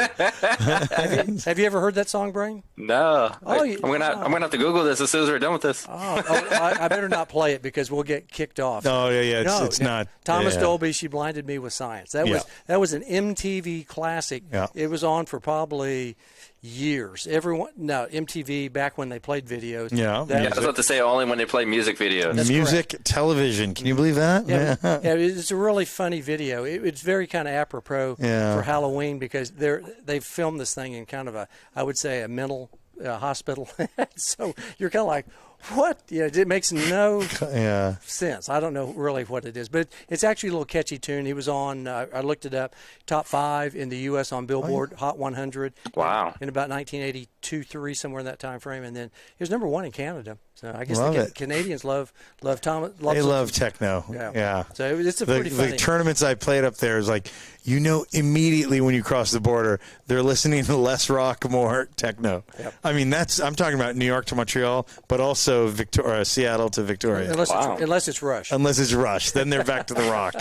Have you ever heard that song, Brain? No. Oh, I'm gonna have to Google this as soon as we're done with this. I better not play it because we'll get kicked off. Oh yeah. It's not. Thomas Dolby, She Blinded Me with Science. That was an MTV classic. Yeah. It was on for probably years. MTV back when they played videos. Yeah. I was about to say only when they play music videos. That's music correct. Television. Can you believe that? Yeah, it's a really funny video. It's very kind of apropos for Halloween because they've filmed this thing in kind of I would say a mental hospital. So you're kind of like, what? It makes no sense. I don't know really what it is, but it's actually a little catchy tune. He was on, I looked it up, top 5 in the U.S. on Billboard Hot 100. Wow. In about 1982, 3, somewhere in that time frame. And then he was number 1 in Canada. So I guess Canadians love Thomas. They love techno. Yeah. So it's a pretty funny. The tournaments I played up there is like, immediately when you cross the border, they're listening to less rock, more techno. Yep. I mean, I'm talking about New York to Montreal, but also Seattle to Victoria. Unless it's Rush. Unless it's Rush. Then they're back to the rock.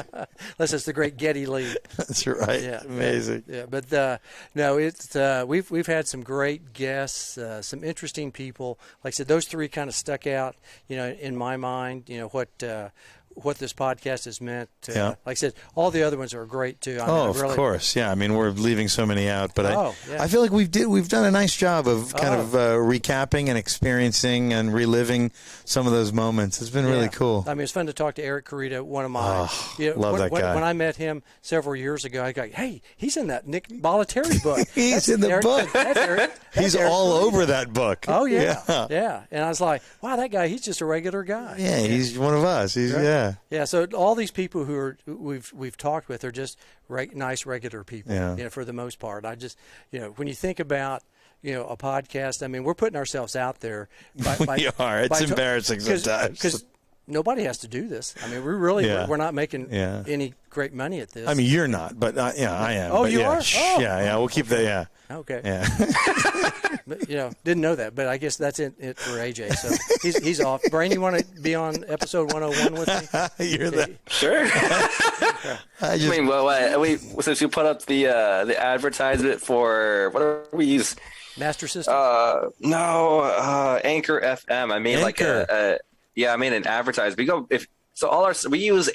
Unless it's the great Geddy Lee. That's right. Yeah. Amazing. Yeah. But no, it's we've had some great guests, some interesting people. Like I said, those 3 kind of stuck out, in my mind, what this podcast has meant. Like I said, all the other ones are great too. Of course. Yeah. I mean, we're leaving so many out, but I feel like we've done a nice job of kind of recapping and experiencing and reliving some of those moments. It's been really cool. I mean, it's fun to talk to Eric Carita, one of my. Love that guy. When I met him several years ago, I go, hey, he's in that Nick Bollettieri book. He's in the Eric, book. That's Eric. He's all over that book. Oh yeah. And I was like, wow, that guy, he's just a regular guy. Yeah, he's one of us. He's Yeah, so all these people who we've talked with are just nice, regular people. For the most part. I just, when you think about, a podcast, I mean, we're putting ourselves out there. We are. It's embarrassing sometimes. Because nobody has to do this. I mean, we're not making any great money at this. I mean, you're not, but I am. Oh, but you are? Yeah, we'll keep that. Yeah. Okay. Yeah. But, didn't know that, but I guess that's it for AJ. So he's off. Brain, you want to be on episode 101 with me? You're that. Sure. Since you put up the advertisement for whatever we use. Master System? No, Anchor FM. I mean, Anchor. I made an advertisement. We use.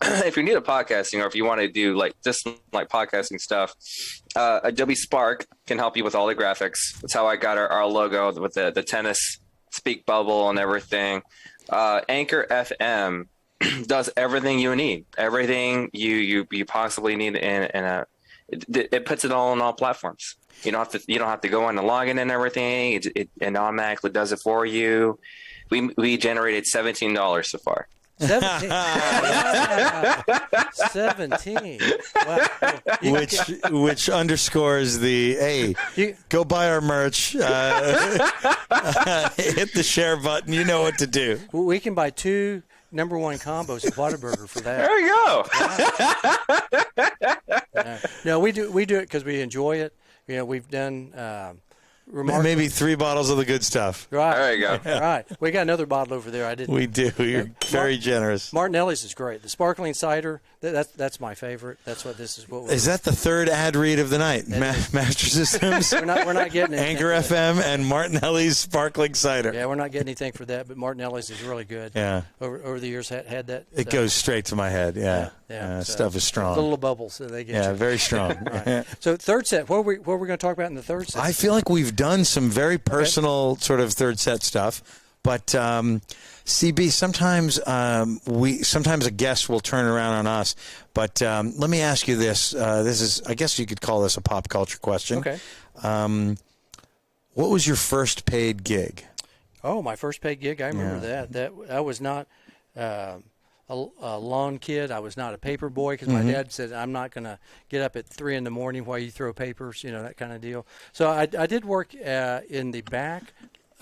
If you need a podcast, if you want to do just podcasting stuff, Adobe Spark can help you with all the graphics. That's how I got our logo with the tennis speak bubble and everything. Anchor FM does everything you need, everything you possibly need, it puts it all on all platforms. You don't have to go in and log in and everything. It automatically does it for you. We generated $17 so far. 17. 17. Wow. Which underscores go buy our merch, hit the share button. You know what to do. We can buy 2 number 1 combos of Whataburger for that. There you go. No, we do it because we enjoy it. We've done. Maybe 3 bottles of the good stuff. Right. There you go. Right. We got another bottle over there. I didn't. We do. You're very generous. Martinelli's is great. The sparkling cider, that's my favorite. That's what this is. Is that the 3rd ad read of the night? Master Systems. We're not getting anything. Anchor FM and Martinelli's sparkling cider. Yeah, we're not getting anything for that, but Martinelli's is really good. Yeah. Over the years, had that. It goes straight to my head. Yeah. Stuff is strong. The little bubbles that they get. Yeah, you. very strong. Right. So third set, what are we going to talk about in the third set? I feel like we've done some very personal sort of third set stuff, but CB, sometimes a guest will turn around on us. But let me ask you this. This is, I guess you could call this a pop culture question. Okay. What was your first paid gig? Oh, my first paid gig. I remember that. I was not a lawn kid. I was not a paper boy because my dad said, I'm not going to get up at 3 in the morning while you throw papers, that kind of deal. So I did work in the back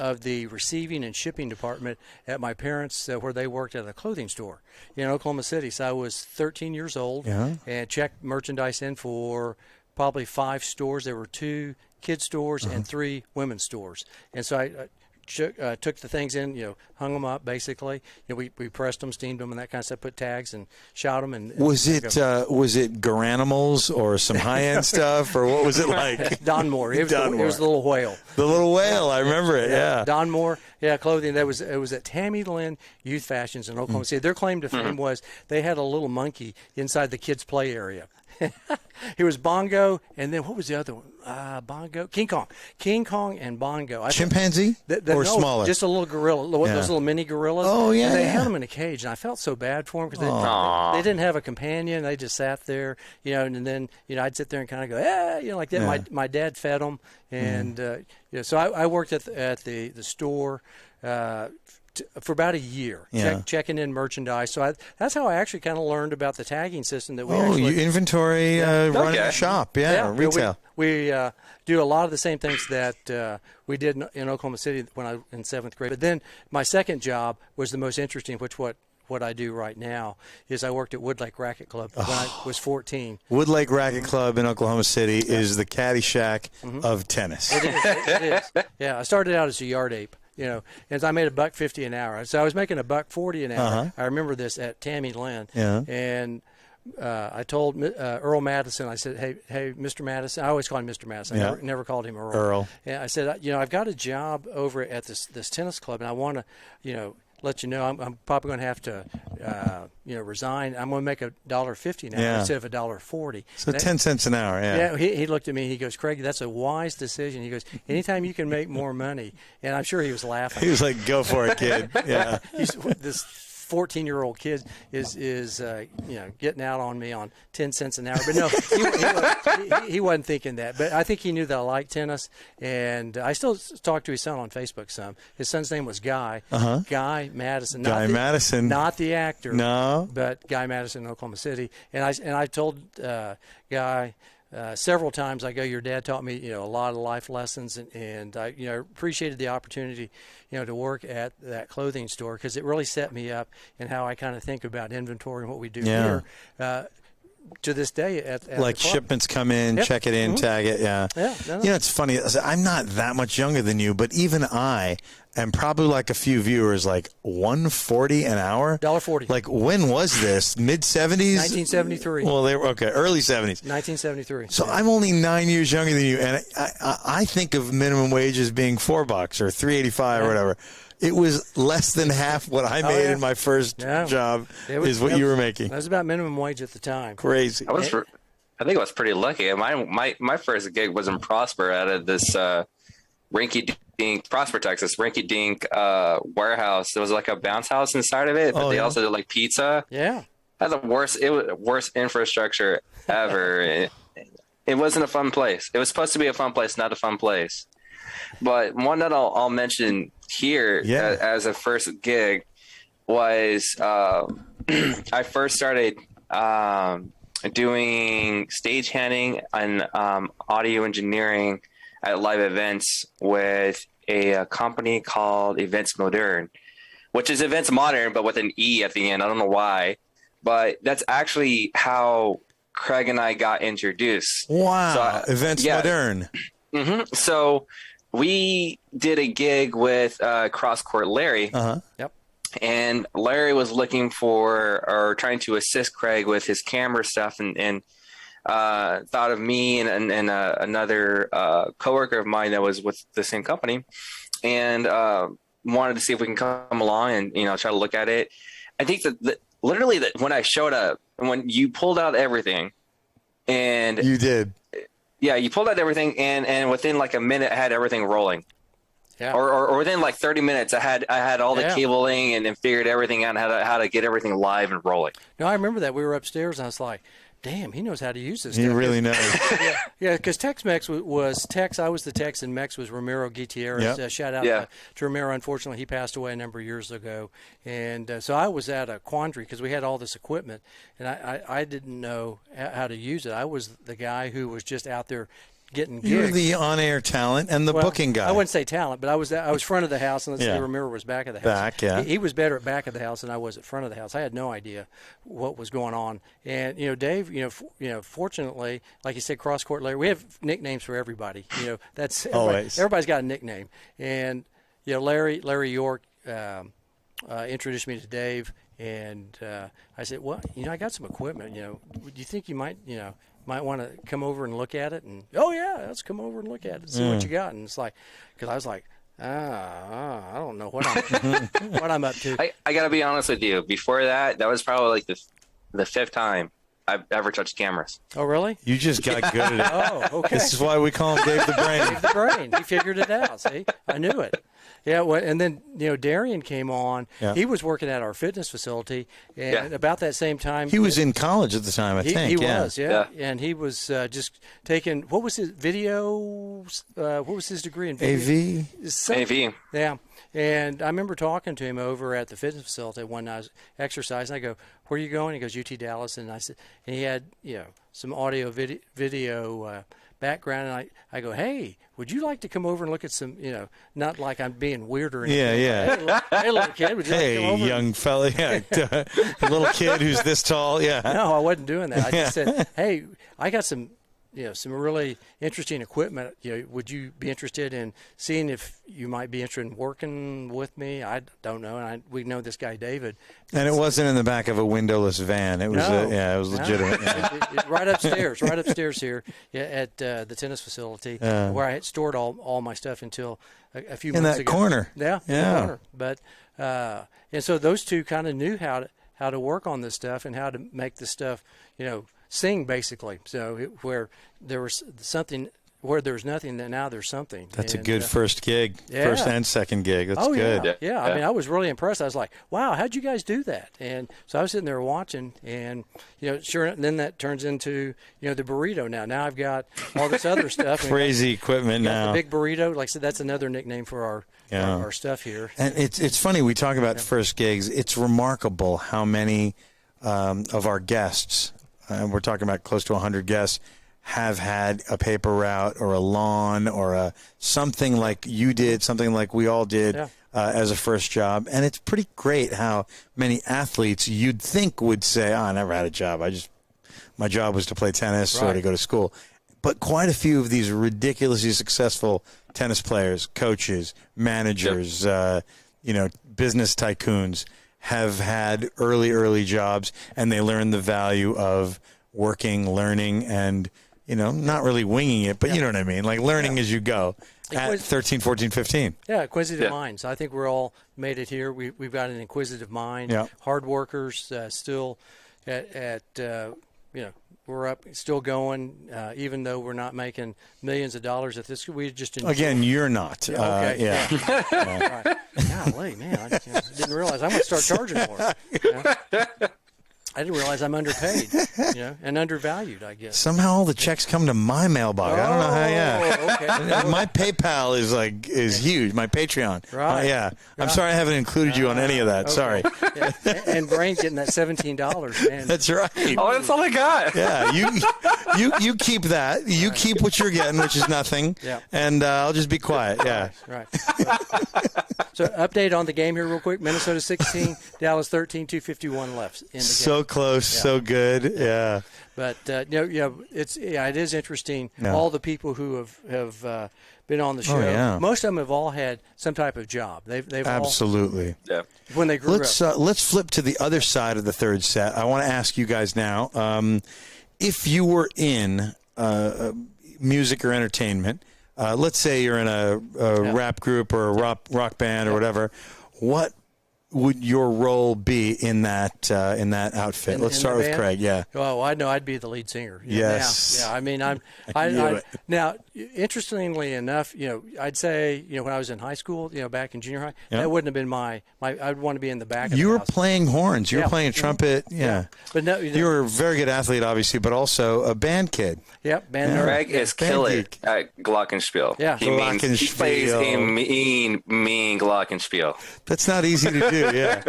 of the receiving and shipping department at my parents' where they worked at a clothing store in Oklahoma City. So I was 13 years old and checked merchandise in for probably 5 stores. There were 2 kids stores and 3 women's stores. And so I took the things in, hung them up basically. We pressed them, steamed them, and that kind of stuff. Put tags and shot them. And was it Garanimals or some high end stuff, or what was it like? Don Moore. It was the little whale. The little whale. I remember it. Yeah. Don Moore. Yeah, clothing. It was at Tammy Lynn Youth Fashions in Oklahoma City. Their claim to fame was they had a little monkey inside the kids' play area. It was Bongo, and then what was the other one? Bongo, King Kong, and Bongo. Chimpanzee or smaller? Just a little gorilla. Those little mini gorillas. Oh yeah. And they had them in a cage, and I felt so bad for them because they didn't have a companion. They just sat there, and then I'd sit there and kind of go, like that. Yeah. My dad fed them, and so I worked at the store. For about a year, checking in merchandise. So that's how I actually kind of learned about the tagging system that we actually inventory running a shop, retail. We do a lot of the same things that we did in Oklahoma City when I was in 7th grade. But then my second job was the most interesting, which what I do right now is I worked at Wood Lake Racket Club when I was 14. Wood Lake Racket Club in Oklahoma City is the Caddyshack of tennis. It is. Yeah, I started out as a yard ape. And I made $1.50 an hour. So I was making $1.40 an hour. I remember this at Tammy Lynn. Yeah. And I told Earl Madison, I said, hey, Mr. Madison. I always called him Mr. Madison. I never called him Earl. And I said, I've got a job over at this tennis club, and I want to, let you know I'm probably going to have to, resign. I'm going to make $1.50 an hour instead of $1.40. So 10 cents an hour. Yeah. He looked at me. He goes, Craig, that's a wise decision. He goes, anytime you can make more money, and I'm sure he was laughing. He was like, go for it, kid. Yeah. This 14-year-old kid is getting out on me on 10 cents an hour. But no, he wasn't thinking that. But I think he knew that I liked tennis, and I still talk to his son on Facebook some. His son's name was Guy. Guy Madison. Madison. Not the actor. No. But Guy Madison in Oklahoma City. And I told Guy several times, I go, your dad taught me, a lot of life lessons, and I, appreciated the opportunity, to work at that clothing store because it really set me up in how I kind of think about inventory and what we do here. To this day, at like shipments come in, check it in, tag it, it's funny. I'm not that much younger than you, but even I am probably like a few viewers, like $1.40 an hour. $1.40. Like when was this? Mid 70s? 1973. Well, they were early 70s. 1973. So I'm only 9 years younger than you, and I think of minimum wage as being $4 or $3.85 or whatever. It was less than half what I made in my first job is what you were making. That was about minimum wage at the time. Crazy. I think I was pretty lucky. My first gig was in Prosper out of this rinky-dink, Prosper, Texas, rinky-dink warehouse. There was like a bounce house inside of it, but they also did like pizza. Yeah. Had the worst infrastructure ever. It wasn't a fun place. It was supposed to be a fun place, not a fun place. But one that I'll mention here as a first gig was I first started doing stagehanding and audio engineering at live events with a company called Events Modern, which is Events Modern, but with an E at the end. I don't know why, but that's actually how Craig and I got introduced. Wow. So, Events Modern. Mm-hmm. So we did a gig with Cross Court Larry. Yep. And Larry was looking for or trying to assist Craig with his camera stuff and thought of me and another coworker of mine that was with the same company and wanted to see if we can come along and, try to look at it. I think that literally when I showed up and when you pulled out everything and you did. Yeah, you pulled out everything, and within like a minute, I had everything rolling. Yeah. Or within like 30 minutes, I had all the cabling and figured everything out, how to get everything live and rolling. No, I remember that we were upstairs, and I was like, damn, he knows how to use this. He really knows. Yeah, because Tex-Mex was Tex. I was the Tex, and Mex was Ramiro Gutierrez. Yep. Shout out to Ramiro. Unfortunately, he passed away a number of years ago. And so I was at a quandary because we had all this equipment, and I didn't know how to use it. I was the guy who was just out there getting gigs. You're the on-air talent and the booking guy. I wouldn't say talent, but I was front of the house, and let's say Remember was back of the house. Back, yeah. He was better at back of the house than I was at front of the house. I had no idea what was going on. And Dave, fortunately, like you said, cross court Larry. We have nicknames for everybody. That's always. Everybody's got a nickname. And Larry York introduced me to Dave, and I said, well, I got some equipment. Do you think you might want to come over and look at it? And oh yeah, let's come over and look at it and see what you got. And it's like, because I was like, I don't know what I'm up to. I gotta be honest with you. Before that was probably like the fifth time I've ever touched cameras. Oh really? You just got good at it. Oh, okay. This is why we call him Dave the Brain. Dave the Brain. He figured it out. See, I knew it. Yeah, and then Darian came on. Yeah. He was working at our fitness facility, and about that same time he was in college at the time. I think he was, and he was just taking what was his video? What was his degree in video? AV. Yeah, and I remember talking to him over at the fitness facility when I was exercising. I go, "Where are you going?" He goes, "UT Dallas," and I said, and he had some audio video. Background, and I go, hey, would you like to come over and look at some, not like I'm being weird or anything. Yeah. Hey, little kid, would you like to come over? Hey, young fella, a little kid who's this tall, yeah. No, I wasn't doing that. I just said, hey, I got some really interesting equipment. Would you be interested in seeing if you might be interested in working with me? I don't know, and we know this guy David. And it wasn't in the back of a windowless van. It was, it was legitimate. No. Right upstairs here at the tennis facility where I had stored all my stuff until a few months ago. In that corner. Yeah. In the corner. But and so those two kind of knew how to work on this stuff and how to make the stuff, sing basically. So where there was something, where there's nothing, then now there's something. That's a good first gig, first and second gig. That's good. Yeah. I mean, I was really impressed. I was like, wow, how'd you guys do that? And so I was sitting there watching, and sure. And then that turns into the burrito. Now I've got all this other stuff. Crazy equipment now. The big burrito. Like I said, that's another nickname for our stuff here. And it's funny, we talk about first gigs. It's remarkable how many of our guests, and we're talking about close to 100 guests, have had a paper route or a lawn or something like you did, something like we all did as a first job. And it's pretty great how many athletes you'd think would say, I never had a job. My job was to play tennis or to go to school. But quite a few of these ridiculously successful tennis players, coaches, managers, business tycoons have had early jobs, and they learn the value of working, learning, and, not really winging it, but you know what I mean? Like learning as you go at 13, 14, 15. Yeah, inquisitive minds. I think we're all made it here. We've got an inquisitive mind, hard workers, still at we're up, still going, even though we're not making millions of dollars at this. We just enjoy. Again, you're not. Okay. Right. Golly, man, I didn't realize I'm going to start charging more. I didn't realize I'm underpaid, and undervalued, I guess. Somehow all the checks come to my mailbox. I don't know how. Okay. My PayPal is huge. My Patreon. Right. I'm sorry I haven't included you on any of that. Okay. Sorry. Yeah. And Brain's getting that $17, man. That's right. Oh, that's all I got. Yeah. You keep that. You keep what you're getting, which is nothing. Yeah. And I'll just be quiet. Yeah. Right. So update on the game here real quick. Minnesota 16, Dallas 13, 2:51 left in the game. So close, so good. Yeah. But it is interesting. All the people who have been on the show. Oh, yeah. Most of them have all had some type of job. They've absolutely. All, when they grew up. Let's flip to the other side of the third set. I want to ask you guys now, if you were in music or entertainment. Let's say you're in a rap group or a rock band or whatever. What would your role be in that outfit? Let's start with Craig. Yeah. Well, I know I'd be the lead singer. Yes. I mean, now, interestingly enough, I'd say, when I was in high school, back in junior high, that wouldn't have been I'd want to be in the back of the house. You were playing horns. You were playing a trumpet. Yeah. But no, you were a very good athlete, obviously, but also a band kid. Yep. Band Craig is killing at Glockenspiel. Yeah. He plays a mean Glockenspiel. That's not easy to do. Yeah.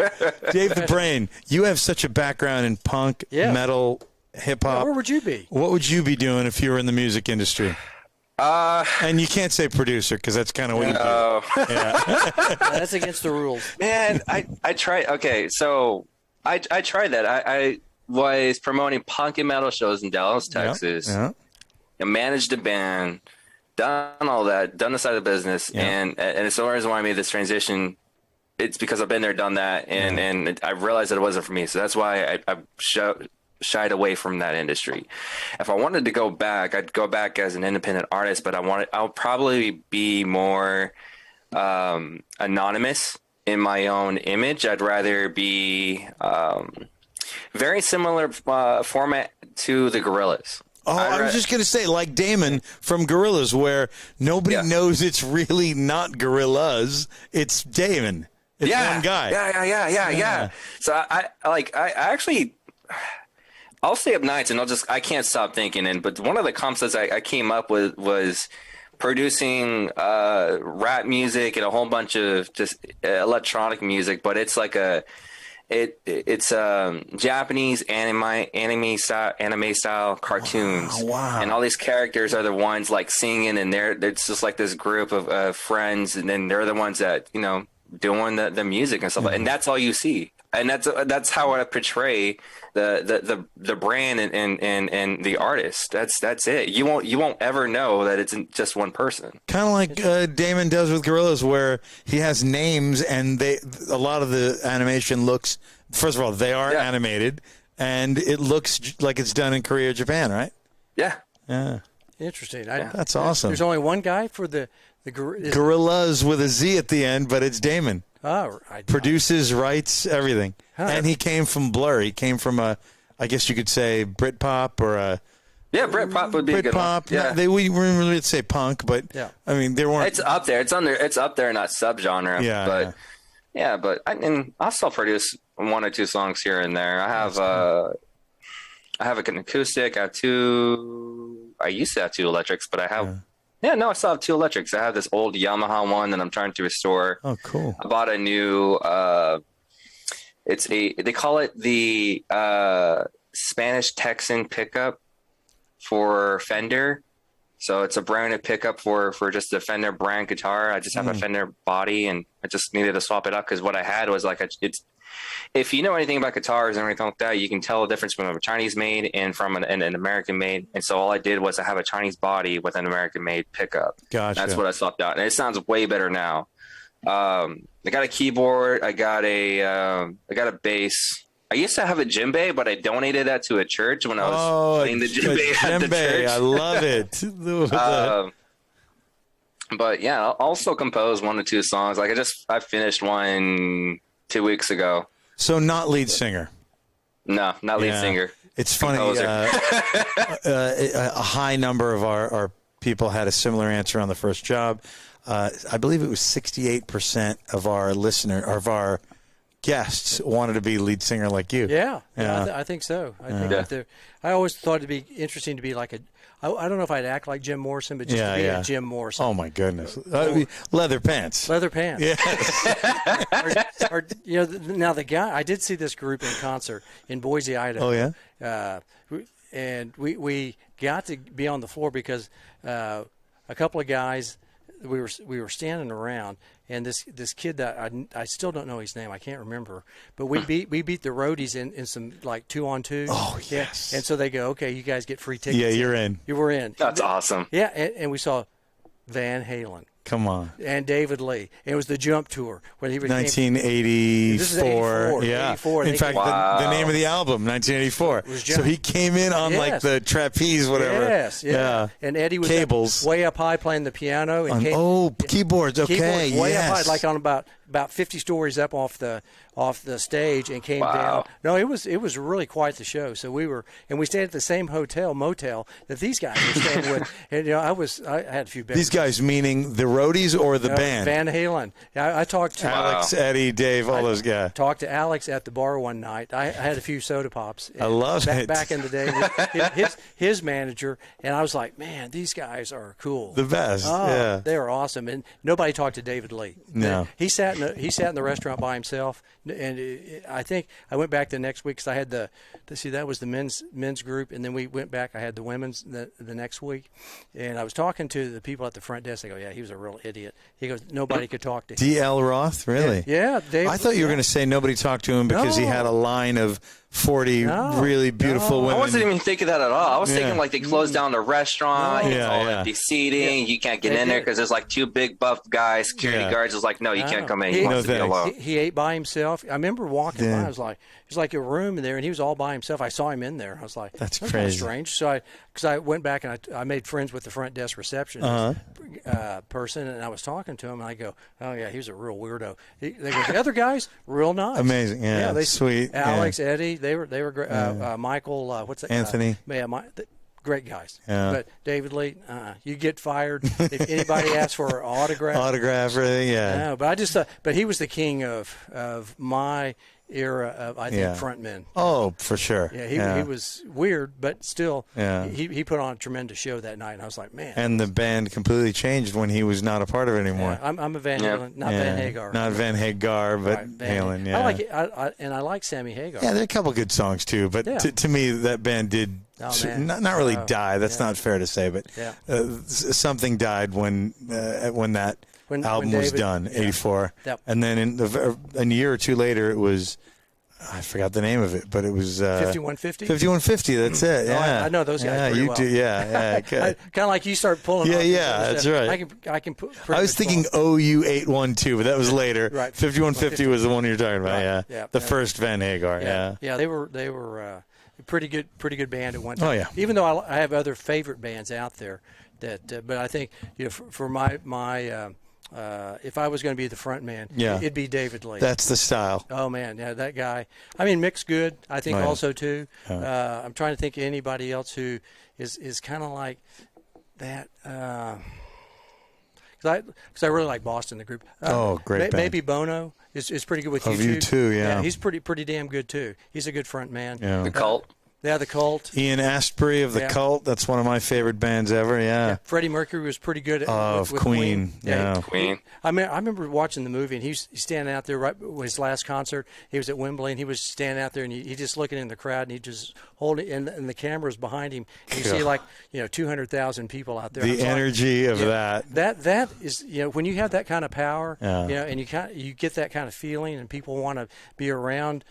Dave the Brain, you have such a background in punk, metal, hip hop. Where would you be? What would you be doing if you were in the music industry? And you can't say producer because that's kind of what you do. Yeah. That's against the rules. Man, I tried. Okay, so I tried that. I was promoting punk and metal shows in Dallas, Texas. Yeah. I managed a band, done all that, done the side of the business, and it's the reason why I made this transition. It's because I've been there, done that, and I realized that it wasn't for me. So that's why I shied away from that industry. If I wanted to go back, I'd go back as an independent artist, but I'll probably be more anonymous in my own image. I'd rather be very similar format to the Gorillaz. Oh, I was just going to say, like Damon from Gorillaz, where nobody knows it's really not Gorillaz, it's Damon. It's one guy. Yeah. So I actually, I'll stay up nights and I can't stop thinking. But one of the concepts I came up with was producing rap music and a whole bunch of just electronic music, but it's like it's Japanese anime style cartoons. Oh, wow. And all these characters are the ones like singing, and it's just like this group of friends, and then they're the ones that doing the music and stuff. And that's all you see. And that's how I portray the brand and the artist. That's it. You won't ever know that it's just one person. Kind of like Damon does with Gorillaz, where he has names, and a lot of the animation looks. First of all, they are animated, and it looks like it's done in Korea or Japan, right? Yeah. Interesting. That's awesome. There's only one guy for the Gorillaz with a Z at the end, but it's Damon. Oh, produces, writes, everything. Huh. And he came from Blur. He came from I guess you could say Britpop or Britpop would be a good one. Yeah, we would say punk, but I mean they weren't. It's up there. It's up there in that subgenre. Yeah, but I'll still produce one or two songs here and there. I have an acoustic. I used to have two electrics, but I have. Yeah, no, I still have two electrics. I have this old Yamaha one that I'm trying to restore. Oh, cool. I bought a new, they call it the Spanish Texan pickup for Fender. So it's a branded pickup for just a Fender brand guitar. I just have a Fender body, and I just needed to swap it up because what I had was if you know anything about guitars and everything like that, you can tell the difference between a Chinese made and from an American made. And so all I did was I have a Chinese body with an American made pickup. Gotcha. That's what I swapped out, and it sounds way better now. I got a keyboard. I got a bass. I used to have a djembe, but I donated that to a church when I was playing the djembe at the church. I love it. But yeah, I'll also compose one or two songs. Like I finished one 2 weeks ago. So not lead singer. No, not lead singer. It's funny. A high number of our people had a similar answer on the first job. I believe it was 68% of our guests wanted to be lead singer like you. Yeah. I think so. I always thought it'd be interesting to be like I don't know if I'd act like Jim Morrison, but just to be a Jim Morrison. Oh my goodness, leather pants. Leather pants. Yeah. Now the guy, I did see this group in concert in Boise, Idaho. Oh yeah. And we got to be on the floor because a couple of guys we were standing around, and this kid that I still don't know his name, I can't remember, but we beat the roadies in some like 2-on-2. Oh yes. And so they go, okay, you guys get free tickets. Yeah, you're in. You were in. That's awesome. Yeah, and we saw Van Halen. Come on. And David Lee. It was the Jump Tour when he became 1984. This is 84. Yeah. 84. In fact, the name of the album, 1984. So he came in on like the trapeze, whatever. Yes. Yeah. And Eddie was cables way up high playing the piano. And keyboards. Okay. Keyboards way up high, like on about 50 stories up off the stage, and came down. No, it was really quite the show. So we stayed at the same motel that these guys were staying with. And I had a few beverages. These guys meaning the roadies or the band? Van Halen. I talked to Alex, Eddie, Dave, all those guys. Talked to Alex at the bar one night. I had a few soda pops. I love it. Back in the day, his manager, and I was like, man, these guys are cool. The best. Oh, they are awesome. And nobody talked to David Lee. No. He sat in the restaurant by himself, and I think I went back the next week because I had that was the men's group, and then we went back. I had the women's the next week, and I was talking to the people at the front desk. They go, "Yeah, he was a real idiot." He goes, "Nobody could talk to him." D.L. Roth, really? Yeah. Dave, I thought you were going to say nobody talked to him because he had a line of 40 really beautiful women. I wasn't even thinking that at all. I was thinking like they closed down the restaurant. It's all empty seating. You can't get in there because there's like 2 big buff guys. Security guards was like, no, you can't come in. He wants to be alone. He ate by himself. I remember walking by. I was like, there's like a room in there, and he was all by himself. I saw him in there. I was like, that's crazy. Kind of strange. So I went back and I made friends with the front desk receptionist person, and I was talking to him, and I go, oh yeah, he was a real weirdo. They go, the other guys, real nice, amazing, they sweet. Alex, Eddie, they were great. Michael, what's that? Anthony, great guys. But David Lee, you get fired if anybody asks for an autograph, everything. No, but I just thought, but he was the king of my era of, I think, frontmen. Oh, for sure. Yeah, he was weird, but still, he put on a tremendous show that night, and I was like, man. And the band completely changed when he was not a part of it anymore. Yeah, I'm a Van Halen, not Van Hagar. Not Van Hagar, but Halen, I like it, and I like Sammy Hagar. Yeah, there are a couple good songs, too, but to me, that band did not really die. That's not fair to say, but something died when that album was done, 84. Yep. And then a year or two later, it was, I forgot the name of it, but it was 5150. 5150. That's it. Yeah, I know those guys. Yeah, you well. do. Yeah. Kind of like you start pulling. That's right. I can put. I was thinking OU 812, but that was later. Right. 5150 was the one you're talking about. Right. The first Van Hagar. Yeah. They were pretty good band at one time. Oh yeah. Even though I have other favorite bands out there but I think for my if I was going to be the front man, it'd be David Lee. That's the style. Oh man, that guy. I mean, Mick's good. I think also too. I'm trying to think of anybody else who is kind of like that. Because I really like Boston, the group. Great band. Maybe Bono is pretty good with U2. Yeah, he's pretty damn good too. He's a good front man. Yeah. The Cult. Yeah, the Cult. Ian Astbury of the Cult. That's one of my favorite bands ever. Yeah. Freddie Mercury was pretty good with Queen. Queen. I remember watching the movie, and he's standing out there right with his last concert. He was at Wembley, and he was standing out there, and he just looking in the crowd, and he just holding, and the camera's behind him. And you see 200,000 people out there. The energy of that. That is when you have that kind of power, and you get that kind of feeling, and people want to be around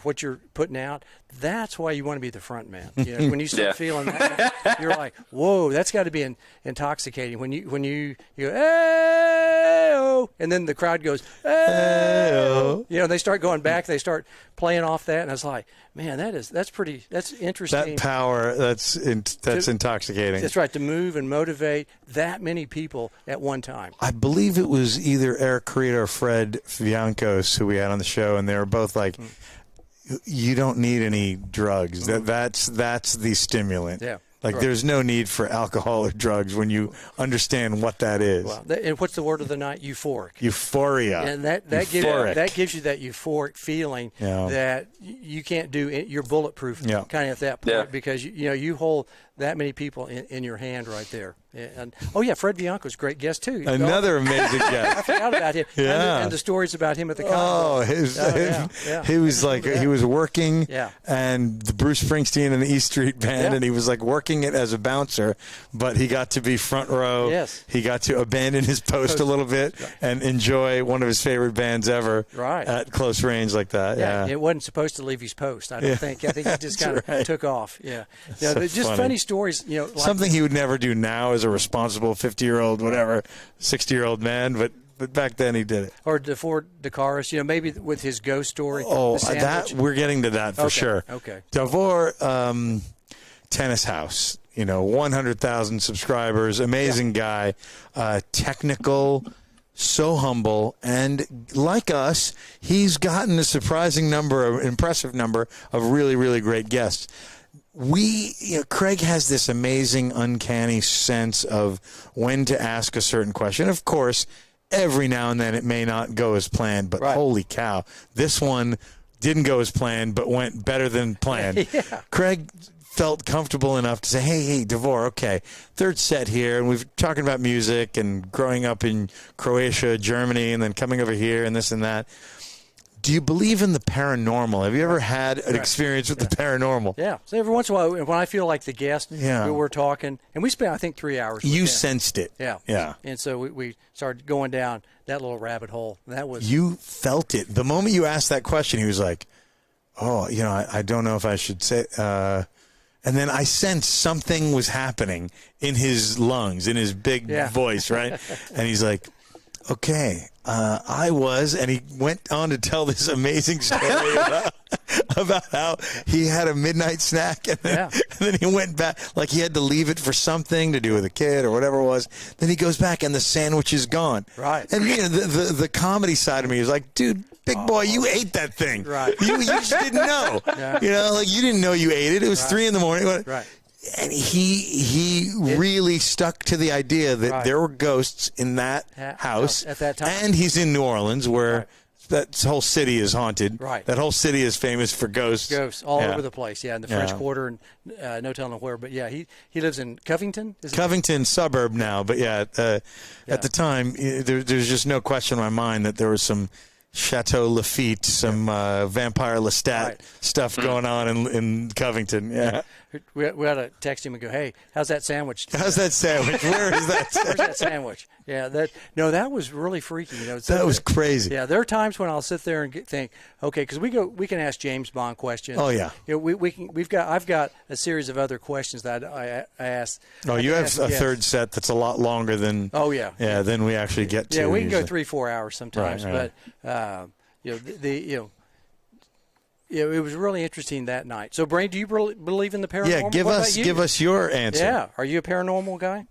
what you're putting out. That's why you want to be the front man. When you start feeling that, you're like, whoa, that's got to be intoxicating. When you go, hey-oh, and then the crowd goes, hey-oh. They start going back. They start playing off that, and I was like, man, that's interesting. That power, that's intoxicating. That's right, to move and motivate that many people at one time. I believe it was either Eric Carita or Fred Viancos who we had on the show, and they were both like, you don't need any drugs. That's the stimulant. Yeah. There's no need for alcohol or drugs when you understand what that is. Well, and what's the word of the night? Euphoric. Euphoria. And that gives you that euphoric feeling that you can't do. You're bulletproof kind of at that point because you hold that many people in your hand right there. And Fred Bianco's a great guest too. Another amazing guest. I forgot about him. Yeah. And the stories about him at the concert. He was he was working and the Bruce Springsteen and the E Street Band, and he was working it as a bouncer, but he got to be front row. Yes. He got to abandon his post a little bit and enjoy one of his favorite bands ever at close range like that. Yeah. It wasn't supposed to leave his post, I don't think. I think he just kind of took off. Yeah. Just funny stories, something he would never do now as a responsible 50-year-old, whatever, 60-year-old man, but back then he did it. Or DeFord DeCaris, maybe with his ghost story. Oh, that we're getting to that for sure. Okay. DeFord, Tennis House, 100,000 subscribers, amazing guy, technical, so humble, and like us, he's gotten a impressive number of really, really great guests. Craig has this amazing, uncanny sense of when to ask a certain question. Of course, every now and then it may not go as planned, but holy cow, this one didn't go as planned, but went better than planned. Craig, felt comfortable enough to say, hey, DeVore, okay, third set here, and we've talking about music and growing up in Croatia, Germany, and then coming over here and this and that. Do you believe in the paranormal? Have you ever had an experience with the paranormal? Yeah. So every once in a while, when I feel like the guest, we're talking, and we spent, I think, 3 hours. You sensed it. Yeah. Yeah. And so we started going down that little rabbit hole. That was. You felt it. The moment you asked that question, he was like, oh, I don't know if I should say. And then I sensed something was happening in his lungs, in his big voice, right? And he's like, okay, I was, and he went on to tell this amazing story about how he had a midnight snack, and then he went back, like he had to leave it for something to do with a kid or whatever it was. Then he goes back, and the sandwich is gone. Right. And the comedy side of me is like, dude, big boy, you ate that thing. Right. You just didn't know. Yeah. Like you didn't know you ate it. It was 3 a.m. Right. And he really stuck to the idea that there were ghosts in that house at that time. And he's in New Orleans, where that whole city is haunted. Right. That whole city is famous for ghosts. Ghosts all over the place. Yeah, in the French Quarter, and no telling where. But yeah, he lives in Covington. Covington suburb now, but at the time, there's just no question in my mind that there was some Chateau Lafite, some Vampire Lestat stuff going on in Covington. Yeah. We ought to text him and go, hey, how's that sandwich? How's that sandwich? Where is that? Where's that sandwich? Yeah, that was really freaky. That was crazy. Yeah, there are times when I'll sit there and think, okay, because we can ask James Bond questions. Oh yeah. I've got a series of other questions that I asked. Oh, you have a third set that's a lot longer than. Oh yeah. Yeah, then we actually get to. Yeah, we can go 3-4 hours sometimes, right. But it was really interesting that night. So, Brain, do you believe in the paranormal? Yeah, give us your answer. Yeah, are you a paranormal guy?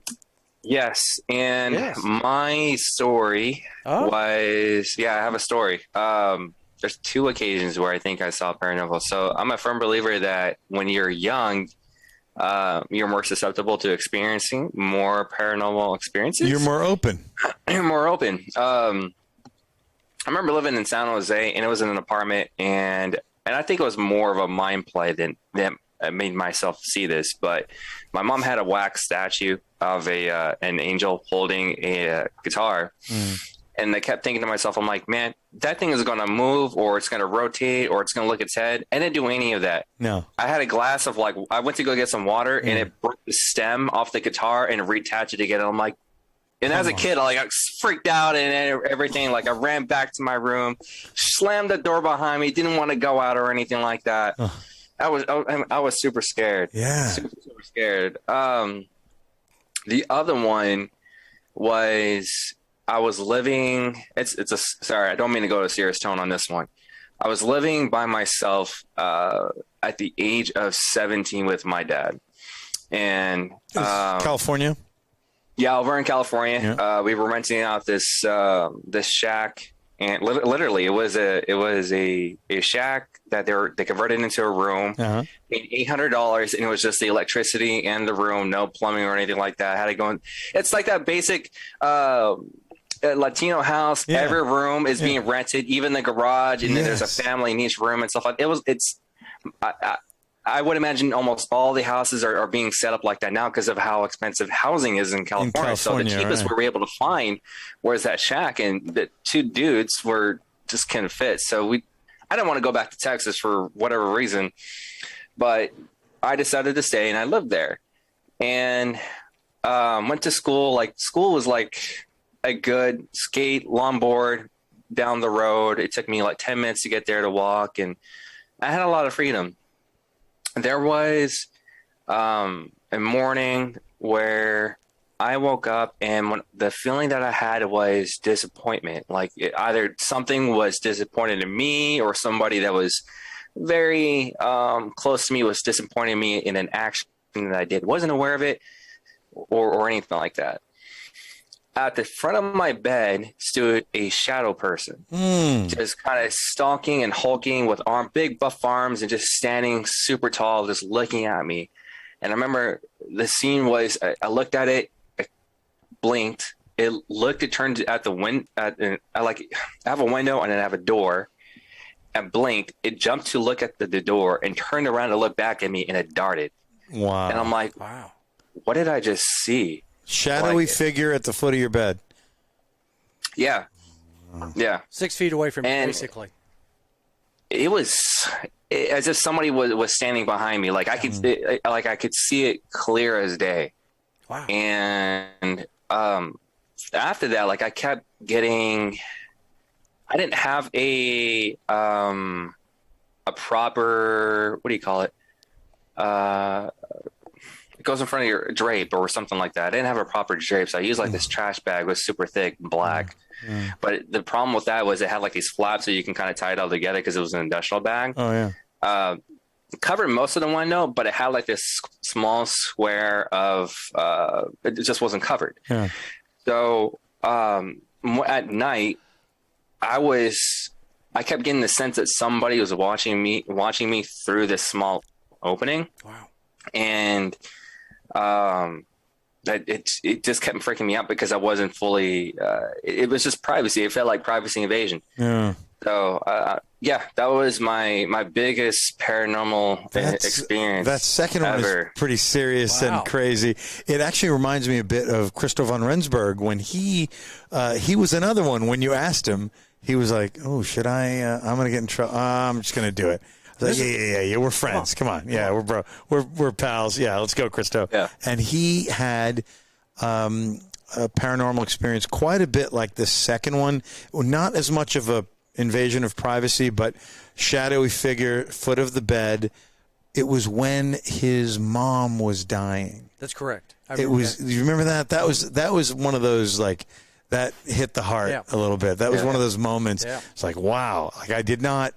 Yes, and my story was I have a story. There's 2 occasions where I think I saw paranormal. So I'm a firm believer that when you're young, you're more susceptible to experiencing more paranormal experiences. You're more open. You're more open. I remember living in San Jose, and it was in an apartment, and I think it was more of a mind play than made myself see this. But my mom had a wax statue of an angel holding a guitar, and I kept thinking to myself, I'm like, man, that thing is going to move, or it's going to rotate, or it's going to look its head. I didn't do any of that. No. I had a glass of I went to go get some water, and it broke the stem off the guitar and reattached it again. I'm like. And as a kid, I got freaked out and everything. Like I ran back to my room, slammed the door behind me, didn't want to go out or anything like that. I was super scared. Yeah, super scared. The other one was I was living. Sorry, I don't mean to go to a serious tone on this one. I was living by myself at the age of 17 with my dad, and California. Yeah, over in California, we were renting out this shack, and literally it was a shack that they converted into a room. Paid $800, and it was just the electricity and the room, no plumbing or anything like that. I had to go in. It's like that basic Latino house. Yeah. Every room is being rented, even the garage, and then there's a family in each room and stuff like that. I would imagine almost all the houses are being set up like that now because of how expensive housing is in California. So the cheapest we were able to find was that shack, and the 2 dudes were just couldn't fit. So I didn't want to go back to Texas for whatever reason, but I decided to stay, and I lived there and went to school. Like school was like a good skate longboard down the road. It took me like 10 minutes to get there to walk, and I had a lot of freedom. There was a morning where I woke up, and the feeling that I had was disappointment. Like either something was disappointed in me, or somebody that was very close to me was disappointing me in an action that I did. Wasn't aware of it or anything like that. At the front of my bed stood a shadow person, just kind of stalking and hulking with big buff arms, and just standing super tall, just looking at me. And I remember the scene was, I looked at it, I blinked, it turned at the window. I have a window and then I have a door. I blinked, it jumped to look at the door and turned around to look back at me, and it darted. Wow. And I'm like, wow, what did I just see? Shadowy figure at the foot of your bed. Yeah. Yeah. 6 feet away from you, And basically. it was as if somebody was standing behind me. Like I could see it clear as day. Wow. And after that, like I kept getting, I didn't have a proper, what do you call it? It goes in front of your drape or something like that. I didn't have a proper drape, so I used like this trash bag was super thick and black. But the problem with that was it had like these flaps so you can kind of tie it all together because it was an industrial bag. Oh yeah. Covered most of the window, but it had like this small square of it just wasn't covered. Yeah. So at night, I kept getting the sense that somebody was watching me through this small opening. Wow. And that it just kept freaking me out because I wasn't fully. It was just privacy. It felt like privacy invasion. Yeah. So that was my biggest paranormal experience. That second one is pretty serious and crazy. It actually reminds me a bit of Christo von Rensburg when he was another one. When you asked him, he was like, "Oh, should I? I'm going to get in trouble. I'm just going to do it." I was like, yeah. We're friends. Come on. Yeah, we're pals. Yeah, let's go, Christo. Yeah. And he had a paranormal experience quite a bit like the second one. Not as much of a invasion of privacy, but shadowy figure, foot of the bed. It was when his mom was dying. That's correct. You remember that? That was one of those like that hit the heart a little bit. That was one of those moments. Yeah. It's like, wow, like I did not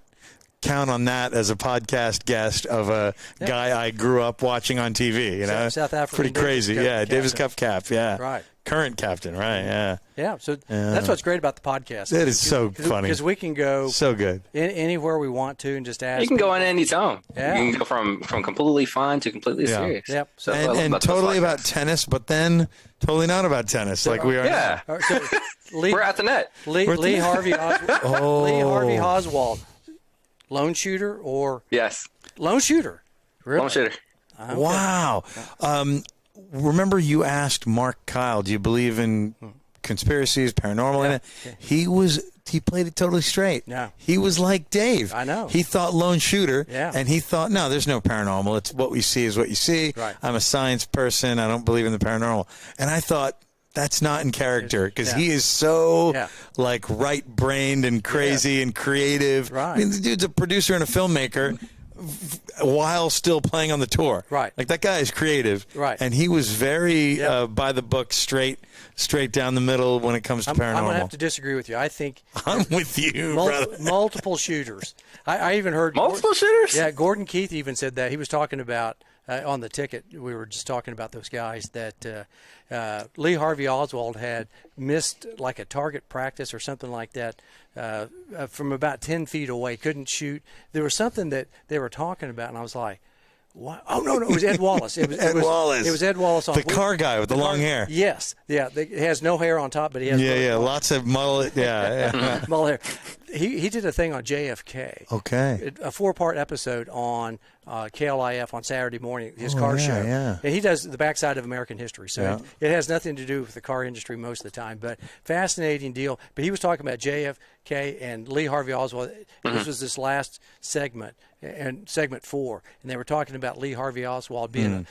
count on that as a podcast guest of a guy I grew up watching on TV. You know, South Africa. Pretty crazy. Davis Cup cap. Yeah. Right. Current captain. Right. Yeah. Yeah. So that's what's great about the podcast. It is so funny because we can go so good anywhere we want to and just ask. You can go on any tone. Yeah. You can go from completely fun to completely serious. Yep. So and totally about tennis, but then totally not about tennis like we are now. Right, so we're at the net. Lee Harvey Oswald. Lone shooter or yes, lone shooter. Really? Lone shooter. Okay. Wow. Remember you asked Mark Kyle, do you believe in conspiracies, paranormal in it? Yeah. He played it totally straight. Yeah. He was like Dave. I know. He thought lone shooter, yeah. And he thought, no, there's no paranormal. It's what we see is what you see. Right. I'm a science person. I don't believe in the paranormal. And I thought, that's not in character because he is so like right-brained and crazy and creative. Right. I mean, the dude's a producer and a filmmaker while still playing on the tour. Right. Like that guy is creative. Right. And he was very by the book, straight down the middle when it comes to paranormal. I'm going to have to disagree with you. I think I'm with you, brother. Multiple shooters. I even heard multiple shooters. Yeah, Gordon Keith even said that. He was talking about on the ticket. We were just talking about those guys that Lee Harvey Oswald had missed like a target practice or something like that from about 10 feet away. Couldn't shoot. There was something that they were talking about, and I was like, what? Oh, no, it was Ed Wallace. It was Wallace. It was Ed Wallace. The car guy with the long hair. Yes. Yeah. He has no hair on top, but he has lots of mullet. Yeah. mullet hair. He did a thing on JFK. Okay. A 4-part episode on KLIF on Saturday morning, his car show. Yeah. And he does the backside of American history. So it has nothing to do with the car industry most of the time. But fascinating deal. But he was talking about JFK and Lee Harvey Oswald. This was this last segment, and segment 4. And they were talking about Lee Harvey Oswald being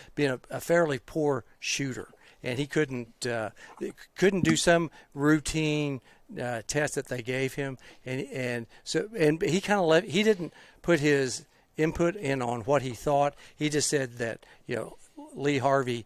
a fairly poor shooter. And he couldn't do some routine test that they gave him, and he kind of he didn't put his input in on what he thought. He just said that Lee Harvey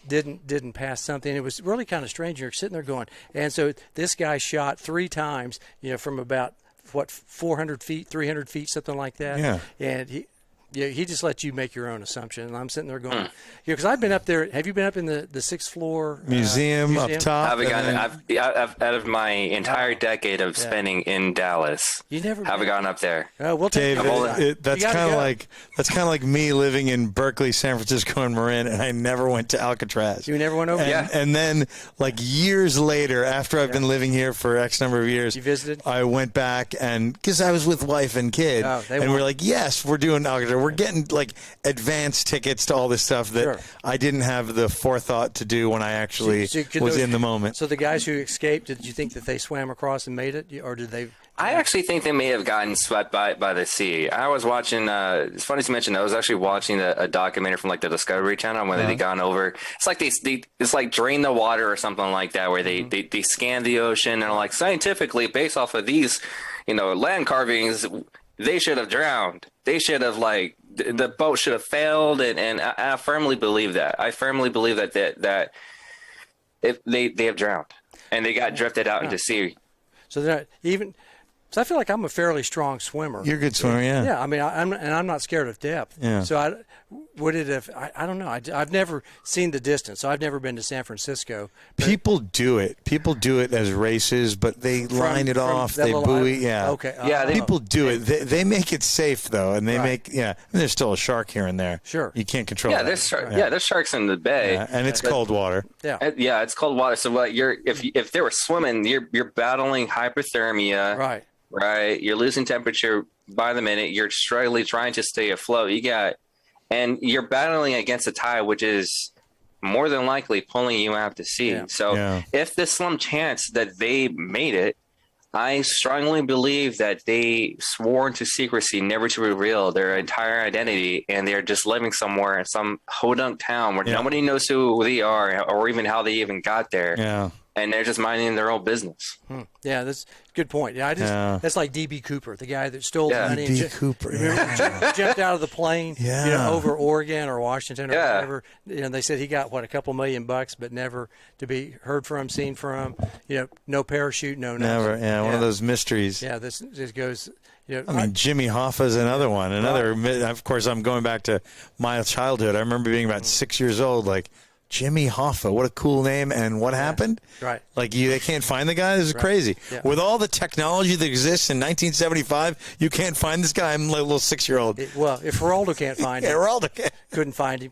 didn't pass something. It was really kind of strange. You're sitting there going, and so this guy shot 3 times, from about 400 feet, 300 feet, something like that. Yeah. And he just lets you make your own assumption. And I'm sitting there going, because I've been up there. Have you been up in the 6th floor museum up top? I've out of my entire decade of spending in Dallas. You never haven't gotten up there. We'll take Dave, that's kind of like me living in Berkeley, San Francisco, and Marin, and I never went to Alcatraz. You never went over? And then like years later, after I've been living here for X number of years, you visited? I went back, and because I was with wife and kid, and we're like, yes, we're doing Alcatraz. we're getting like advanced tickets to all this stuff that I didn't have the forethought to do when I actually was in the moment. So the guys who escaped, did you think that they swam across and made it, or did they? I actually think they may have gotten swept by the sea. I was watching. It's funny to mention. I was actually watching a documentary from like the Discovery Channel when they gone over. It's like it's like Drain the Water or something like that, where they scan the ocean and like scientifically based off of these, land carvings, they should have drowned. They should have the boat should have failed, and I firmly believe that. I firmly believe that if they have drowned and they got drifted out into sea. So they're not even. So I feel like I'm a fairly strong swimmer. You're a good swimmer, yeah. Yeah, I mean, I'm not scared of depth. Yeah. So would it have? I don't know. I've never seen the distance, so I've never been to San Francisco. People do it. People do it as races, but they line it off. They buoy. Yeah. Okay. Yeah. People do it. They make it safe though, and they make. Yeah. And there's still a shark here and there. Sure. You can't control. Yeah. that. There's sharks in the bay. Yeah, and it's cold water. Yeah. It's cold water. So if they were swimming, you're battling hypothermia. Right. Right. You're losing temperature by the minute. You're struggling trying to stay afloat. And you're battling against a tide, which is more than likely pulling you out to sea. Yeah. So if the slim chance that they made it, I strongly believe that they swore into secrecy, never to reveal their entire identity, and they're just living somewhere in some hodunk town where nobody knows who they are or even how they even got there. Yeah. And they're just minding their own business. Yeah, that's a good point. Yeah, that's like D.B. Cooper, the guy that stole the money. D.B. Cooper. Jumped out of the plane, over Oregon or Washington or whatever. They said he got a couple $1 million, but never to be heard from, seen from. No parachute, no nothing. Never. Yeah, one of those mysteries. Yeah, this goes. I mean, Jimmy Hoffa's another one. Of course, I'm going back to my childhood. I remember being about 6 years old, like. Jimmy Hoffa, what a cool name, and what happened? Right. Like, they can't find the guy? This is crazy. Yeah. With all the technology that exists in 1975, you can't find this guy? I'm like a little 6-year-old. If Geraldo can't find him. Geraldo couldn't find him.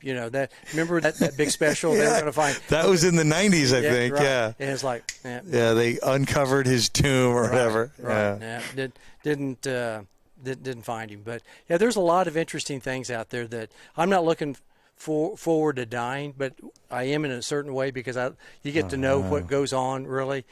Remember that big special they were going to find? That was in the 90s, I think, right. yeah. And it's like, they uncovered his tomb or whatever. Right. Yeah. Didn't find him. But, there's a lot of interesting things out there that I'm not looking forward to dying, but I am in a certain way because you get to know what goes on. Really,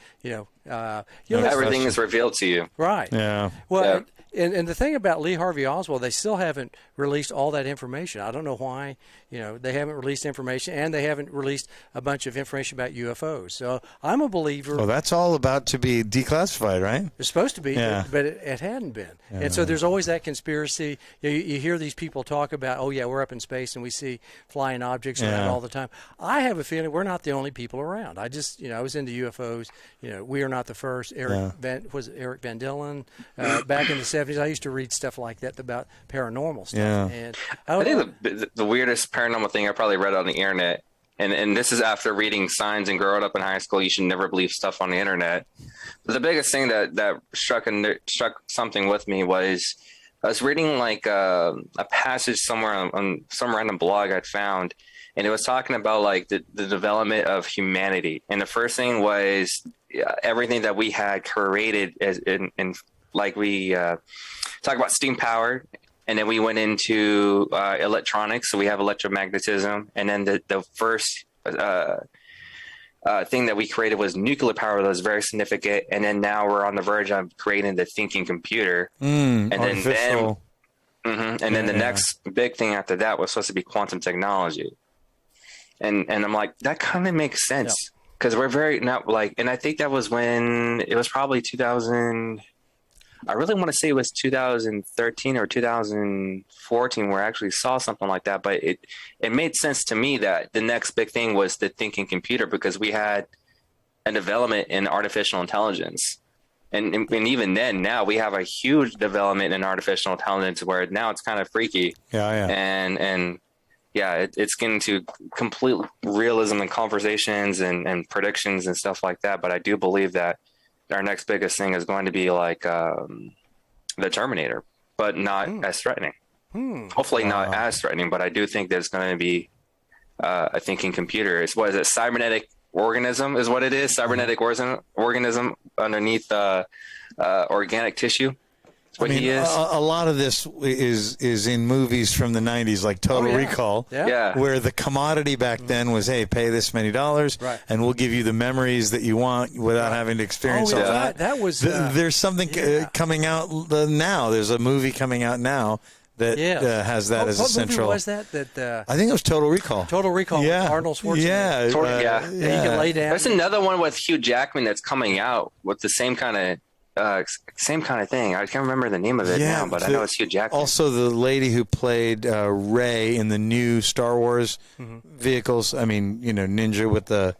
everything is revealed to you. Right. Yeah. Well, and the thing about Lee Harvey Oswald, they still haven't released all that information. I don't know why. They haven't released information, and they haven't released a bunch of information about UFOs. So I'm a believer. Well, that's all about to be declassified, right? It's supposed to be, but it hadn't been. Yeah. And so there's always that conspiracy. You hear these people talk about, we're up in space and we see flying objects around all the time. I have a feeling we're not the only people around. I just, I was into UFOs. We are not the first. Eric Van Dillon back in the 70s. I used to read stuff like that about paranormal stuff. Yeah. And I think the weirdest paranormal thing I probably read on the internet, and this is after reading signs and growing up in high school, you should never believe stuff on the internet. But the biggest thing that struck something with me was I was reading like a passage somewhere on some random blog I'd found, and it was talking about like the development of humanity. And the first thing was everything that we had created in like we talk about steam powered. And then we went into electronics, so we have electromagnetism. And then the first thing that we created was nuclear power that was very significant. And then now we're on the verge of creating the thinking computer. And then the next big thing after that was supposed to be quantum technology. And I'm like, that kind of makes sense because we're very not like, and I think that was when it was probably 2000. I really want to say it was 2013 or 2014 where I actually saw something like that. But it made sense to me that the next big thing was the thinking computer because we had a development in artificial intelligence. And even then, now we have a huge development in artificial intelligence where now it's kind of freaky. And it's getting to complete realism and conversations and predictions and stuff like that. But I do believe that our next biggest thing is going to be like the Terminator, but not as threatening. Hopefully not as threatening, but I do think there's going to be a thinking computer. What is it? Cybernetic organism is what it is. Cybernetic organism underneath organic tissue. what he is. A lot of this is in movies from the 90s, like Total Recall, where the commodity back then was, hey, pay this many dollars, and we'll give you the memories that you want without having to experience all that. That was there's something coming out now. There's a movie coming out now that has that as a central. What movie was that? I think it was Total Recall. Total Recall with Arnold Schwarzenegger. Yeah. You can lay down. There's another one with Hugh Jackman that's coming out with the same kind of thing. I can't remember the name of it now, but I know it's Hugh Jackman. Also, the lady who played Rey in the new Star Wars vehicles. I mean, Ninja with the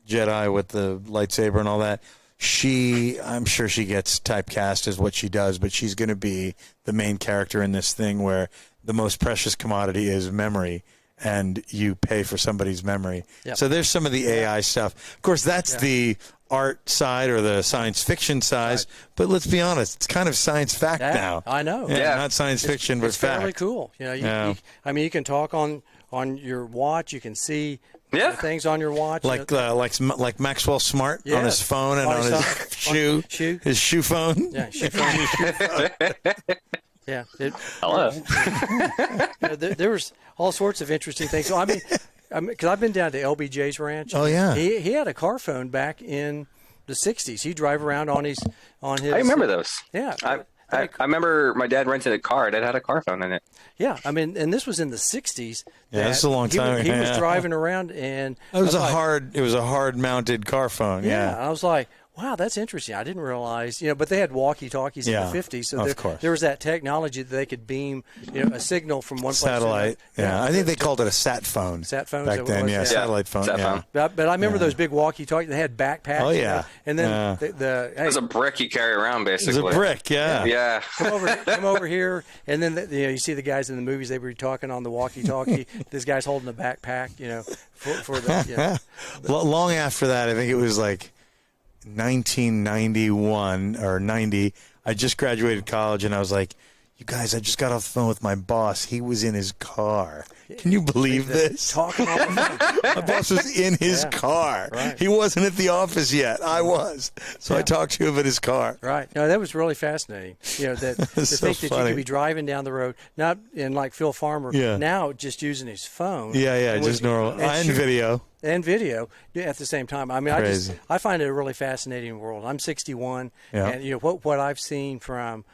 Jedi with the lightsaber and all that. I'm sure she gets typecast as what she does, but she's going to be the main character in this thing where the most precious commodity is memory, and you pay for somebody's memory. Yep. So there's some of the AI stuff. Of course, that's the art side or the science fiction side, but let's be honest, it's kind of science fact now. I know. Not science fiction, but it's fact. It's fairly cool. You can talk on your watch. You can see things on your watch. Like Maxwell Smart on his phone and on his shoe. His shoe phone. Yeah, shoe phone. Yeah. Hello. There was all sorts of interesting things. So, because I've been down to LBJ's ranch. Oh, yeah. He had a car phone back in the 60s. He'd drive around on his. I remember those. Yeah. I remember my dad rented a car that had a car phone in it. Yeah, and this was in the 60s. Yeah, this is a long time. He was driving around, and it was a hard mounted car phone. Yeah, I was like, wow, that's interesting. I didn't realize, but they had walkie-talkies in the 50s, so there was that technology that they could beam, a signal from one place to satellite. I think they called it a sat phone. Sat phone back then, satellite phone. But I remember those big walkie-talkies. They had backpacks. Oh yeah, and then it was a brick you carry around, basically. It was a brick, yeah. Come over here, and then you see the guys in the movies. They were talking on the walkie-talkie. This guy's holding a backpack, for the. Long after that, I think it was like 1991 or 90. I just graduated college, and I was like, you guys, I just got off the phone with my boss. He was in his car. Can you believe this? Talking on the phone. My boss was in his car. Right. He wasn't at the office yet. I was. So I talked to him at his car. Right. No, that was really fascinating. That think that you could be driving down the road, not in like Phil Farmer, now just using his phone. Yeah, just normal. And video. And video at the same time. I find it a really fascinating world. I'm 61, and what I've seen from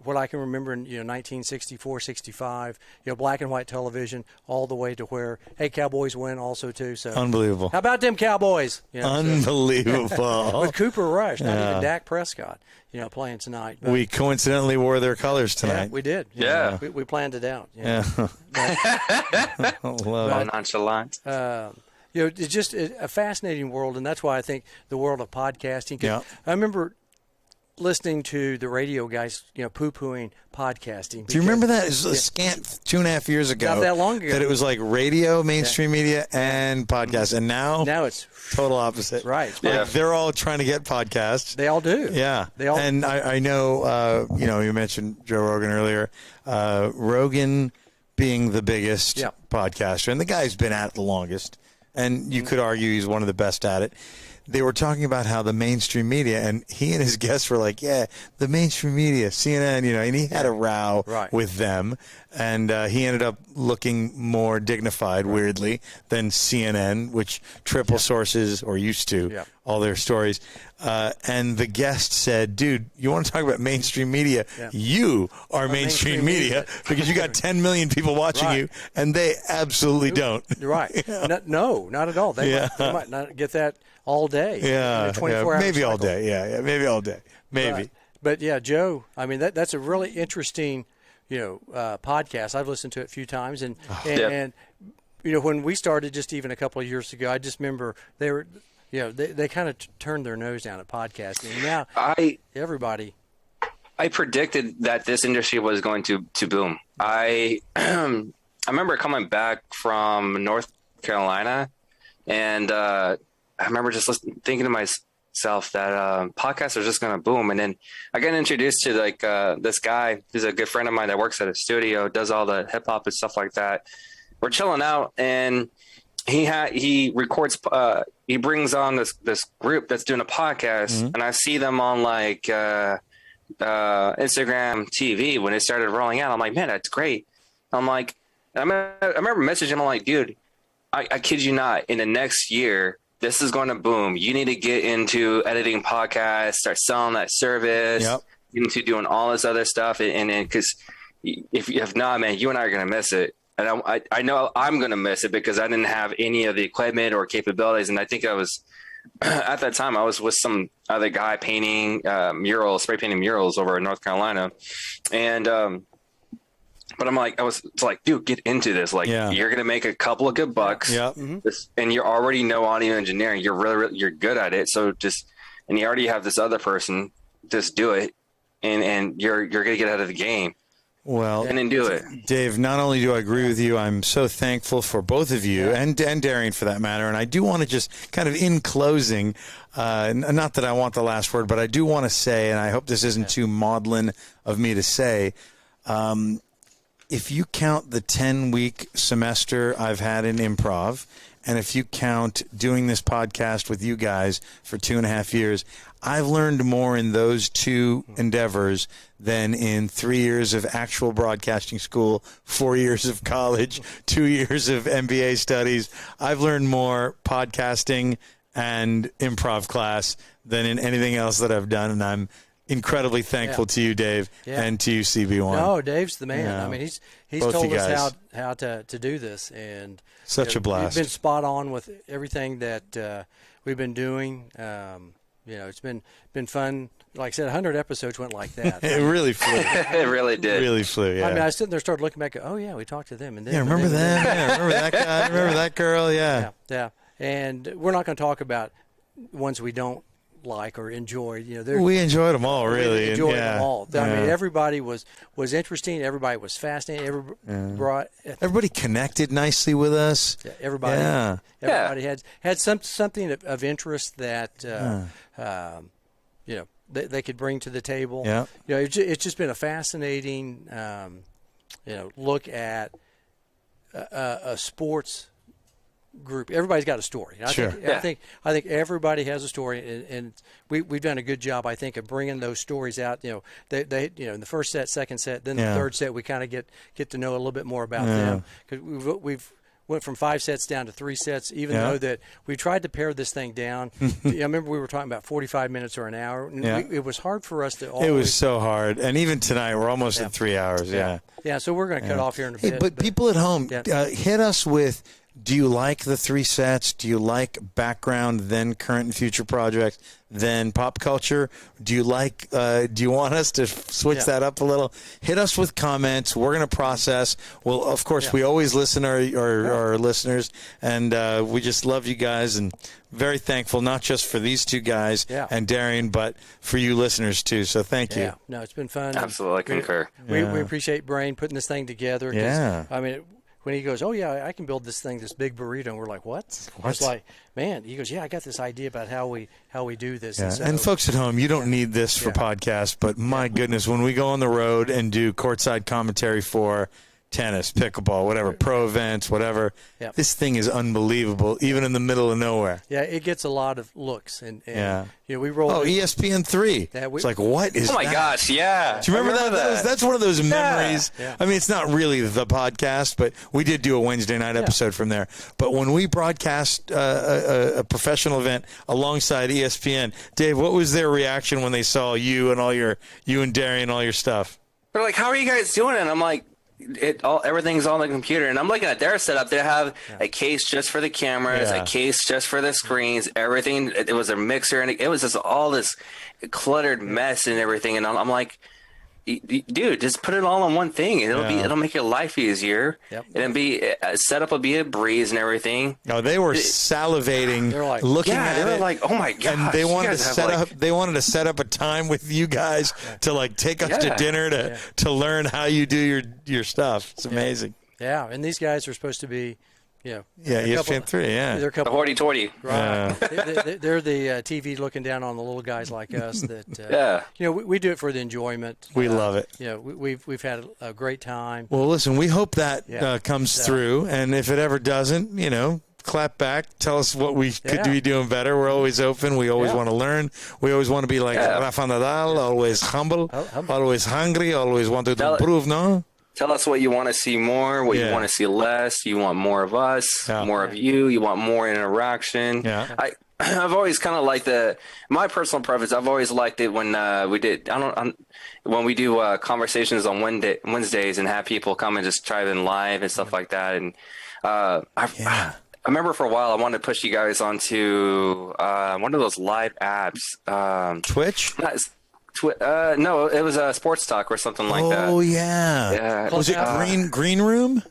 what I can remember in 1964, 65, black and white television, all the way to where Cowboys win also too. So unbelievable. How about them Cowboys? Unbelievable. With Cooper Rush, not even Dak Prescott, playing tonight. But we coincidentally wore their colors tonight. Yeah, we did. Yeah, we planned it out. Nonchalant. It's just a fascinating world, and that's why I think the world of podcasting. Yeah. I remember listening to the radio guys, poo-pooing podcasting. Do you remember that? It was a scant 2.5 years ago. Not that long ago. That it was like radio, mainstream media, and podcasts. And now it's total opposite. Right. Like they're all trying to get podcasts. They all do. Yeah. They all. And I know, you mentioned Joe Rogan earlier. Rogan being the biggest podcaster, and the guy's been at it the longest. And you could argue he's one of the best at it. They were talking about how the mainstream media, and he and his guests were like, the mainstream media, CNN, and he had a row with them. And he ended up looking more dignified, weirdly, than CNN, which triple sources, or used to, all their stories. And the guest said, dude, you want to talk about mainstream media? You are mainstream media because you got 10 million people watching you, and they absolutely don't. Right. No, not at all. They might not get that all day. 24 hours. Maybe all day. Yeah, maybe all day. Maybe. But Joe, that's a really interesting, podcast. I've listened to it a few times, and when we started just even a couple of years ago, I just remember they were, they kind of turned their nose down at podcasting. And now everybody. I predicted that this industry was going to boom. I remember coming back from North Carolina, and I remember just thinking to myself that podcasts are just going to boom. And then I got introduced to this guy who's a good friend of mine that works at a studio, does all the hip hop and stuff like that. We're chilling out, and he records. He brings on this group that's doing a podcast, and I see them on Instagram TV when it started rolling out. I'm like, man, that's great. I'm like, I remember messaging him. I'm like, dude, I kid you not. In the next year, this is going to boom. You need to get into editing podcasts, start selling that service, into doing all this other stuff. And because if not, man, you and I are going to miss it. And I know I'm going to miss it because I didn't have any of the equipment or capabilities. And I think I was, at that time, I was with some other guy painting spray painting murals over in North Carolina. And, but I'm like, it's like, dude, get into this. Like, you're going to make a couple of good bucks. And you already know audio engineering. You're really, you're good at it. So and you already have this other person, just do it. And you're going to get out of the game. Well, and then do it. Dave, not only do I agree with you, I'm so thankful for both of you and Darian for that matter. And I do want to just kind of in closing, not that I want the last word, but I do want to say, and I hope this isn't too maudlin of me to say, if you count the 10-week semester I've had in improv, and if you count doing this podcast with you guys for 2.5 years, I've learned more in those two endeavors than in 3 years of actual broadcasting school, 4 years of college, 2 years of MBA studies. I've learned more podcasting and improv class than in anything else that I've done, and I'm incredibly thankful to you, Dave, and to you, CB1. No, Dave's the man. I mean, he's told us how to do this, and such a blast. You've been spot on with everything that we've been doing. It's been fun. Like I said, 100 episodes went like that. It really flew. It really did. Really flew, yeah. I mean, I was sitting there, started looking back, oh, yeah, we talked to them. And then, remember them? Remember that guy? Remember that girl? Yeah. And we're not going to talk about ones we don't like or enjoy. We enjoyed them all, really. We enjoyed them all. I mean, everybody was interesting. Everybody was fascinating. Everybody connected nicely with us. Yeah, everybody had something of interest that they could bring to the table. Yeah. It's just been a fascinating look at a sports group. Everybody's got a story. I think everybody has a story, and we've done a good job, I think, of bringing those stories out. They in the first set, second set, then the third set, we kind of get to know a little bit more about them, because we've went from 5 sets down to 3 sets, even though that we tried to pare this thing down. I remember we were talking about 45 minutes or an hour. It was hard for us to always. It was so hard. And even tonight, we're almost at 3 hours. Yeah, so we're going to cut off here in a bit. But people at home, hit us with, do you like the 3 sets? Do you like background, then current and future projects, then pop culture? Do you like? Do you want us to switch that up a little? Hit us with comments. We're going to process. Well, of course, we always listen to our listeners, and we just love you guys, and very thankful not just for these two guys and Darian, but for you listeners too. So thank you. No, it's been fun. Absolutely concur. We appreciate Brain putting this thing together. I mean. When he goes, oh, yeah, I can build this big burrito. And we're like, what? It's like, man, he goes, yeah, I got this idea about how we do this. Yeah. And folks at home, you don't need this for podcasts, but my goodness, when we go on the road and do courtside commentary for tennis, pickleball, whatever, pro events, whatever, this thing is unbelievable, even in the middle of nowhere. Yeah, it gets a lot of looks. And we roll. Oh, ESPN 3. It's like, what is that? Oh, my gosh, yeah. Do you remember that? That's one of those memories. Yeah. I mean, it's not really the podcast, but we did do a Wednesday night episode from there. But when we broadcast a professional event alongside ESPN, Dave, what was their reaction when they saw you and you and Darian, all your stuff? They're like, how are you guys doing it? And I'm like, everything's on the computer, and I'm looking at their setup. They have a case just for the cameras, a case just for the screens, everything. It was a mixer, and it was just all this cluttered mess and everything. And I'm like, dude, just put it all on one thing. It'll make your life easier. And setup will be a breeze and everything. No, they were salivating. They're like, looking at it. They were like, oh my god! And they wanted to set up. They wanted to set up a time with you guys to like take us to dinner to learn how you do your stuff. It's amazing. Yeah, and these guys are supposed to be. ESPN 3, They're a couple hoity-toity. Right. They're the TV looking down on the little guys like us that, we do it for the enjoyment. We love it. We've had a great time. Well, listen, we hope that comes through, and if it ever doesn't, clap back. Tell us what we could be doing better. We're always open. We always want to learn. We always want to be like Rafa Nadal, always humble, always hungry, always wanted to improve, no? Tell us what you want to see more, what you want to see less. You want more of us, more of you. You want more interaction. Yeah. I've always kind of liked my personal preference. I've always liked it when when we do conversations on Wednesdays and have people come and just try in live and stuff like that. And I remember for a while I wanted to push you guys onto one of those live apps. Twitch? No, it was a Sports Talk or something like that. Oh yeah. Was it Green Room?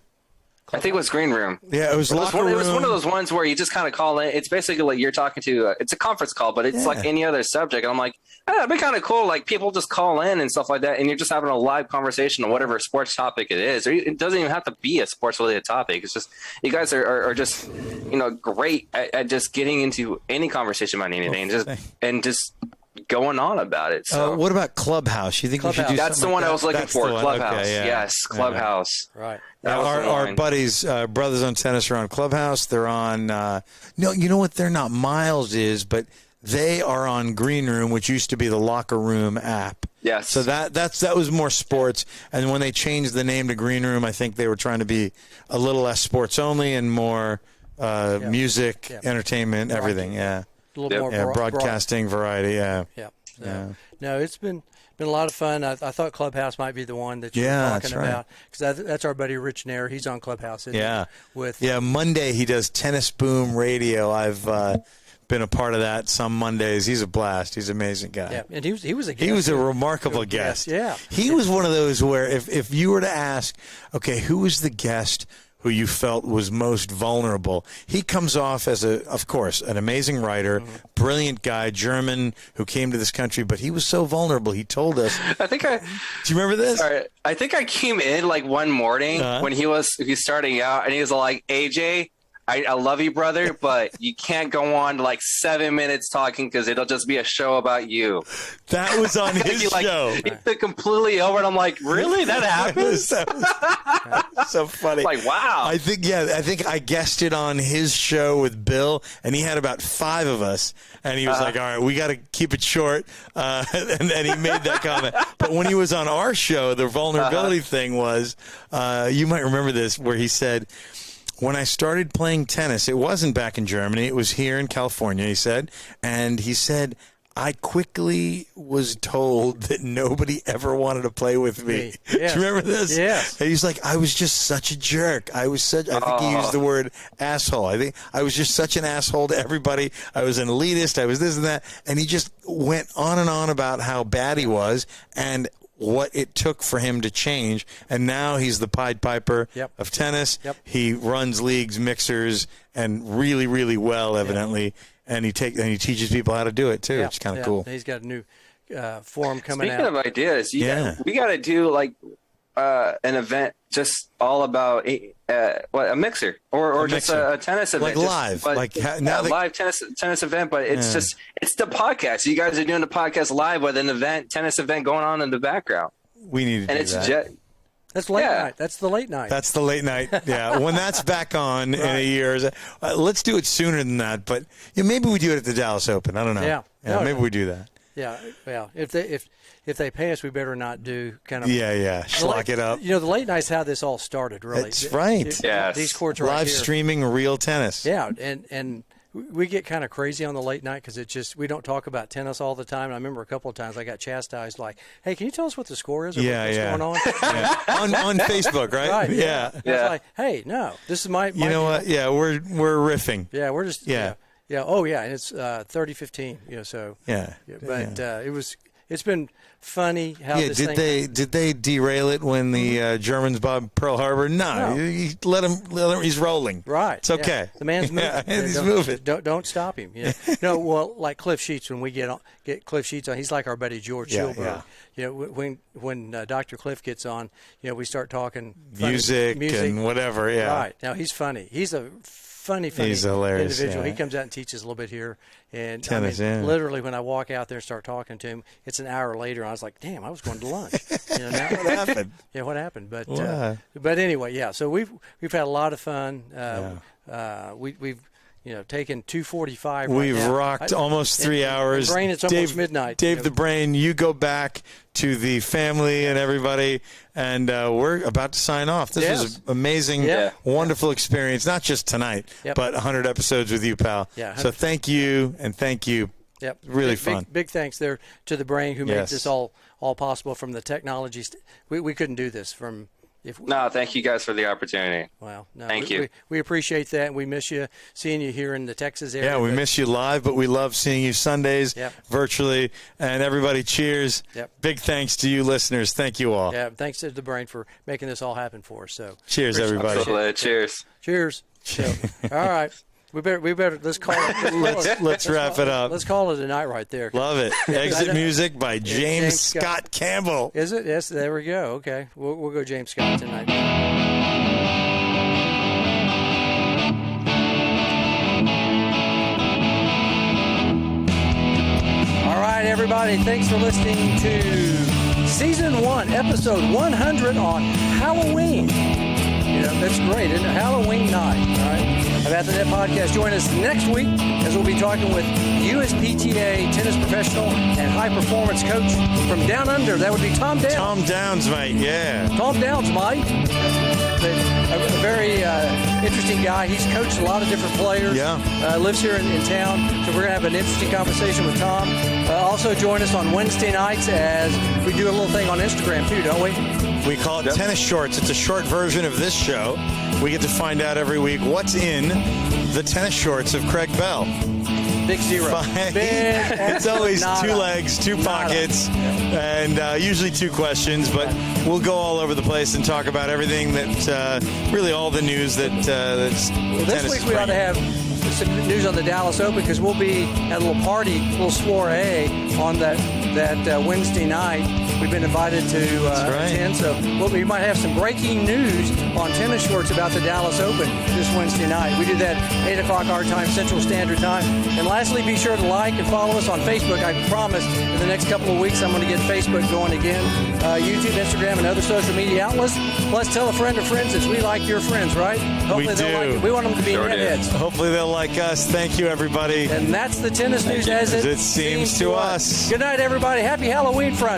I think it was Green Room. Yeah, it was Locker Room. It was one of those ones where you just kind of call in. It's basically like you're talking to. It's a conference call, but it's like any other subject. And I'm like, it'd be kind of cool. Like people just call in and stuff like that, and you're just having a live conversation on whatever sports topic it is. Or it doesn't even have to be a sports related topic. It's just you guys are just great at just getting into any conversation about anything and just going on about it. So what about Clubhouse? You think we should do That's the one I was looking for. Clubhouse. Okay, yes, Clubhouse. Right. Our buddies, Brothers on Tennis are on Clubhouse. They're on no, you know what they're not Miles is, but they are on Green Room, which used to be the Locker Room app. Yes. So that was more sports, and when they changed the name to Green Room, I think they were trying to be a little less sports only and more music, entertainment, everything. Yeah. A little more broadcasting variety. Yeah. No, it's been a lot of fun. I thought Clubhouse might be the one that you're talking about because that's our buddy Rich Nair. He's on Clubhouse. Monday he does Tennis Boom Radio. I've been a part of that some Mondays. He's a blast. He's an amazing guy. Yeah, and he was a guest. He was a remarkable guest. Yeah, he was one of those where if you were to ask, okay, who was the guest who you felt was most vulnerable? He comes off as of course, an amazing writer, brilliant guy, German, who came to this country, but he was so vulnerable. He told us. Do you remember this? Sorry, I think I came in like one morning when he's starting out, and he was like, AJ, I love you, brother, but you can't go on like 7 minutes talking because it'll just be a show about you. That was on his show. He took completely over, and I'm like, really? That happens? So funny. Like, wow. I think I guested on his show with Bill, and he had about 5 of us, and he was like, all right, we got to keep it short, and he made that comment. But when he was on our show, the vulnerability thing was, you might remember this, where he said, when I started playing tennis, it wasn't back in Germany. It was here in California, he said. And he said, I quickly was told that nobody ever wanted to play with me. Yes. Do you remember this? Yes. And he's like, I was just such a jerk. I think he used the word asshole. I think I was just such an asshole to everybody. I was an elitist. I was this and that. And he just went on and on about how bad he was and what it took for him to change, and now he's the Pied Piper of tennis. He runs leagues, mixers, and really, really well, evidently. And he teaches people how to do it too, which is kind of cool. He's got a new forum coming out. Speaking of ideas, we got to do like an event just all about a mixer or just a tennis event, like live, live tennis event. But it's it's the podcast. You guys are doing the podcast live with an tennis event going on in the background. We need to do that. That's late night. That's the late night. That's the late night. Yeah, when that's back on in a year, let's do it sooner than that. But maybe we do it at the Dallas Open. I don't know. Maybe we do that. Yeah, well, if they pay us, we better not do kind of schlock it up. The late night's how this all started, really. That's right. These courts are live streaming real tennis. Yeah, and we get kind of crazy on the late night because we don't talk about tennis all the time. And I remember a couple of times I got chastised, like, "Hey, can you tell us what the score is or what's going on?" on Facebook, right? Right. Yeah. I was like, "Hey, no, this is my you know what? Yeah, we're riffing. Yeah, we're just yeah. Oh yeah, and it's 30-15. So it's been funny how this thing. Did they derail it when the Germans bombed Pearl Harbor? No. You let him. He's rolling. Right. It's okay. The man's moving. He's moving. Don't stop him. No, well, like Cliff Sheets, when we get Cliff Sheets on, he's like our buddy George Schilberg. When Dr. Cliff gets on, we start talking music and whatever. Yeah. Right. Now he's funny. He's a funny he's hilarious, individual. Yeah. He comes out and teaches a little bit here. And tennis, literally when I walk out there and start talking to him, it's an hour later. I was like, damn, I was going to lunch. What happened? Yeah, what happened? But anyway, so we've had a lot of fun. we've taken 2:45. We've right now. rocked almost 3 hours. And Brain, it's almost midnight. Dave the Brain, you go back to the family and everybody, and we're about to sign off. This was an amazing, wonderful experience, not just tonight, but 100 episodes with you, pal. Yeah, so thank you, and thank you. Yep. Really fun. Big thanks there to the Brain who made this all possible from the technology. We couldn't do this from No, thank you guys for the opportunity. Wow. No, thank you. We appreciate that, and we miss you, seeing you here in the Texas area. Yeah, we miss you live, but we love seeing you Sundays virtually. And everybody, cheers. Yep. Big thanks to you listeners. Thank you all. Yeah, thanks to the Brain for making this all happen for us. So cheers, everybody. Cheers. Cheers. So, all right. We better let's call it. Let's wrap it up. Let's call it a night right there. Love it. Exit music by James Scott Campbell. Is it? Yes. There we go. Okay, we'll go James Scott tonight. All right, everybody. Thanks for listening to Season 1, Episode 100 on Halloween. That's great, isn't it? Halloween night, all right? At the Net Podcast. Join us next week as we'll be talking with USPTA tennis professional and high performance coach from Down Under. That would be Tom Downs. Tom Downs, mate. Yeah. Tom Downs, mate. A very interesting guy. He's coached a lot of different players. Yeah. Lives here in town. So we're going to have an interesting conversation with Tom. Also join us on Wednesday nights as we do a little thing on Instagram too, don't we? We call it Tennis Shorts. It's a short version of this show. We get to find out every week what's in the tennis shorts of Craig Bell. Big zero. It's always two legs, two pockets, and usually two questions, but we'll go all over the place and talk about everything that, really all the news that's this week we ought to have some news on the Dallas Open because we'll be at a little party, a little soiree on that Wednesday night. We've been invited to attend, so we might have some breaking news on Tennis Shorts about the Dallas Open this Wednesday night. We do that 8 o'clock our time, Central Standard Time. And lastly, be sure to like and follow us on Facebook. I promise in the next couple of weeks I'm going to get Facebook going again, YouTube, Instagram, and other social media outlets. Plus, tell a friend of friends as we like your friends, right? Hopefully they'll like it. We want them to be netheads. Hopefully they'll like us. Thank you, everybody. And that's the tennis news as it seems to us. Good night, everybody. Happy Halloween, friend.